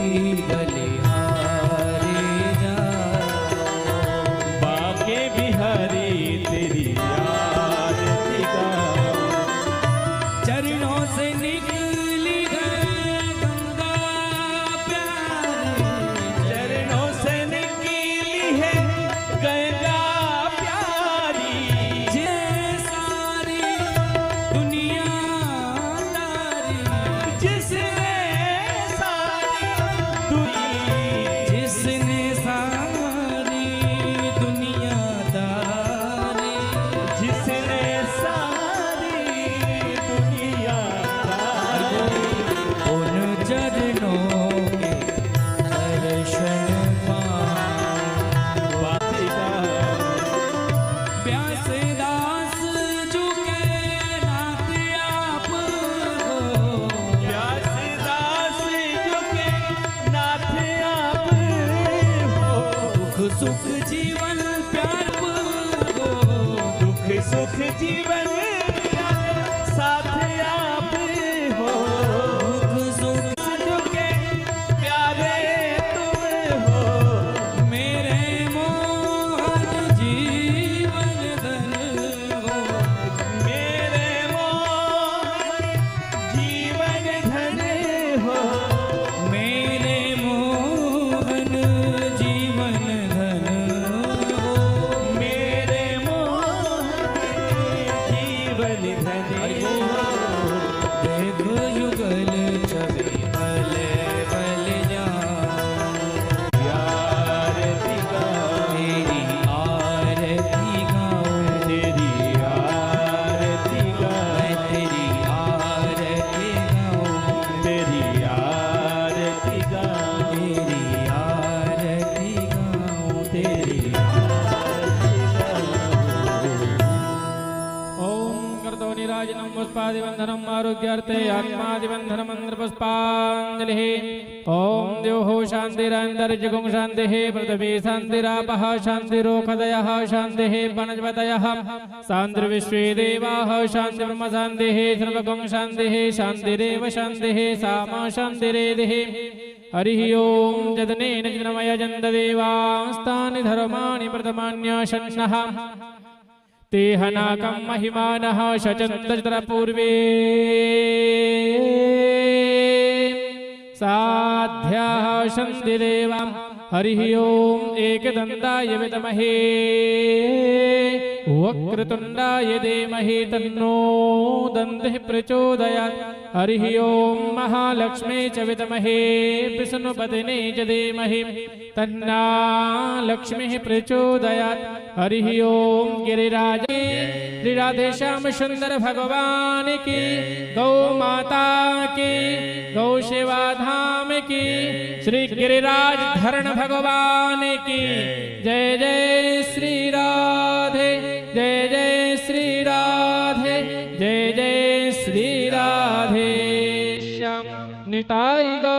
Speaker 4: बलिहारी जा,
Speaker 3: बाके बिहारी तेरी आरती गा।
Speaker 4: चरणों से निकली है गंगा प्यारी,
Speaker 3: चरणों से निकली है गंगा प्यारी,
Speaker 4: जे सारी दुनिया तारी,
Speaker 3: जिसने सारी दुनिया,
Speaker 4: जिसने सारी दुनिया दारी,
Speaker 3: जिसने सारी दुनिया दारी।
Speaker 4: उन चरणों के दर्शन पाऊं।
Speaker 3: बाती गा,
Speaker 4: प्यास दास झुके नाथ आप हो,
Speaker 3: प्यास दास झुके नाथ आप हो,
Speaker 4: दुख सुख जीवन प्यार हो,
Speaker 3: दुख सुख जीवन साथ आप हो,
Speaker 4: दुख सुख
Speaker 3: झुके प्यारे तुम हो,
Speaker 4: मेरे मोहन जीवन धन हो,
Speaker 3: मेरे मोहन जीवन धन हो,
Speaker 4: मेरे मोहन जीवन धन हो।
Speaker 3: मेरे मोहन जीवन धन हो।
Speaker 4: देख युगल छवि भले भले जाऊं,
Speaker 3: आरती गा,
Speaker 4: तेरी आरती गाऊं,
Speaker 3: तेरी आरती गा,
Speaker 4: मैं तेरी आरती गाऊं,
Speaker 3: तेरी आरती गा,
Speaker 4: तेरी आरती गाऊं, तेरी
Speaker 2: ॐ कर्तोनिराजनं पुष्पादिबन्धनम् आरोग्यार्थे आत्मादिबन्धनमन्त्रपुष्पाञ्जलिः। ॐ द्योः शान्तिरन्तरिजगुं शान्तिः, पृथिवी शान्तिरापः शान्तिरोषधयः शान्तिः, वनस्पतयः शान्तिर्विश्वे देवाः शान्तिर्ब्रह्म शान्तिः, सर्वगुं शान्तिः शान्तिरेव शान्तिः, सामा शान्तिरेधिः। हरिः ॐ जदनेन जन्मयजन्त देवास्तानि धर्माणि प्रथमान्याशन्नः, ते हनाकं महिमानः शचन्तत्र पूर्वे साध्याः शन्तिरेवं। हरिः ॐ एकदन्ताय विद्महे वक्रतुण्डाय धीमहि तन्नो दन्तिः प्रचोदयात्। हरिः ॐ महालक्ष्मी च विद्महे विष्णुपत्नी च धीमहि तन्ना लक्ष्मीः प्रचोदयात्। हरिः ॐ गिरिराज श्री राधे श्याम सुंदर भगवान की, गौ माता की, गौ सेवा धाम
Speaker 5: की, श्री गिरिराज धरण भगवान की जय। जय श्री राधे, जय जय श्री राधे, जय जय श्री राधे श्याम निताई गौर